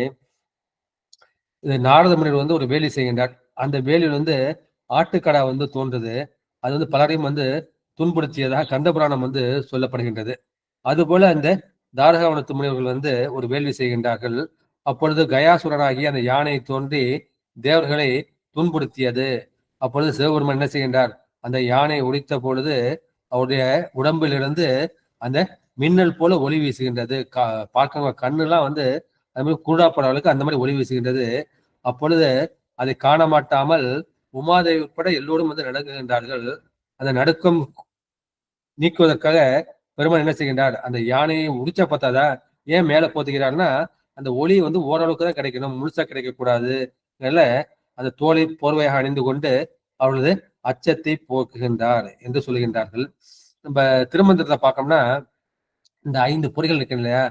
இது நாரத முனிவர் வந்து ஒரு வேலி செய்கின்றார். அந்த வேலியில் வந்து ஆட்டுக்கடா வந்து தோன்றுது. அது வந்து பலரையும் வந்து துன்புறுத்தியதாக கந்த புராணம் வந்து சொல்லப்படுகின்றது. அதுபோல அந்த தாரகாவனத்து முனிவர்கள் வந்து ஒரு வேள்வி செய்கின்றார்கள். அப்பொழுது கயாசுரனாகி அந்த யானை தோன்றி தேவர்களை துன்புறுத்தியது. அப்பொழுது சிவபெருமான் என்ன செய்கின்றார்? அந்த யானை உடைத்த பொழுது அவருடைய உடம்பிலிருந்து அந்த மின்னல் போல ஒளி வீசுகின்றது. பார்க்க கண்ணுலாம் வந்து அது மாதிரி குருடாப்படவர்களுக்கு அந்த மாதிரி ஒளி வீசுகின்றது. அப்பொழுது அதை காண மாட்டாமல் உமாதேவி உட்பட எல்லோரும் வந்து நடுங்குகின்றார்கள். அந்த நடுக்கம் நீக்குவதற்காக பெருமான் என்ன செய்கின்றார்? அந்த யானையை உடிச்ச பார்த்தாதா ஏன் மேல போத்துகிறார்னா, அந்த ஒளி வந்து ஓரளவுக்கு தான் கிடைக்கணும், முழுசா கிடைக்கக்கூடாது. அந்த தோலை போர்வையாக அணிந்து கொண்டு அவரது அச்சத்தை போக்குகின்றார் என்று சொல்கின்றார்கள். நம்ம திருமந்திரத்தை பார்க்கோம்னா இந்த 5 பொறிகள் இருக்கு இல்லையா,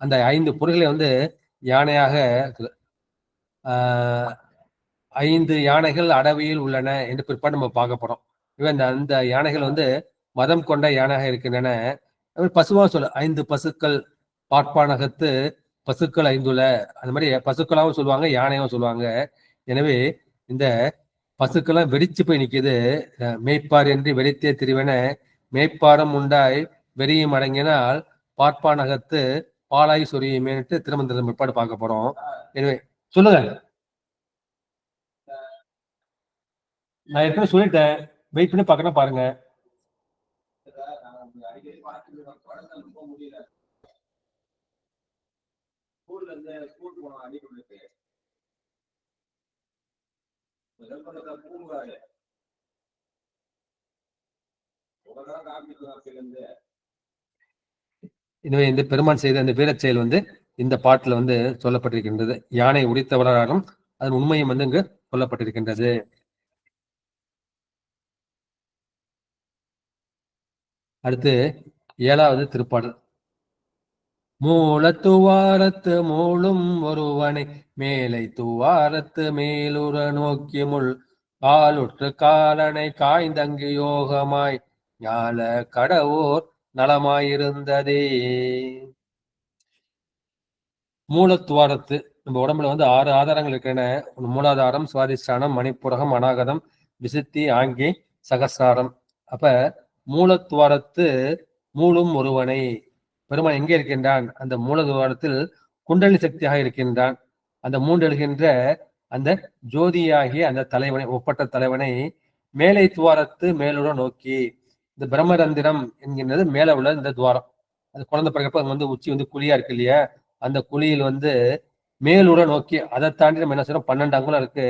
அந்த 5 பொறிகளை வந்து யானையாக 5 யானைகள் அடவியில் உள்ளன என்று பிற்பாடு நம்ம பார்க்க போறோம். அந்த யானைகள் வந்து மதம் கொண்ட யானையாக இருக்கின்றன. பசுவா சொல்ல 5 பசுக்கள் பாட்பானகத்து பசுக்கள் 5 அந்த மாதிரி பசுக்களாகவும் சொல்லுவாங்க, யானையாகவும் சொல்லுவாங்க. எனவே இந்த பசுக்கெல்லாம் வெடிச்சு போய் நிக்குது. மேய்ப்பார் என்று வெடித்தே திரிவன மேய்ப்பாரம் உண்டாய் வெறியும் அடங்கினால் பாட்பானகத்து பாலாய் சொரியுமேன்ட்டு திருமந்திரம் பிற்பாடு பார்க்க போறோம். எனவே சொல்லுங்க. நான் ஏற்கனவே சொல்லிட்டேன், வெயிட் பண்ணி பார்க்கணும் பாருங்க. எனவே இந்த பெருமான் செய்த அந்த வீரச் செயல் வந்து இந்த பாட்டுல வந்து சொல்லப்பட்டிருக்கின்றது. யானை உரித்தவராலும் அதன் உண்மையும் வந்து இங்கு சொல்லப்பட்டிருக்கின்றது. அடுத்து 7வது திருப்பாடல். மூலத்துவாரத்து மூளும் ஒருவனை மேலை துவாரத்து மேலுற நோக்கி முள் காலுற்று காலனை காய்ந்தங்கு யோகமாய் ஞால கடவோர் நலமாயிருந்ததே. மூலத்துவாரத்து நம்ம உடம்புல வந்து 6 ஆதாரங்கள் இருக்கின்றன. மூலாதாரம், சுவாதிஷ்டானம், மணிப்புரகம், அநாகதம், விசுத்தி, ஆங்கி, சகசிராரம். அப்ப மூலத்துவாரத்து மூலும் ஒருவனை, பெருமான் எங்கே இருக்கின்றான்? அந்த மூலதுவாரத்தில் குண்டலி சக்தியாக இருக்கின்றான். அந்த மூண்டெழுகின்ற அந்த ஜோதியாகிய அந்த தலைவனை, ஒப்பற்ற தலைவனை மேலை துவாரத்து மேலுற நோக்கி, இந்த பிரம்மரந்திரம் என்கின்றது மேல உள்ள இந்த துவாரம். அது குழந்தை பிறகு வந்து உச்சி வந்து குழியா இருக்கு இல்லையா, அந்த குழியில் வந்து மேலுற நோக்கி, அதை தாண்டி நம்ம என்ன செய்யறோம், 12 அங்குலம் இருக்கு,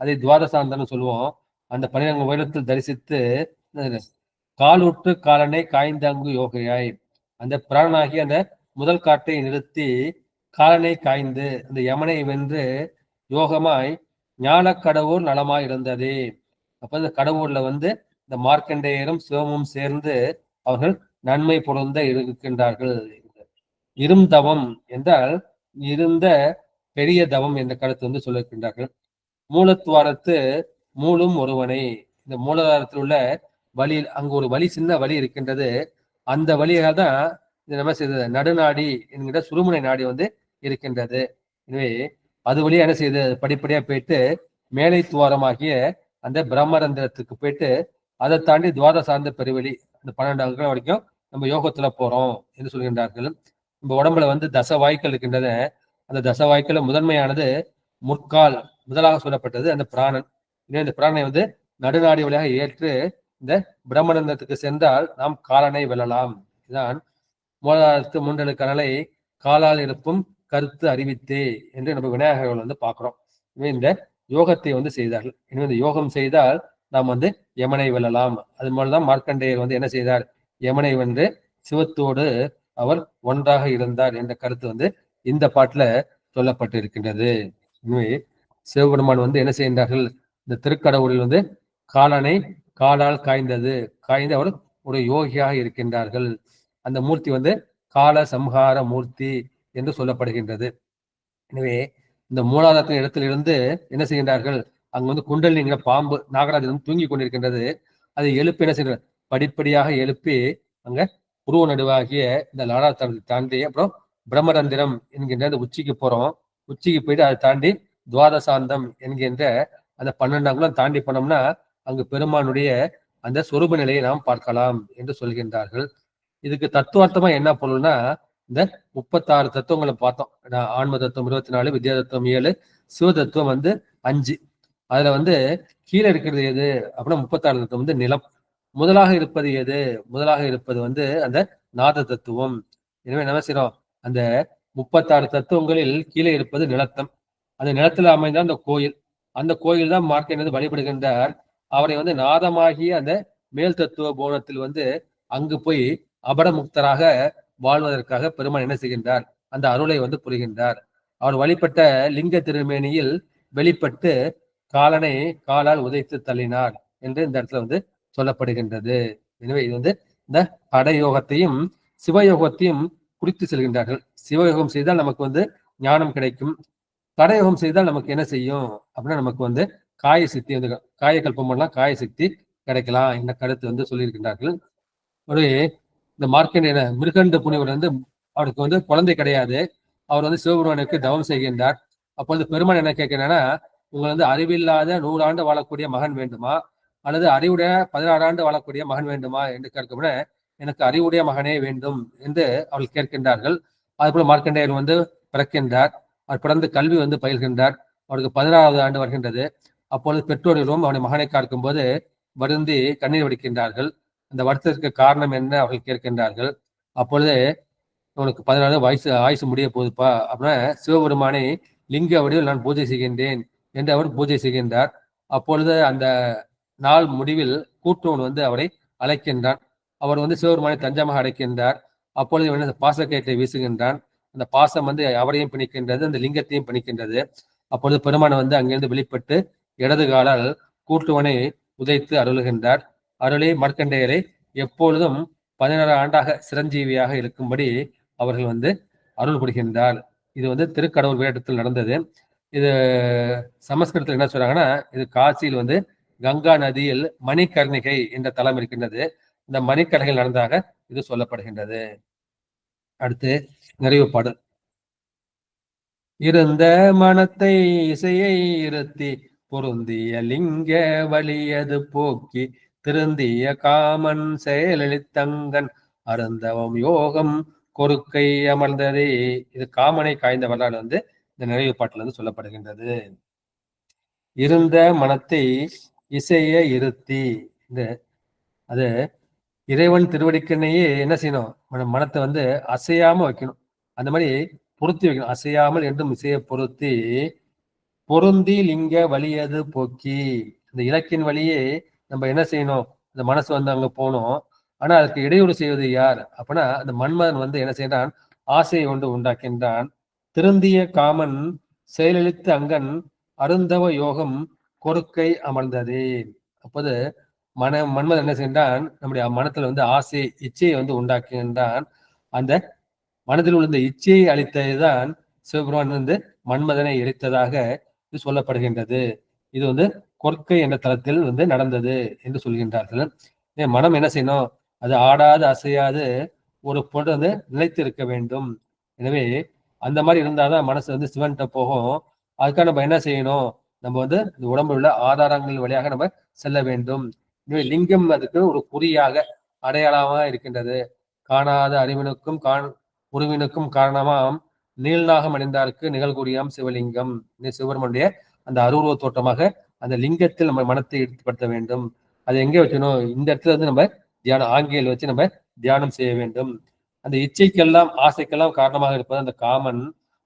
அதை துவாதசாந்தம்னு சொல்லுவோம். அந்த 12 உயரத்தில் தரிசித்து காலுற்று காலனை காய்ந்தாங்கு யோகையாய், அந்த பிராணனாகி அந்த முதல் காட்டை நிறுத்தி காலனை காய்ந்து அந்த யமனை வென்று யோகமாய் ஞான கடவுர் நலமாய் இருந்ததே. அப்ப இந்த கடவுர்ல வந்து இந்த மார்க்கண்டேயரும் சிவமும் சேர்ந்து அவர்கள் நன்மை பொருந்த இருக்கின்றார்கள். இரும் தவம் என்றால் இருந்த பெரிய தவம் என்ற கருத்து வந்து சொல்லியிருக்கின்றார்கள். மூலத்துவாரத்து மூலும் ஒருவனை, இந்த மூலாதாரத்தில் உள்ள வழி, அங்கு ஒரு வழி, சின்ன வழி இருக்கின்றது. அந்த வழியாக தான் இது நம்ம செய்தது நடுநாடி என்கிற சுருமுனை நாடி வந்து இருக்கின்றது. எனவே அது வழியா என்ன செய்யுது, படிப்படியா போயிட்டு மேலை துவாரமாகிய அந்த பிரம்மரந்திரத்துக்கு போயிட்டு அதை தாண்டி துவார சார்ந்த பெருவெளி, அந்த 12 அங்குலம் வரைக்கும் நம்ம யோகத்துல போறோம் என்று சொல்கின்றார்கள். நம்ம உடம்புல வந்து தச வாய்க்கள் இருக்கின்றன. அந்த தச வாய்க்கள முதன்மையானது முற்கால், முதலாக சொல்லப்பட்டது அந்த பிராணன். இந்த பிராணனை வந்து நடுநாடி வழியாக ஏற்று இந்த பிரம்மரந்தத்துக்கு சென்றால் நாம் காலனை வெல்லலாம். இதுதான் மூலாதாரத்து மூன்றெழு கனலை காலால் இருப்பும் கருத்து அறிவித்தே என்று நம்ம விநாயகர்கள் வந்து பார்க்கிறோம். இந்த யோகத்தை வந்து செய்தார்கள். எனவே இந்த யோகம் செய்தால் நாம் வந்து யமனை வெல்லலாம். அது மூலம்தான் மார்க்கண்டேயர் வந்து என்ன செய்தார், யமனை வென்று சிவத்தோடு அவர் ஒன்றாக இருந்தார் என்ற கருத்து வந்து இந்த பாட்டுல சொல்லப்பட்டு இருக்கின்றது. எனவே சிவபெருமான் வந்து என்ன செய்கின்றார்கள், இந்த திருக்கடவுளில் வந்து காலனை காலால் காய்ந்தது, காய்ந்து அவர் ஒரு யோகியாக இருக்கின்றார்கள். அந்த மூர்த்தி வந்து கால சம்ஹார மூர்த்தி என்று சொல்லப்படுகின்றது. எனவே இந்த மூலாதாரத்தின் இடத்திலிருந்து என்ன செய்கின்றார்கள், அங்கு வந்து குண்டலிங்கிற பாம்பு நாகராஜன் தூங்கி கொண்டிருக்கின்றது. அதை எழுப்பி என்ன செய்கிற, படிப்படியாக எழுப்பி அங்க உருவ நடுவாகிய இந்த லாடாத்தளத்தை தாண்டி அப்புறம் பிரம்மரந்திரம் என்கின்ற அந்த உச்சிக்கு போறோம். உச்சிக்கு போயிட்டு அதை தாண்டி துவாதசாந்தம் என்கின்ற அந்த 12 அங்குலம் தாண்டி போனோம்னா அங்கு பெருமானுடைய அந்த சொரூப நிலையை நாம் பார்க்கலாம் என்று சொல்கின்றார்கள். இதுக்கு தத்துவார்த்தமா என்ன பொருள்னா, இந்த 36 தத்துவங்களை பார்த்தோம். ஆன்ம தத்துவம் 24, வித்யா தத்துவம் 7, சிவ தத்துவம் வந்து 5. அதுல வந்து கீழே இருக்கிறது எது அப்படின்னா 36 தத்துவம் வந்து நிலம். முதலாக இருப்பது எது, முதலாக இருப்பது வந்து அந்த நாத தத்துவம். எனவே என்ன செய்யறோம், அந்த 36 தத்துவங்களில் கீழே இருப்பது நிலத்தம். அந்த நிலத்துல அமைந்த அந்த கோயில், அந்த கோயில் தான் மார்க்கண்டேயர் வழிபடுகின்றார். அவரை வந்து நாதமாகிய அந்த மேல் தத்துவ போனத்தில் வந்து அங்கு போய் அபடமுக்தராக வாழ்வதற்காக பெருமான் என்ன செய்கின்றார், அந்த அருளை வந்து புரிகின்றார். அவர் வழிபட்ட லிங்க திருமேனியில் வெளிப்பட்டு காலனை காலால் உதைத்து தள்ளினார் என்று இந்த இடத்துல வந்து சொல்லப்படுகின்றது. எனவே இது வந்து இந்த படயோகத்தையும் சிவயோகத்தையும் குறித்து செல்கின்றார்கள். சிவயோகம் செய்தால் நமக்கு வந்து ஞானம் கிடைக்கும். கடயோகம் செய்தால் நமக்கு என்ன செய்யும் அப்படின்னா, நமக்கு வந்து காய சித்தி வந்து காயக்கல்பம் பண்ணலாம், காய சக்தி கிடைக்கலாம் என்ற கருத்து வந்து சொல்லியிருக்கின்றார்கள். ஒரு இந்த மார்க்கண்டேய மிருகண்ட புனிவர் வந்து அவருக்கு வந்து குழந்தை கிடையாது. அவர் வந்து சிவபெருமானுக்கு தவம் செய்கின்றார். அப்போ வந்து பெருமான் என்ன கேட்கிறான்னா, உங்களை வந்து அறிவில்லாத 100 ஆண்டு வாழக்கூடிய மகன் வேண்டுமா, அல்லது அறிவுடைய 16 ஆண்டு வாழக்கூடிய மகன் வேண்டுமா என்று கேட்கப்பட, எனக்கு அறிவுடைய மகனே வேண்டும் என்று அவள் கேட்கின்றார்கள். அதுபோல மார்க்கண்டேயர் வந்து பிறக்கின்றார். அவர் பிறந்து கல்வி வந்து பயில்கின்றார். அவருக்கு 16வது ஆண்டு வருகின்றது. அப்பொழுது பெற்றோர்களும் அவனை மகனை பார்க்கும்போது வருந்தி கண்ணீர் வடிக்கின்றார்கள். அந்த வருத்தத்திற்கு காரணம் என்ன அவர்கள் கேட்கின்றார்கள். அப்பொழுது உனக்கு 16 வயசு ஆயுசு முடிய போகுதுப்பா அப்படின்னா, சிவபெருமானை லிங்க வடிவில் நான் பூஜை செய்கின்றேன் என்று அவர் பூஜை செய்கின்றார். அப்பொழுது அந்த நாள் முடிவில் கூட்டுவன் வந்து அவரை அழைக்கின்றான். அவர் வந்து சிவபெருமானை தஞ்சமாக அடைக்கின்றார். அப்பொழுது இவன் பாசக்கயிற்றை வீசுகின்றான். அந்த பாசம் வந்து அவரையும் பிணிக்கின்றது, அந்த லிங்கத்தையும் பிணிக்கின்றது. அப்பொழுது பெருமான் வந்து அங்கிருந்து வெளிப்பட்டு இடது காலால் கூட்டுவனை உதைத்து அருளுகின்றார். அருளி மார்க்கண்டேயரை எப்பொழுதும் 16 ஆண்டாக சிரஞ்சீவியாக இருக்கும்படி அவர்கள் வந்து அருள் புரிகின்றார். இது வந்து திருக்கடவுள் வேடத்தில் நடந்தது. இது சமஸ்கிருதத்தில் என்ன சொல்றாங்கன்னா, இது காசியில் வந்து கங்கா நதியில் மணிகர்ணிகை என்ற தலம் இருக்கின்றது. இந்த மணிக்கர்ணிகை நடந்ததாக இது சொல்லப்படுகின்றது. அடுத்து நிறைவு பாடல். இருந்த மனத்தை இசையை இருத்தி பொருந்திய லிங்க வலியது போக்கி திருந்திய காமன் செயலளித்தங்கன் அருந்தவம் யோகம் கொறுக்கை அமர்ந்ததே. இது காமனை காய்ந்த வரலாறு வந்து இந்த நிறைவு பாட்டில் வந்து சொல்லப்படுகின்றது. இருந்த மனத்தை இசைய இருத்தி, இந்த அது இறைவன் திருவடிக்கண்ணையே என்ன செய்யணும், மனத்தை வந்து அசையாம வைக்கணும். அந்த மாதிரி பொருத்தி வைக்கணும். அசையாமல் என்றும் இசையை பொருத்தி பொருந்தி லிங்க வலியது போக்கி, இந்த இலக்கின் வழியே நம்ம என்ன செய்யணும், இந்த மனசு வந்து அங்க போகணும். ஆனா அதுக்கு இடையூறு செய்வது யார் அப்படின்னா, அந்த மன்மதன் வந்து என்ன செய்யறான், ஆசையை ஒன்று உண்டாக்கின்றான். திருந்திய காமன் செயலளித்து அங்கன் அருந்தவ யோகம் கொறுக்கை அமர்ந்ததே. அப்போது மன்மதன் என்ன செய்கின்றான், நம்முடைய மனத்துல வந்து ஆசை இச்சையை வந்து உண்டாக்குகின்றான். அந்த மனதில் உள்ள இச்சையை அளித்ததுதான் சிவபெருமான் வந்து மன்மதனை எரித்ததாக இது சொல்லப்படுகின்றது. இது வந்து கொற்கை என்ற தளத்தில் வந்து நடந்தது என்று சொல்கின்றார்கள். மனம் என்ன செய்யணும், அது ஆடாது அசையாது ஒரு பொருள் வந்து நிலைத்து இருக்க வேண்டும். எனவே அந்த மாதிரி இருந்தாதான் மனசு வந்து சிவன்கிட்ட போகும். அதுக்காக நம்ம என்ன செய்யணும், நம்ம வந்து இந்த உடம்புல உள்ள ஆதாரங்கள் வழியாக நம்ம செல்ல வேண்டும். எனவே லிங்கம் அதுக்கு ஒரு குறியாக அடையாளமாக இருக்கின்றது. காணாத அறிவினுக்கும் உருவினுக்கும் காரணமாம் நீள்நாகம் அணிந்தாருக்கு நிகழ்கூடியாம் சிவலிங்கம். சிவபெருமானுடைய அந்த அருவுருவ தோற்றமாக அந்த லிங்கத்தில் நம்ம மனத்தை ஈடுபடுத்த வேண்டும். அதை எங்கே வச்சணும், இந்த இடத்துல வந்து நம்ம தியானம் ஆங்கியில் வச்சு நம்ம தியானம் செய்ய வேண்டும். அந்த இச்சைக்கெல்லாம் ஆசைக்கெல்லாம் காரணமாக இருப்பது அந்த காமன்,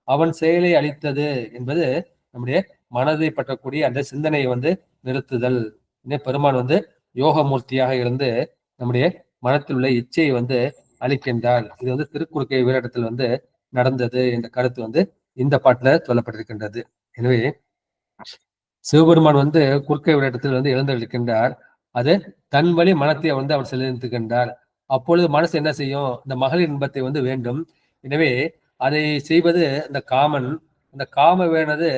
அவன் செயலை அளித்தது என்பது நம்முடைய மனதை பற்றக்கூடிய அந்த சிந்தனையை வந்து நிறுத்துதல். பெருமான் வந்து யோகமூர்த்தியாக இருந்து நம்முடைய மனத்தில் உள்ள இச்சையை வந்து அளிக்கின்றார். இது வந்து திருக்குறுக்கை வீரடத்தில் வந்து நடந்தது என்ற கருத்து வந்து இந்த பாட்டுல சொல்லப்பட்டிருக்கின்றது. எனவே சிவபெருமான் வந்து குறுக்கை வீரடத்தில் வந்து எழுந்தளிக்கின்றார். அது தன் வழி மனத்தை வந்து அவர் செலுத்துகின்றார். அப்பொழுது மனசு என்ன செய்யும், இந்த மகளிர் இன்பத்தை வந்து வேண்டும். எனவே அதை செய்வது இந்த காமன். அந்த காம வேணது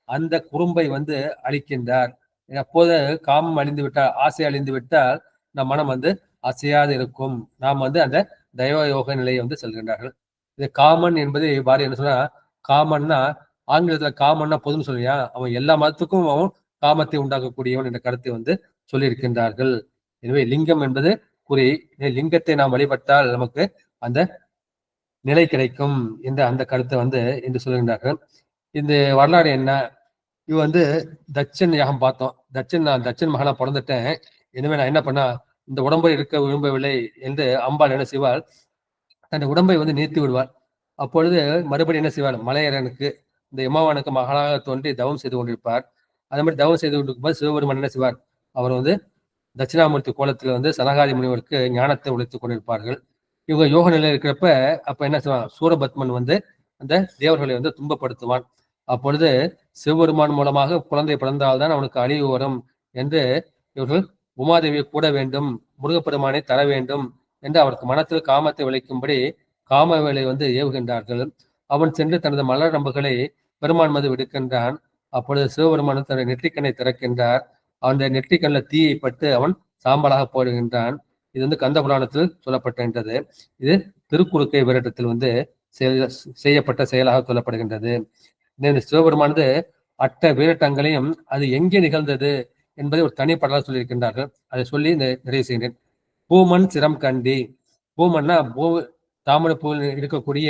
அந்த குறும்பை வந்து அழிக்கின்றார். அப்போது காமம் அழிந்து விட்டால், ஆசை அழிந்து விட்டால் நம் மனம் வந்து அசையாது இருக்கும். நாம் வந்து அந்த தெய்வ யோக நிலையை வந்து செல்கின்றார்கள். இது காமன் என்பது பாரு என்ன சொன்னா, காமன்னா ஆங்கிலத்துல காமன்னா பொதுன்னு சொல்லியா, அவன் எல்லா மதத்துக்கும் அவன் காமத்தை உண்டாக்கக்கூடியவன் என்ற கருத்தை வந்து சொல்லியிருக்கின்றார்கள். எனவே லிங்கம் என்பது குறி, லிங்கத்தை நாம் வழிபட்டால் நமக்கு அந்த நிலை கிடைக்கும் என்ற அந்த கருத்தை வந்து என்று சொல்கின்றார்கள். இந்த வரலாறு என்ன, இது வந்து தட்சன் யாகம் பார்த்தோம். நான் தட்சன் மகனா பிறந்துட்டேன், எனவே நான் என்ன பண்ணா, இந்த உடம்பை இருக்க விரும்பவில்லை என்று அம்பாள் என்ன செய்வாள், தன் உடம்பை வந்து நீர்த்தி விடுவார். அப்பொழுது மறுபடியும் என்ன செய்வார், மலையரனுக்கு இந்த இமாவானுக்கு மகளாக தோன்றி தவம் செய்து கொண்டிருப்பார். அதே மாதிரி தவம் செய்து கொண்டிருக்கும்போது சிவபெருமான் என்ன செய்வார், அவர் வந்து தட்சிணாமூர்த்தி கோலத்தில் வந்து சனகாதி முனிவருக்கு ஞானத்தை உழைத்துக் கொண்டிருப்பார்கள். இவங்க யோக நிலையில் இருக்கிறப்ப அப்ப என்ன செய்வான், சூரபத்மன் வந்து அந்த தேவர்களை வந்து துன்பப்படுத்துவான். அப்பொழுது சிவபெருமான் மூலமாக குழந்தை பிறந்தால்தான் அவனுக்கு அழிவு வரும் என்று இவர்கள் உமாதேவியை கூட வேண்டும், முருகப்பெருமானை தர வேண்டும் என்று அவருக்கு மனத்தில் காமத்தை விளைக்கும்படி காம வேலை வந்து ஏவுகின்றார்கள். அவன் சென்று தனது மலர் நம்புகளை பெருமான் மீது விடுக்கின்றான். அப்பொழுது சிவபெருமான் தன்னுடைய நெற்றிக்கண்ணை திறக்கின்றார். அந்த நெற்றிக்கண்ணில் தீயை பட்டு அவன் சாம்பலாக போடுகின்றான். இது வந்து கந்த புராணத்தில் சொல்லப்பட்டிருந்தது. இது திருக்குறுக்கை விரட்டத்தில் வந்து செய்யப்பட்ட செயலாக சொல்லப்படுகின்றது. இந்த சிவபெருமானது அட்ட வீரட்டங்களையும் அது எங்கே நிகழ்ந்தது என்பதை ஒரு தனிப்படலாக சொல்லியிருக்கின்றார்கள். அதை சொல்லி நிறைவு செய்கிறேன். பூமன் சிரம் கண்டி, பூமன்னா தாமரை பூவில் இருக்கக்கூடிய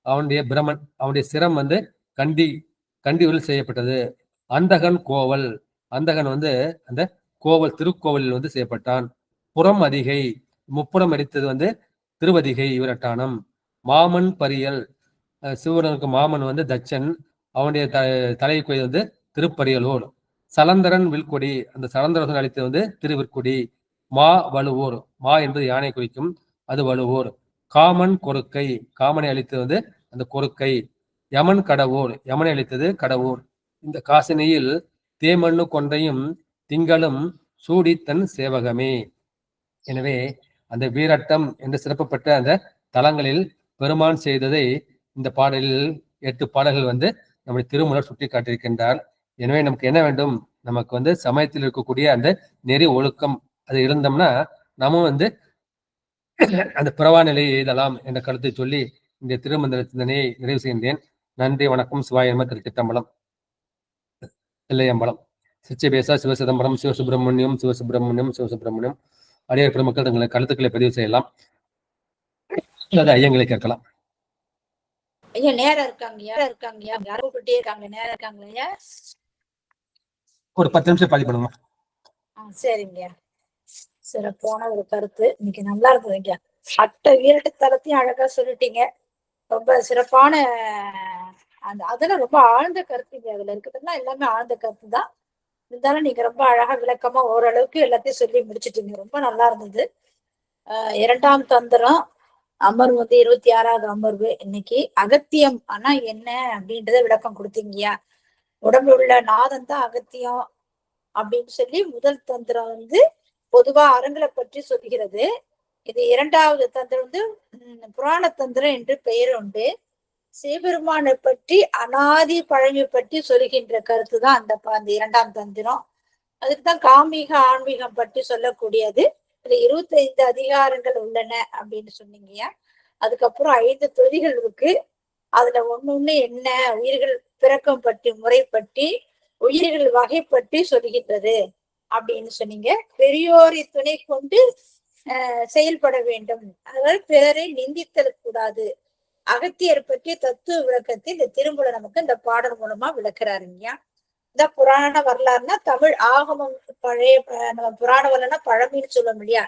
அவனுடைய பிரமன், அவனுடைய சிரம் வந்து கண்டியில் செய்யப்பட்டது. அந்தகன் கோவல், அந்தகன் வந்து அந்த கோவல் திருக்கோவலில் வந்து செய்யப்பட்டான். புறம் அதிகை, முப்புறம் அடித்தது வந்து திருவதிகை விரட்டானம். மாமன் பரியல், சிவனுக்கு மாமன் வந்து தட்சன், அவனுடைய தலை கொய்து வந்து திருப்பரியலூர். சலந்தரன் வில்கொடி, அந்த சலந்தரன் அளித்தது வந்து திருவிற்குடி. மா வலுவூர், மா என்பது யானை குறிக்கும், அது வலுவூர். காமன் கொறுக்கை, காமனை அளித்தது வந்து அந்த கொறுக்கை. யமன் கடவுள், யமனை அளித்தது கடவுள். இந்த காசினியில் தேமண்ணு கொன்றையும் திங்களும் சூடி தன் சேவகமே. எனவே அந்த வீரட்டம் என்று சிறப்புப்பட்ட அந்த தலங்களில் பெருமான் செய்ததை இந்த பாடலில் 8 பாடல்கள் வந்து நம்முடைய திருமூலர் சுட்டி காட்டியிருக்கின்றார். எனவே நமக்கு என்ன வேண்டும், நமக்கு வந்து சமயத்தில் இருக்கக்கூடிய அந்த நெறி ஒழுக்கம் அது இருந்தோம்னா நாமும் வந்து அந்த பிறவா நிலையை எழுதலாம் என்ற கருத்தை சொல்லி இந்த திருமந்திர சிந்தனையை நிறைவு செய்கின்றேன். நன்றி, வணக்கம். சிவாய நம. திருச்சிற்றம்பலம். தில்லையம்பலம். சிச்சபேசா சிவசிதம்பரம் சிவசுப்பிரமணியம் சிவசுப்பிரமணியம் சிவசுப்பிரமணியம். அடியார் பெருமக்கள் தங்களை கருத்துக்களை பதிவு செய்யலாம், அல்லது ஐயங்களை கேட்கலாம். ஐயா நேரம் இருக்காங்க, யாரும் இருக்காங்க, நேரம் இருக்காங்க. ஒரு 10 நிமிஷம் பதிவு பண்ணுங்க. சரிங்க. சிறப்பான ஒரு கருத்து, இன்னைக்கு நல்லா இருக்குதுங்க. அட்ட வீரட்டு தளத்தையும் அழகா சொல்லிட்டீங்க. ரொம்ப சிறப்பான அதெல்லாம் ரொம்ப ஆழ்ந்த கருத்துங்க. அதுல இருக்கிறதுனா எல்லாமே ஆழ்ந்த கருத்து தான். இருந்தாலும் நீங்க ரொம்ப அழகா விளக்கமா ஓரளவுக்கு எல்லாத்தையும் சொல்லி முடிச்சிட்டீங்க. ரொம்ப நல்லா இருந்தது. 2ஆம் தந்திரம் அமர்வு வந்து 26வது அமர்வு. இன்னைக்கு அகத்தியம் ஆனா என்ன அப்படின்றத விளக்கம் கொடுத்தீங்கயா. உடம்புல உள்ள நாதம் தான் அகத்தியம் அப்படின்னு சொல்லி முதல் தந்திரம் வந்து பொதுவா அறங்களை பற்றி சொல்கிறது. இது 2வது தந்திரம் வந்து புராண தந்திரம் என்று பெயர் உண்டு. சிவபெருமானை பற்றி அனாதி பழமை பற்றி சொல்கின்ற கருத்து தான் அந்த 2ஆம் தந்திரம். அதுக்குதான் காமிக ஆன்மீகம் பற்றி சொல்லக்கூடியது. இதுல 25 அதிகாரங்கள் உள்ளன அப்படின்னு சொன்னீங்கயா. அதுக்கப்புறம் 5 தொழில்கள் இருக்கு. அதுல ஒண்ணு என்ன, உயிர்கள் பிறக்கம் பற்றி, முறை பற்றி, உயிர்கள் வகை பற்றி சொல்கின்றது அப்படின்னு சொன்னீங்க. பெரியோரை துணை கொண்டு செயல்பட வேண்டும், அதாவது பிறரை நிந்தித்தல் கூடாது. அகத்தியர் பற்றி தத்துவ விளக்கத்தை இந்த திருமூலர் நமக்கு இந்த பாடல் மூலமா விளக்குறாருங்க. இந்த புராண வரலாறுனா தமிழ் ஆகமம், பழைய புராண வரலாறுனா பழமைன்னு சொல்ல இல்லையா,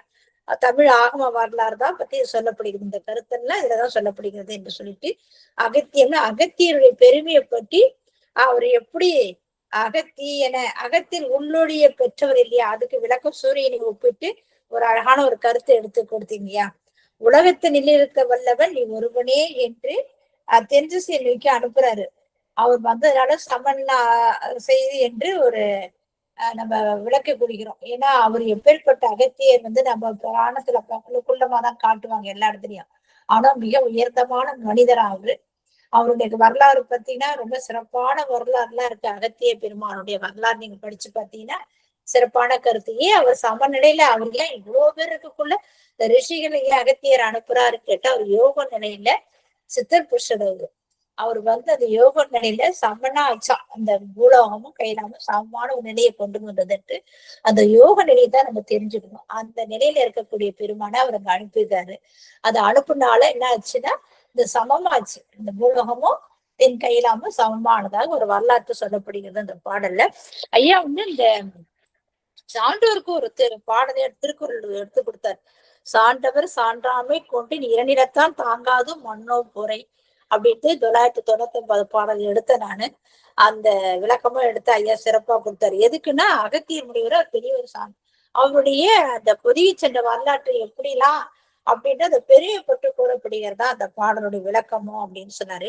தமிழ் ஆகம வரலாறு தான் பத்தி சொல்லப்படுகிறது. இந்த கருத்தெல்லாம் இதுலதான் சொல்லப்படுகிறது என்று சொல்லிட்டு, அகத்தியம்னா அகத்தியருடைய பெருமையை பற்றி, அவர் எப்படி அகத்தியன அகத்தில் உள்ளொழிய பெற்றவர் இல்லையா, அதுக்கு விளக்கம் சூரியனை ஒப்பிட்டு ஒரு அழகான ஒரு கருத்தை எடுத்து கொடுத்தீங்கயா. உலகத்தை நிலைநிறுத்த வல்லவன் நீ ஒருவனே என்று தென் திசையை நோக்கி அனுப்புறாரு. அவர் வந்ததுனால சமன்னா செய்தி என்று ஒரு நம்ம விளக்க குடிக்கிறோம். ஏன்னா அவர் எப்பேற்பட்ட அகத்தியர் வந்து நம்ம புராணத்துல குள்ளமாதான் காட்டுவாங்க எல்லா இடத்துலயும். ஆனா மிக உயர்ந்தமான மனிதரா அவருடைய வரலாறு பார்த்தீங்கன்னா ரொம்ப சிறப்பான வரலாறுலாம் இருக்கு. அகத்திய பெருமானுடைய வரலாறு நீங்க படிச்சு பார்த்தீங்கன்னா சிறப்பான கருத்து. ஏன் அவர் சமநிலையில, அவர் ஏன் இவ்வளவு பேர் இருக்கக்குள்ள இந்த ரிஷிகளை ஏன் அகத்தியர் அனுப்புறாரு கேட்டா, அவர் யோக நிலையில சித்தர் புருஷர். அவர் வந்து அந்த யோக நிலையில சமனா ஆச்சா, அந்த பூலோகமும் கைலாமும் சமமான ஒரு நிலையை கொண்டு வந்ததுன்ட்டு அந்த யோக நிலையை தான் நம்ம தெரிஞ்சுக்கணும். அந்த நிலையில இருக்கக்கூடிய பெருமானை அவர் அங்க அனுப்பியிருக்காரு. அதை அனுப்புனால என்ன ஆச்சுன்னா இந்த சமமாச்சு, இந்த பூலோகமும் தென் கைலாமும் சமமானதாக ஒரு வரலாற்று சொல்லப்படுகிறது அந்த பாடல்ல. ஐயா வந்து இந்த சான்றோருக்கு ஒரு பாடலை திருக்குறள் எடுத்து கொடுத்தார். சான்றவர் சான்றாமை கொண்டு இரண்டிடத்தான் தாங்காது மண்ணோ பொறை அப்படின்ட்டு 999 பாடல் எடுத்த நானு. அந்த விளக்கமும் எடுத்து ஐயா சிறப்பா கொடுத்தாரு. எதுக்குன்னா அகத்தியர் முனிவர் பெரியவர் சான், அவருடைய அந்த பொதியை சென்ற வரலாற்று எப்படிலாம் அப்படின்ட்டு அந்த பெரியப்பட்டு கூறப்படுகிறதா அந்த பாடலுடைய விளக்கமும் அப்படின்னு சொன்னாரு.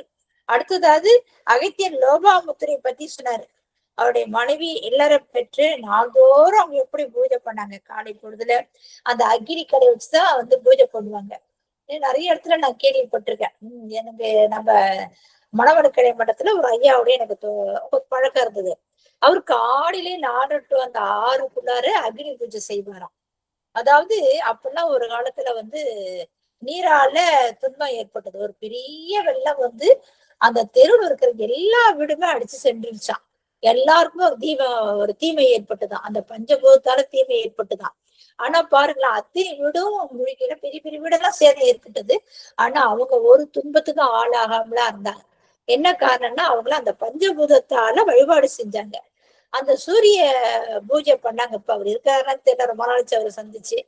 அடுத்ததாவது அகத்தியன் லோபாமுத்திரை பத்தி சொன்னாரு. அவருடைய மனைவி இல்லற பெற்று நாள்தோறும் அவங்க எப்படி பூஜை பண்ணாங்க. காலை பொழுதுல அந்த அக்னி கடை வச்சுதான் வந்து பூஜை பண்ணுவாங்க. நிறைய இடத்துல நான் கேள்விப்பட்டிருக்கேன். எனக்கு நம்ம மணவனுக்கடை மட்டத்துல ஒரு ஐயாவுடைய எனக்கு பழக்கம் இருந்தது. அவர் காலையிலே 4 to அந்த 6க்குள்ளார அக்னி பூஜை செய்வாராம். அதாவது அப்பெல்லாம் ஒரு காலத்துல வந்து நீரால துன்பம் ஏற்பட்டது. ஒரு பெரிய வெள்ளம் வந்து அந்த தெருவில் இருக்கிற எல்லா வீடுமே அடிச்சு சென்றுருச்சான். எல்லாருக்குமே ஒரு தீமை ஏற்பட்டுதான், அந்த பஞ்சபூதத்தால தீமை ஏற்பட்டுதான். ஆனா பாருங்களேன், அத்தனை வீடும் முழுக்கிற பெரிய பெரிய வீடெல்லாம் சேதம் ஏற்பட்டது. ஆனா அவங்க ஒரு துன்பத்துக்கு ஆளாகாமலா இருந்தாங்க. என்ன காரணம்னா அவங்கள அந்த பஞ்சபூதத்தால வழிபாடு செஞ்சாங்க. அந்த சூரிய பூஜை பண்ணாங்க. இப்ப அவர் இருக்காருன்னு தெரியல, ரொம்ப நாளைச்சு அவரை சந்திச்சு.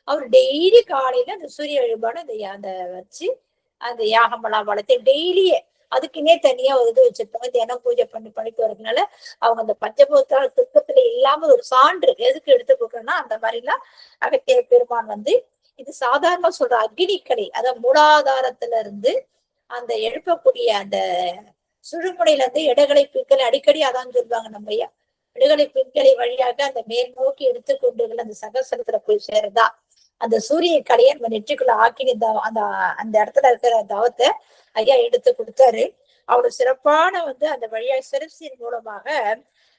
அவர் டெய்லி காலையில அந்த சூரிய வழிபாடு அந்த வச்சு அந்த யாகமெல்லாம் வளர்த்து டெய்லியே அதுக்குன்னே தனியா ஒரு இது வச்சிருப்பாங்க. தினம் பூஜை பண்ணிட்டு வரதுனால அவங்க அந்த பஞ்சபூத்தால் துக்கத்துல இல்லாம ஒரு சான்று எதுக்கு எடுத்து கொடுக்கணும்னா அந்த மாதிரி எல்லாம் அகத்திய பெருமான் வந்து இது சாதாரணமா சொல்ற அக்னிக்கடை, அதாவது மூலாதாரத்துல இருந்து அந்த எழுப்பக்கூடிய அந்த சுழுமுனையில இருந்து இடகலை பிற்களை அடிக்கடி அதான் சொல்லுவாங்க நம்ம ஐயா. இடகலை பிற்களை வழியாக அந்த மேல் நோக்கி எடுத்துக்கொண்டு அந்த சகசரத்துல போய் சேருதா அந்த சூரிய கடையை நம்ம நெற்றிக்குள்ள ஆக்கினி அந்த அந்த இடத்துல இருக்கிற தவத்தை ஐயா எடுத்து கொடுத்தாரு. அவ்வளவு சிறப்பான அந்த வழியா சிரசின் மூலமாக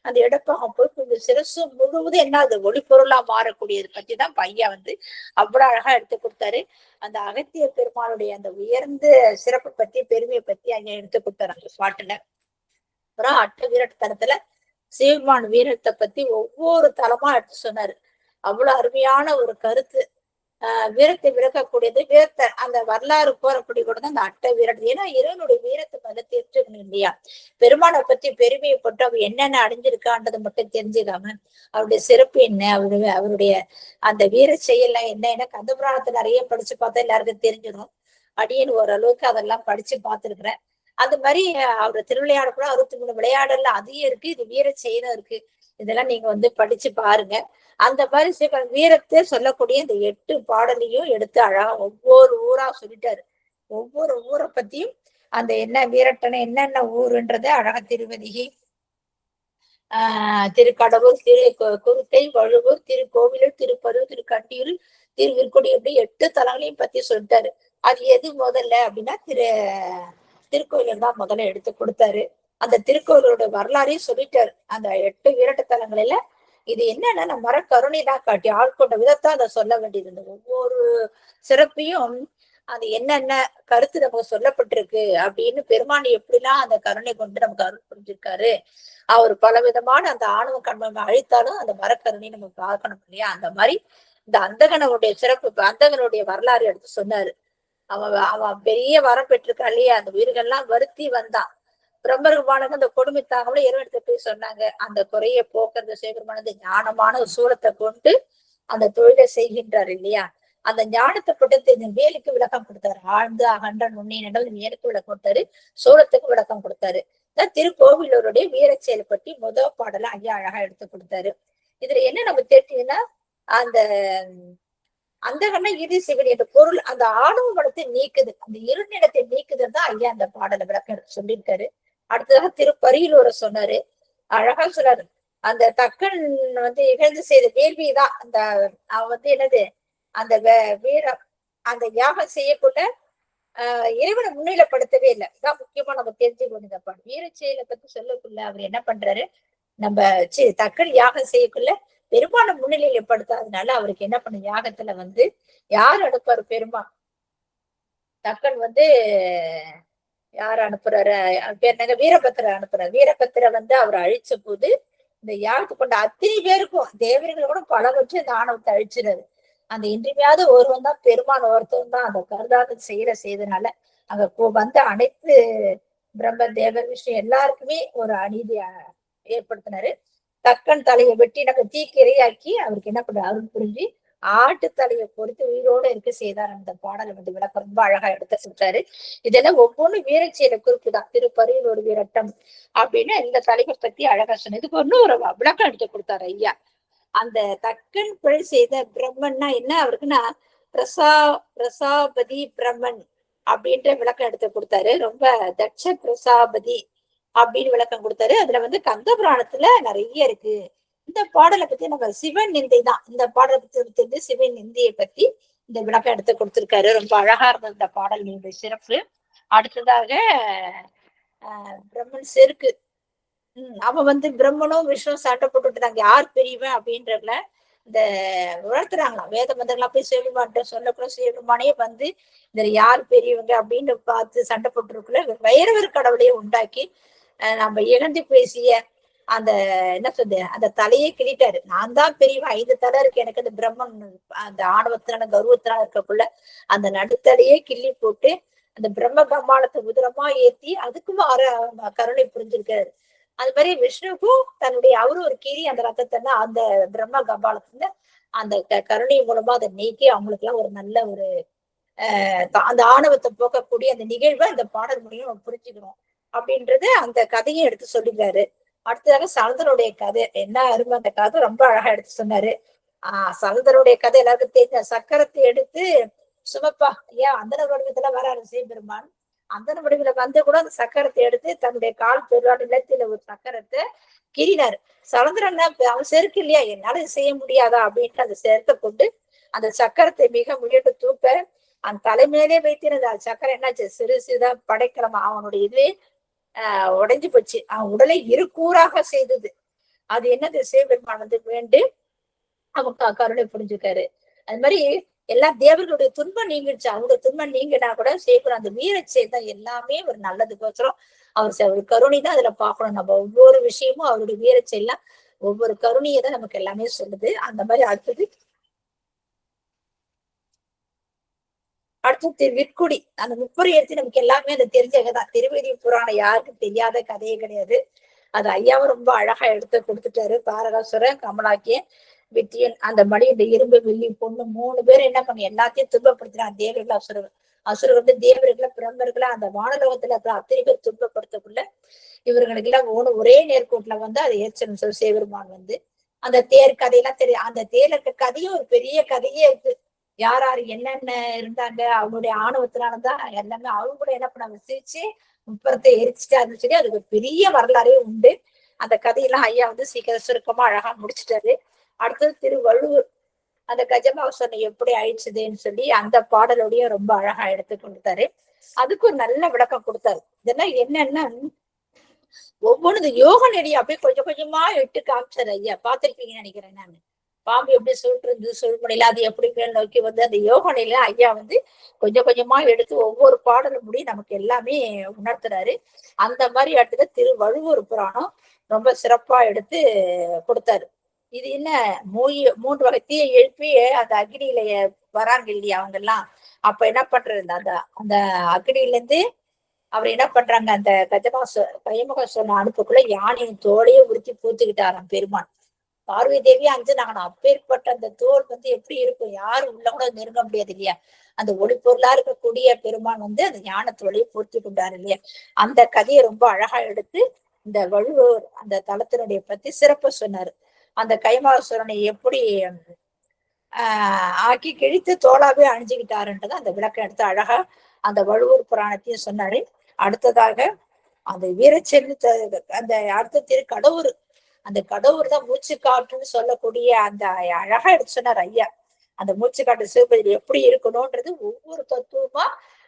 அந்த இடப்பகம் போய் கொஞ்சம் சிரசு முழுவதும் என்ன அது ஒளிப்பொருளா மாறக்கூடியது பத்தி தான் ஐயா அவ்வளவு அழகா எடுத்து கொடுத்தாரு. அந்த அகத்திய பெருமாளுடைய அந்த உயர்ந்த சிறப்பை பத்தி பெருமையை பத்தி ஐயா எடுத்து கொடுத்தாரு அந்த பாட்டுல. அப்புறம் அட்ட வீரட்டு தலத்துல சிவபெருமான் வீரத்தை பத்தி ஒவ்வொரு தலமா எடுத்து சொன்னாரு. அவ்வளவு அருமையான ஒரு கருத்து. வீரத்தை விளக்கக்கூடியது வீரத்தை அந்த வரலாறு போறப்படி கூட தான் அந்த அட்டை வீரத்தை. ஏன்னா இறைவனுடைய வீரத்தை மேல தெரிஞ்சுக்கணும் இல்லையா? பெருமானை பத்தி பெருமையப்பட்டு அவர் என்னென்ன அடைஞ்சிருக்கான்றதை மட்டும் தெரிஞ்சுக்காம அவருடைய சிறப்பு என்ன, அவருடைய அந்த வீர செயல்லாம் என்ன. ஏன்னா கந்தபுராணத்தை நிறைய படிச்சு பார்த்தா எல்லாருக்கும் தெரிஞ்சிடும். அடியன் ஓரளவுக்கு அதெல்லாம் படிச்சு பார்த்திருக்கிறேன். அந்த மாதிரி அவர் திருவிளையாடு கூட 63 விளையாடல்ல அதையும் இருக்கு, இது வீர செயலும் இருக்கு. இதெல்லாம் நீங்க படிச்சு பாருங்க. அந்த மாதிரி வீரத்தை சொல்லக்கூடிய இந்த 8 பாடலையும் எடுத்து அழகா ஒவ்வொரு ஊரா சொல்லிட்டாரு. ஒவ்வொரு ஊரை பத்தியும் அந்த என்ன வீரட்டனை என்னென்ன ஊருன்றத அழகா திருவதிகை, திருக்கடவுர், குருட்டை, வழுவூர், திருக்கோவிலூர், திருப்பரூர், திருக்கண்டியூர், திருவிற்குடி, எப்படி 8 தலங்களையும் பத்தி சொல்லிட்டாரு. அது எது முதல்ல அப்படின்னா திருக்கோயிலூர் தான் முதல்ல எடுத்து கொடுத்தாரு. அந்த திருக்கோயிலோட வரலாறையும் சொல்லிட்டாரு. அந்த 8 வீரட்ட தலங்களில இது என்னன்னா நம்ம மர கருணை தான் காட்டி ஆட்கொண்ட விதத்தான் அதை சொல்ல வேண்டியது. ஒவ்வொரு சிறப்பையும் அது என்னென்ன கருத்து நமக்கு சொல்லப்பட்டிருக்கு அப்படின்னு பெருமான் எப்படிலாம் அந்த கருணை கொண்டு நமக்கு அருள் புரிஞ்சிருக்காரு. அவர் பலவிதமான அந்த ஆணவ கண்மை அழித்தாலும் அந்த மரக்கருணை நம்ம பார்க்கணும் இல்லையா? அந்த மாதிரி இந்த அந்தகனுடைய சிறப்பு, அந்தகனுடைய வரலாறு எடுத்து சொன்னாரு. அவன் பெரிய வரம் பெற்றிருக்கான் இல்லையா? அந்த உயிர்கள்லாம் வருத்தி வந்தான். பிரம்மருமானுக்கு அந்த கொடுமை தாங்கல இறைவனத்தை போய் சொன்னாங்க. அந்த குறைய போக்குறது சிவபெருமானது ஞானமான ஒரு சூலத்தை கொண்டு அந்த தொழிலை செய்கின்றார் இல்லையா? அந்த ஞானத்தை பட்டு இந்த வேலுக்கு விளக்கம் கொடுத்தாரு. ஆழ்ந்து அகன்ற நுண்ணி நடல் வேலுக்கு விளக்கம் கொடுத்தாரு, சூலத்துக்கு விளக்கம் கொடுத்தாரு. திருக்கோவிலூருடைய வீர செயலை பற்றி முதல் பாடல ஐயா அழகா எடுத்து கொடுத்தாரு. இதுல என்ன நம்ம தெரிஞ்சீங்கன்னா அந்த இறுதி சிவன் என்ற பொருள் அந்த ஆணவ மனத்தை நீக்குது, அந்த இருநிலத்தை நீக்குதுன்னு தான் ஐயா அந்த பாடலை விளக்கம் சொல்லியிருக்காரு. அடுத்ததாக திருப்பரியிலூரை சொன்னாரு. அழகா சொன்னாரு. அந்த தக்கன் இகழ்ந்து செய்த வேள்விதான் அந்த அவன் என்னது அந்த வீர அந்த யாகம் செய்யக்கூட இறைவனை முன்னிலைப்படுத்தவே இல்லை. இதான் முக்கியமா நம்ம தெரிஞ்சுக்கணும். இந்த பாடம் வீர செயலை பத்தி சொல்லக்குள்ள அவர் என்ன பண்றாரு, நம்ம தக்கன் யாகம் செய்யக்குள்ள பெருமானை முன்னிலைப்படுத்தாதனால அவருக்கு என்ன பண்ண, யாகத்துல யார் அனுப்புறாரு, பெருமான் தக்கன் யார் அனுப்புறாரு, பேர் என்னங்க, வீரபத்திர அனுப்புறாரு. வீரபத்திர அவர் அழிச்ச போது இந்த யாகத்தை கொண்ட அத்தனை பேருக்கும் தேவர்கள் கூட பல வச்சு இந்த ஆணவத்தை அழிச்சிடாரு. அந்த இன்றிமையாவது ஒருவன் தான் பெருமான், ஒருத்தவன் தான் அந்த கருதாக செய்தனால அங்க அனைத்து பிரம்ம தேவர் விஷ்ணு எல்லாருக்குமே ஒரு அநீதி ஏற்படுத்தினாரு. தக்கன் தலையை வெட்டி தீக்கிரையாக்கி அவருக்கு என்ன பண்ற அருள் புரிஞ்சு ஆட்டு தலையை பொறுத்து உயிரோட இருக்க செய்தார். அந்த பாடலை விளக்கம் ரொம்ப அழகா எடுத்து சொல்றாரு. இதெல்லாம் ஒவ்வொன்றும் வீரச்செயலை குறிப்புதான். திருப்பரியிலூர் வீரட்டம் அப்படின்னு இந்த தலைவர் பத்தி அழகா சொன்ன. இதுக்கு ஒரு விளக்கம் எடுத்து கொடுத்தாரு ஐயா. அந்த தக்கன் பிழை செய்த பிரம்மன்னா என்ன அவருக்குன்னா பிரசாபதி பிரம்மன் அப்படின்ற விளக்கம் எடுத்து கொடுத்தாரு. ரொம்ப தட்ச பிரசாபதி அப்படின்னு விளக்கம் கொடுத்தாரு. அதுல கந்தபுராணத்துல நிறைய இருக்கு. இந்த பாடலை பத்தி நம்ம சிவன் நிந்தை தான், இந்த பாடலை பத்தி சிவன் நிந்தையை பத்தி இந்த விளக்கம் எடுத்து கொடுத்திருக்காரு. ரொம்ப அழகா இருந்தது இந்த பாடல் சிறப்பு. அடுத்ததாக பிரம்மன் செருக்கு. அவன் பிரம்மனும் விஷ்ணு சண்டை போட்டுட்டாங்க யார் பெரியவன் அப்படின்றதுல இந்த உணர்த்துறாங்களாம். வேத மந்திரங்களா போய் சிவபெருமான்ட்ட சொல்லக்கூட சிவபெருமானே இந்த யார் பெரியவங்க அப்படின்னு பார்த்து சண்டை போட்டுருக்குள்ள வைரவர் கடவுளையே உண்டாக்கி நம்ம இழந்து பேசிய அந்த என்ன சொல்றது அந்த தலையே கிள்ளிட்டாரு. நான் தான் பெரியவன், 5 தலை இருக்கு எனக்கு, அந்த பிரம்மன் அந்த ஆணவத்தினால கர்வத்தினால இருக்கக்குள்ள அந்த நடுத்தலையே கிள்ளி போட்டு அந்த பிரம்ம கம்மாளத்தை உதிரமா ஏத்தி அதுக்கும் கருணை புரிஞ்சிருக்காரு. அது மாதிரி விஷ்ணுக்கும் தன்னுடைய அவரும் ஒரு கீரி அந்த ரத்தத்தை அந்த பிரம்ம கம்பாலத்துல அந்த கருணை மூலமா அதை நீக்கி அவங்களுக்கு எல்லாம் ஒரு நல்ல ஒரு அந்த ஆணவத்தை போக்கக்கூடிய அந்த நிகழ்வை அந்த பாடல் மூலியம் புரிஞ்சுக்கணும் அப்படின்றது அந்த கதையை எடுத்து சொல்லிருக்காரு. அடுத்ததாக சனந்தனுடைய கதை என்ன அருமை, அந்த கதை ரொம்ப அழகா எடுத்து சொன்னாரு. சகந்தருடைய கதை எல்லாருக்கும் தெரிஞ்ச சக்கரத்தை எடுத்து சுமப்பா ஏன் அந்தன வடிவத்துல வராரு சிவபெருமான். அந்தன வடிவில வந்து கூட அந்த சக்கரத்தை எடுத்து தன்னுடைய கால் பெருவாடு நிலத்தில ஒரு சக்கரத்தை கிரினாரு. சலந்திரன் அவன் செருக்கு இல்லையா, என்னால செய்ய முடியாதா அப்படின்ட்டு அந்த செருக்கை கொண்டு அந்த சக்கரத்தை மிக முயட்டு தூக்க அந்த தலைமையிலே வைத்திருந்த சக்கரம் என்னாச்சு, சிறு சிறுதா படைக்கலமா அவனுடைய இதுவே உடைஞ்சு போச்சு. அவன் உடலை இரு கூறாக செய்தது. அது என்னது, சிவபெருமான் வந்து வேண்டு அவங்க கருணை புரிஞ்சுக்காரு. அது மாதிரி எல்லா தேவர்களுடைய துன்பம் நீங்கிடுச்சு. அவங்களுடைய துன்பம் நீங்கினா கூட சேர்க்கணும். அந்த வீரச்சை தான் எல்லாமே ஒரு நல்லதுக்கோசரம் அவர் கருணை தான் அதுல பார்க்கணும். நம்ம ஒவ்வொரு விஷயமும் அவருடைய வீரச்சை எல்லாம் ஒவ்வொரு கருணையை தான் நமக்கு எல்லாமே சொல்லுது. அந்த மாதிரி அடுத்தது விற்குடி அந்த முப்பொரு எடுத்து நமக்கு எல்லாமே அந்த தெரிஞ்ச கதைதான். திருவேதி புராணம் யாருக்கும் தெரியாத கதையே கிடையாது. அது ஐயாவும் ரொம்ப அழகா எடுத்து கொடுத்துட்டாரு. தாரகாசுரன், கமலாக்கியன், வித்தியன், அந்த மணி இந்த இரும்பு வெள்ளி பொண்ணு 3 பேர் என்ன பண்ணி எல்லாத்தையும் துன்பப்படுத்தினான். தேவர்கள் அசுரர்கள். அசுரர் வந்து தேவர்களை பிரம்மர்களை அந்த வானலோகத்துல அத்தனை பேர் துன்பப்படுத்தக்குள்ள இவர்களுக்கு எல்லாம் ஒரே நேர்கோட்டுல வந்து அதை ஏற்றணும் சொல்லி சிவபெருமான் வந்து அந்த தேர் கதையெல்லாம் தெரியும். அந்த தேர்ல இருக்க கதையும் ஒரு பெரிய கதையே இருக்கு. யார் யாரு என்னென்ன இருந்தாங்க, அவங்களுடைய ஆணவத்தினாலதான் எல்லாமே அவங்க கூட என்ன பண்ணாங்க, சிரிச்சு முப்பரத்தை எரிச்சுட்டு அதுன்னு சொல்லி அதுக்கு பெரிய வரலாறே உண்டு. அந்த கதையெல்லாம் ஐயா வந்து சீக்கிரம் சுருக்கமா அழகா முடிச்சுட்டாரு. அடுத்தது திருவள்ளுவர் அந்த கஜமாவசனை எப்படி ஆயிடுச்சுதுன்னு சொல்லி அந்த பாடலோடையும் ரொம்ப அழகா எடுத்து கொடுத்தாரு. அதுக்கு ஒரு நல்ல விளக்கம் கொடுத்தாரு. இதெல்லாம் என்னன்னா ஒவ்வொன்று யோக நெறியை அப்படியே கொஞ்சம் கொஞ்சமா எட்டு காமிச்சாரு ஐயா. பார்த்திருப்பீங்கன்னு நினைக்கிறேன் நான். பாம்பு எப்படி சுழற்று சுழ்முனையில அது எப்படி மேல் நோக்கி வந்து அந்த யோக நிலையில ஐயா வந்து கொஞ்சம் கொஞ்சமா எடுத்து ஒவ்வொரு பாடலும் முடி நமக்கு எல்லாமே உணர்த்துறாரு. அந்த மாதிரி இடத்துல திருவள்ளுவர் புராணம் ரொம்ப சிறப்பா எடுத்து கொடுத்தாரு. இது என்ன 3 வகை தீயை எழுப்பி அந்த அக்னியில வராங்க இல்லையா அவங்க எல்லாம். அப்ப என்ன பண்றது, அந்த அந்த அக்னியில இருந்து அவர் என்ன பண்றாங்க, அந்த கைமுக அனுப்புக்குள்ள யானையின் தோலையே உறுத்தி பூத்துக்கிட்டாராம் பெருமான். பார்வதி தேவி அஞ்சுனாங்கண்ணா. அப்பேற்பட்ட அந்த தோல் வந்து எப்படி இருக்கும், யாரும் உள்ள கூட நெருங்க முடியாது இல்லையா. அந்த ஒளி பொருளா இருக்கக்கூடிய பெருமான் வந்து அந்த ஞான தோலையை பூர்த்தி கொண்டாரு இல்லையா. அந்த கதையை ரொம்ப அழகா எடுத்து இந்த வள்ளுவர் அந்த தலத்தினுடைய பத்தி சிறப்பு சொன்னாரு. அந்த கைமாசுரனை எப்படி ஆக்கி கிழித்து தோளாவே அணிஞ்சுக்கிட்டாருன்றது அந்த விளக்கம் எடுத்து அழகா அந்த வள்ளுவர் புராணத்தையும் சொன்னாரு. அடுத்ததாக அந்த வீரச்செல்வி அந்த அடுத்த கடவுர், அந்த கடவுர் தான் மூச்சு காற்றுன்னு சொல்லக்கூடிய அந்த அழகா எடுத்து சொன்னார் ஐயா. அந்த மூச்சு காட்டு சிவபதி எப்படி இருக்கணும்ன்றது ஒவ்வொரு தத்துவமா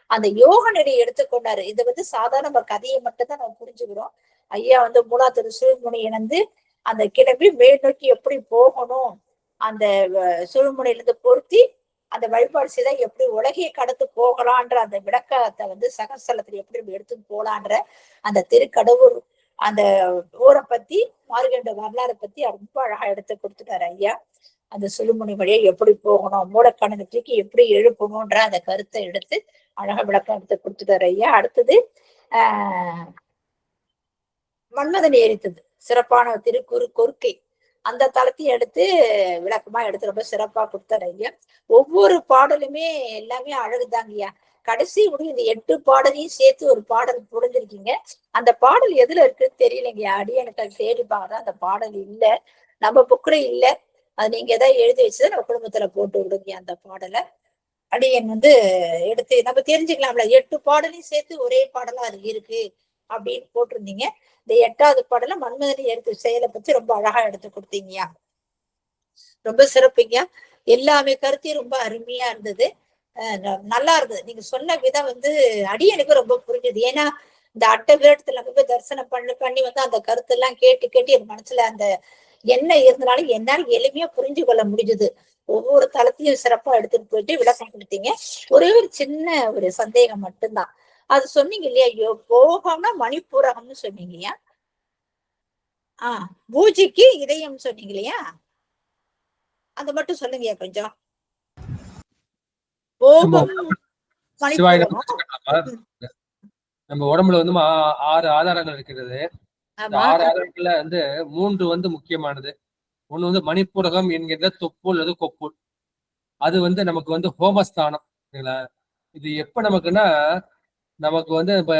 அந்த யோக நெறியை எடுத்துக்கொண்டாரு. இது வந்து சாதாரண கதையை மட்டும்தான் நம்ம புரிஞ்சுக்கிறோம். ஐயா வந்து மூலாத்திரு சிவமுனியை வந்து அந்த கிளம்பி மேல் நோக்கி எப்படி போகணும், அந்த சுழுமுனையிலிருந்து பொருத்தி அந்த வழிபாடு செய்தா எப்படி உலகையை கடந்து போகலான்ற அந்த விளக்கத்தை வந்து சகசலத்துல எப்படி எடுத்து போலான்ற அந்த திருக்கடவுர் அந்த ஊரை பத்தி மார்கண்ட வரலாறை பத்தி ரொம்ப அழகா எடுத்து கொடுத்துட்டாரு ஐயா. அந்த சுழுமுனை வழியை எப்படி போகணும், மூலக்கணக்கு தூக்கி எப்படி எழுப்பணும்ன்ற அந்த கருத்தை எடுத்து அழகா விளக்கம் எடுத்து கொடுத்துட்டாரு ஐயா. அடுத்தது மன்மதன் எரித்தது சிறப்பான கொருக்கை அந்த தளத்தையும் எடுத்து விளக்கமா எடுத்து ரொம்ப சிறப்பா கொடுத்தாரு ஐயா. ஒவ்வொரு பாடலுமே எல்லாமே அழகுதாங்கய்யா. கடைசி முடிவு இந்த 8 பாடலையும் சேர்த்து ஒரு பாடல் புரிஞ்சிருக்கீங்க. அந்த பாடல் எதுல இருக்குன்னு தெரியலைங்கய்யா. எனக்கு தேடி பாக்குறேன், அந்த பாடல் இல்ல, நம்ம புக்குல இல்ல. அது நீங்க ஏதாவது எழுதி வச்சுதான் நம்ம குடும்பத்துல போட்டு விடுங்க. அந்த பாடலை அடியன் வந்து எடுத்து நம்ம தெரிஞ்சுக்கலாம்ல. 8 பாடலையும் சேர்த்து ஒரே பாடலா அது இருக்கு அப்படின்னு போட்டிருந்தீங்க. இந்த 8வது பாடல மன்மதனி எடுத்து செயலை பத்தி ரொம்ப அழகா எடுத்து கொடுத்தீங்கயா. ரொம்ப சிறப்புங்க. எல்லாமே கருத்தையும் ரொம்ப அருமையா இருந்தது, நல்லா இருந்தது. நீங்க சொன்ன விதம் வந்து அடியனுக்கு ரொம்ப புரிஞ்சுது. ஏன்னா இந்த அட்டை விரட்டத்துல போய் தரிசனம் பண்ணி வந்து அந்த கருத்து எல்லாம் கேட்டு என் மனசுல அந்த என்ன இருந்தனாலும் என்னால எளிமையா புரிஞ்சு கொள்ள முடிஞ்சது. ஒவ்வொரு தளத்தையும் சிறப்பா எடுத்துட்டு போயிட்டு விளக்கம் கொடுத்தீங்க. ஒரே ஒரு சின்ன ஒரு சந்தேகம் மட்டும்தான். அது சொன்னீங்க இல்லையா, போகம்னா மணிப்பூரகம்னு சொன்னீங்க இல்லையா. பூஜைக்கு இதயம் சொன்னீங்க இல்லையா, அது மட்டும் சொல்லுங்க கொஞ்சம். போகம் நம்ம உடம்புல வந்து 6 ஆதாரங்கள் இருக்கிறது. 6 ஆதாரங்கள்ல வந்து 3 வந்து முக்கியமானது. ஒண்ணு வந்து மணிப்பூரகம் என்கின்ற தொப்புள் அல்லது கொப்புள். அது வந்து நமக்கு வந்து ஹோமஸ்தானம். இது எப்ப நமக்குன்னா, நமக்கு வந்து இப்ப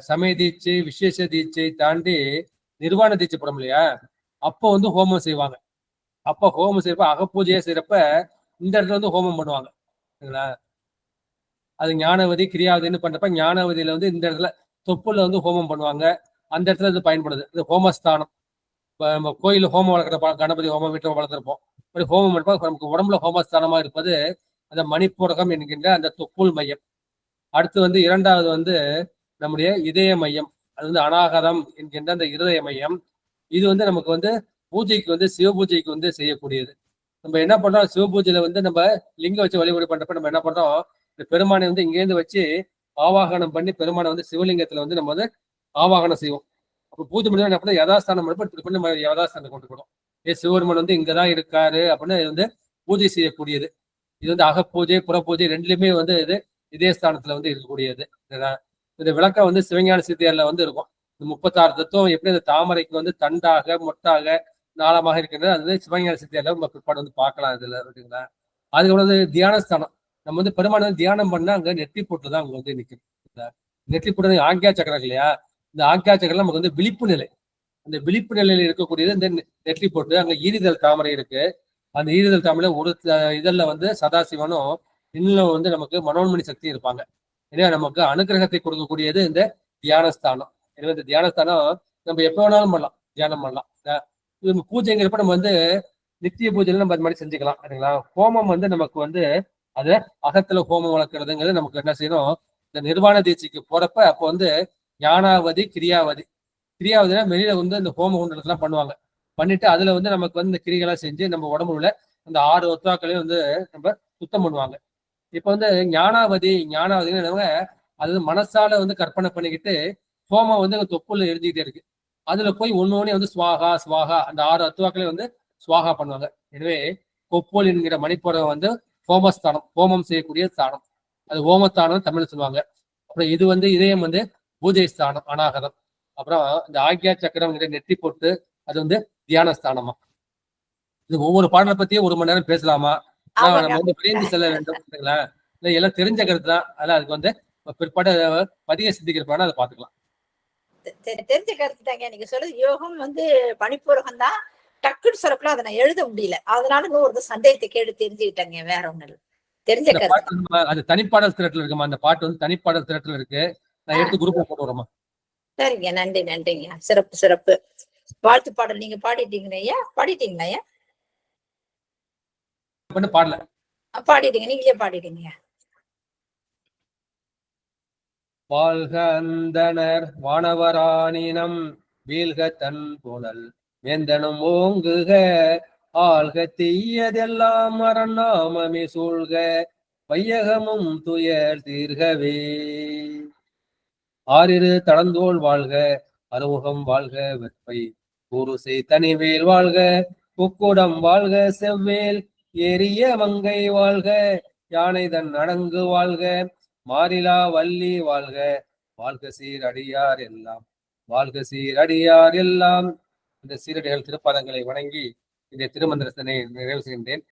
சமய தீட்சை விசேஷ தீட்சை தாண்டி நிர்வாண தீட்சை போடும் இல்லையா, அப்போ வந்து ஹோமம் செய்வாங்க. அப்ப ஹோமம் செய்யறப்ப அகப்பூஜையே செய்யறப்ப இந்த இடத்துல வந்து ஹோமம் பண்ணுவாங்க. சரிங்களா? அது ஞானவதி கிரியாவதின்னு பண்றப்ப ஞானவதியில வந்து இந்த இடத்துல தொப்புல வந்து ஹோமம் பண்ணுவாங்க. அந்த இடத்துல இது பயன்படுது. இது ஹோமஸ்தானம். இப்ப நம்ம கோயில ஹோமம் வளர்க்குற கணபதி ஹோமம் வீட்டில் வளர்த்துருப்போம். ஹோமம் பண்ணுறப்ப நமக்கு உடம்புல ஹோமஸ்தானமா இருப்பது அந்த மணிப்பூரகம் என்கின்ற அந்த தொப்புள் மையம். அடுத்து வந்து இரண்டாவது வந்து நம்முடைய இதய மையம். அது வந்து அநாகதம் என்கின்ற அந்த இருதய மையம். இது வந்து நமக்கு வந்து பூஜைக்கு வந்து சிவ பூஜைக்கு வந்து செய்யக்கூடியது. நம்ம என்ன பண்றோம், சிவ பூஜையில வந்து நம்ம லிங்கம் வச்சு வழிபாடு பண்றப்ப நம்ம என்ன பண்றோம், இந்த பெருமானை வந்து இங்கேருந்து வச்சு ஆவாகனம் பண்ணி பெருமானை வந்து சிவலிங்கத்துல வந்து நம்ம வந்து ஆவாகனம் செய்வோம். அப்ப பூஜை முடிஞ்சா என்ன பண்ண யதாஸ்தானம் பண்ணி நம்ம யதாஸ்தானம் கொண்டு போறோம். சிவபெருமான் வந்து இங்கதான் இருக்காரு அப்படின்னு வந்து பூஜை செய்யக்கூடியது. இது வந்து அகப்பூஜை புறப்பூஜை ரெண்டுலயுமே வந்து இது இதே ஸ்தானத்துல வந்து இருக்கக்கூடியது. இந்த விளக்கம் வந்து சிவஞான சித்தியார்ல வந்து இருக்கும். இந்த 36 தத்துவம் எப்படி அந்த தாமரைக்கு வந்து தண்டாக மொட்டாக நாளமாக இருக்கின்றது அது வந்து சிவஞான சித்தியார்ல நம்ம பிற்பாடு வந்து பார்க்கலாம். இதுல இருக்குங்களா? அதுக்கப்புறம் வந்து தியானஸ்தானம். நம்ம வந்து பெருமாள் வந்து தியானம் பண்ணா அங்க நெற்றி போட்டு தான் அங்க வந்து நிற்கும். நெற்றி போட்டு ஆக்யா சக்கரம் இல்லையா? இந்த ஆக்யா சக்கரம் நமக்கு வந்து விழிப்பு நிலை. அந்த விழிப்பு நிலையில இருக்கக்கூடியது இந்த நெற்றி போட்டு அங்க ஈரிதழ் தாமரை இருக்கு. அந்த ஈரிதழ் தாமரை ஒரு இதழ்ல வந்து சதாசிவனும் இன்னும் வந்து நமக்கு மனோன்மணி சக்தி இருப்பாங்க. எனவே நமக்கு அனுகிரகத்தை கொடுக்கக்கூடியது இந்த தியானஸ்தானம். எனவே இந்த தியானஸ்தானம் நம்ம எப்ப வேணாலும் பண்ணலாம், தியானம் பண்ணலாம். பூஜைங்கிறப்ப நம்ம வந்து நித்திய பூஜையில நம்ம அது மாதிரி செஞ்சுக்கலாம். சரிங்களா? ஹோமம் வந்து நமக்கு வந்து அது அகத்துல ஹோமம் வளர்க்கறதுங்கிறது நமக்கு என்ன செய்யணும், இந்த நிர்வாண தீட்சைக்கு போறப்ப அப்போ வந்து ஞானாவதி கிரியாவதி. கிரியாவதினா வெளியில வந்து இந்த ஹோம குண்டலத்தெல்லாம் பண்ணுவாங்க. பண்ணிட்டு அதுல வந்து நமக்கு வந்து இந்த கிரிகளாம் செஞ்சு நம்ம உடம்புல அந்த 6 ஒத்தாக்களையும் வந்து நம்ம சுத்தம் பண்ணுவாங்க. இப்ப வந்து ஞானாவதின்னு அது மனசால வந்து கற்பனை பண்ணிக்கிட்டு ஹோமம் வந்து தொப்புல எழுதிக்கிட்டே இருக்கு. அதுல போய் ஒன்னொன்னே வந்து ஸ்வாகா ஸ்வாகா அந்த 6 அத்துவாக்களையும் வந்து ஸ்வாகா பண்ணுவாங்க. எனவே கொப்போல் என்கிற மணிப்பூரம் வந்து ஹோமஸ்தானம், ஹோமம் செய்யக்கூடிய ஸ்தானம். அது ஹோமஸ்தானம் தமிழ் சொல்லுவாங்க. அப்புறம் இது வந்து இதயம் வந்து பூஜை ஸ்தானம் அநாகதம். அப்புறம் இந்த ஆக்யா சக்கரம் நெத்தி போட்டு அது வந்து தியான ஸ்தானமா. இது ஒவ்வொரு பாடலை பத்தியும் 1 மணி நேரம் பேசலாமா? நம்ம வந்து விரைந்து செல்ல வேண்டும். இல்லை எல்லாம் தெரிஞ்ச கருத்து தான். அதெல்லாம் அதுக்கு வந்து பிற்பாடு பதிய சிந்திக்கிறப்பான அதை பார்த்துக்கலாம். தெரிஞ்ச கருத்து தாங்க நீங்க சொல்றது. யோகம் வந்து பணிப்பூரகம் தான். டக்குன்னு சொல்லப்பல அதை நான் எழுத முடியல. அதனால ஒரு சந்தேகத்தை கேட்டு தெரிஞ்சுக்கிட்டேங்க. வேற ஒண்ணு தெரிஞ்ச கருத்து. அது தனிப்பாடல் திரட்டுல இருக்குமா? அந்த பாட்டு வந்து தனிப்பாடல் திரட்டுல இருக்கு. நான் எடுத்து குரூப்ல போட்டு வரமா? சரிங்க, நன்றி நன்றிங்க. சிறப்பு சிறப்பு. வாழ்த்து பாடல் நீங்க பாடிட்டீங்க ஐயா? பாடிட்டீங்களா ஐயா? பாடல பாடிட்டீங்க, நீங்களே பாடிட்டீங்க. வாழ்க அந்தனர் வானவராணினம் வீழ்க தன் புனல் வேந்தனும் ஓங்குக ஆள்க தீயதெல்லாம் மரணாமமே சூழ்க வையகமும் துயர் தீர்கவே. ஆறிரு தளந்தோள் வாழ்க அறுமுகம் வாழ்க வெப்பை கூறுசை தனிவேல் வாழ்க புக்குடம் வாழ்க செவ்வேல் ஏரிய மங்கை வாழ்க யானை தன் அடங்கு வாழ்க மாறிலா வள்ளி வாழ்க வாழ்க சீரடியார் எல்லாம் வாழ்க சீரடியார் எல்லாம். இந்த சீரடிகள் திருப்பதங்களை வணங்கி இந்த திருமந்திரத்தினை நிறைவு செய்கின்றேன்.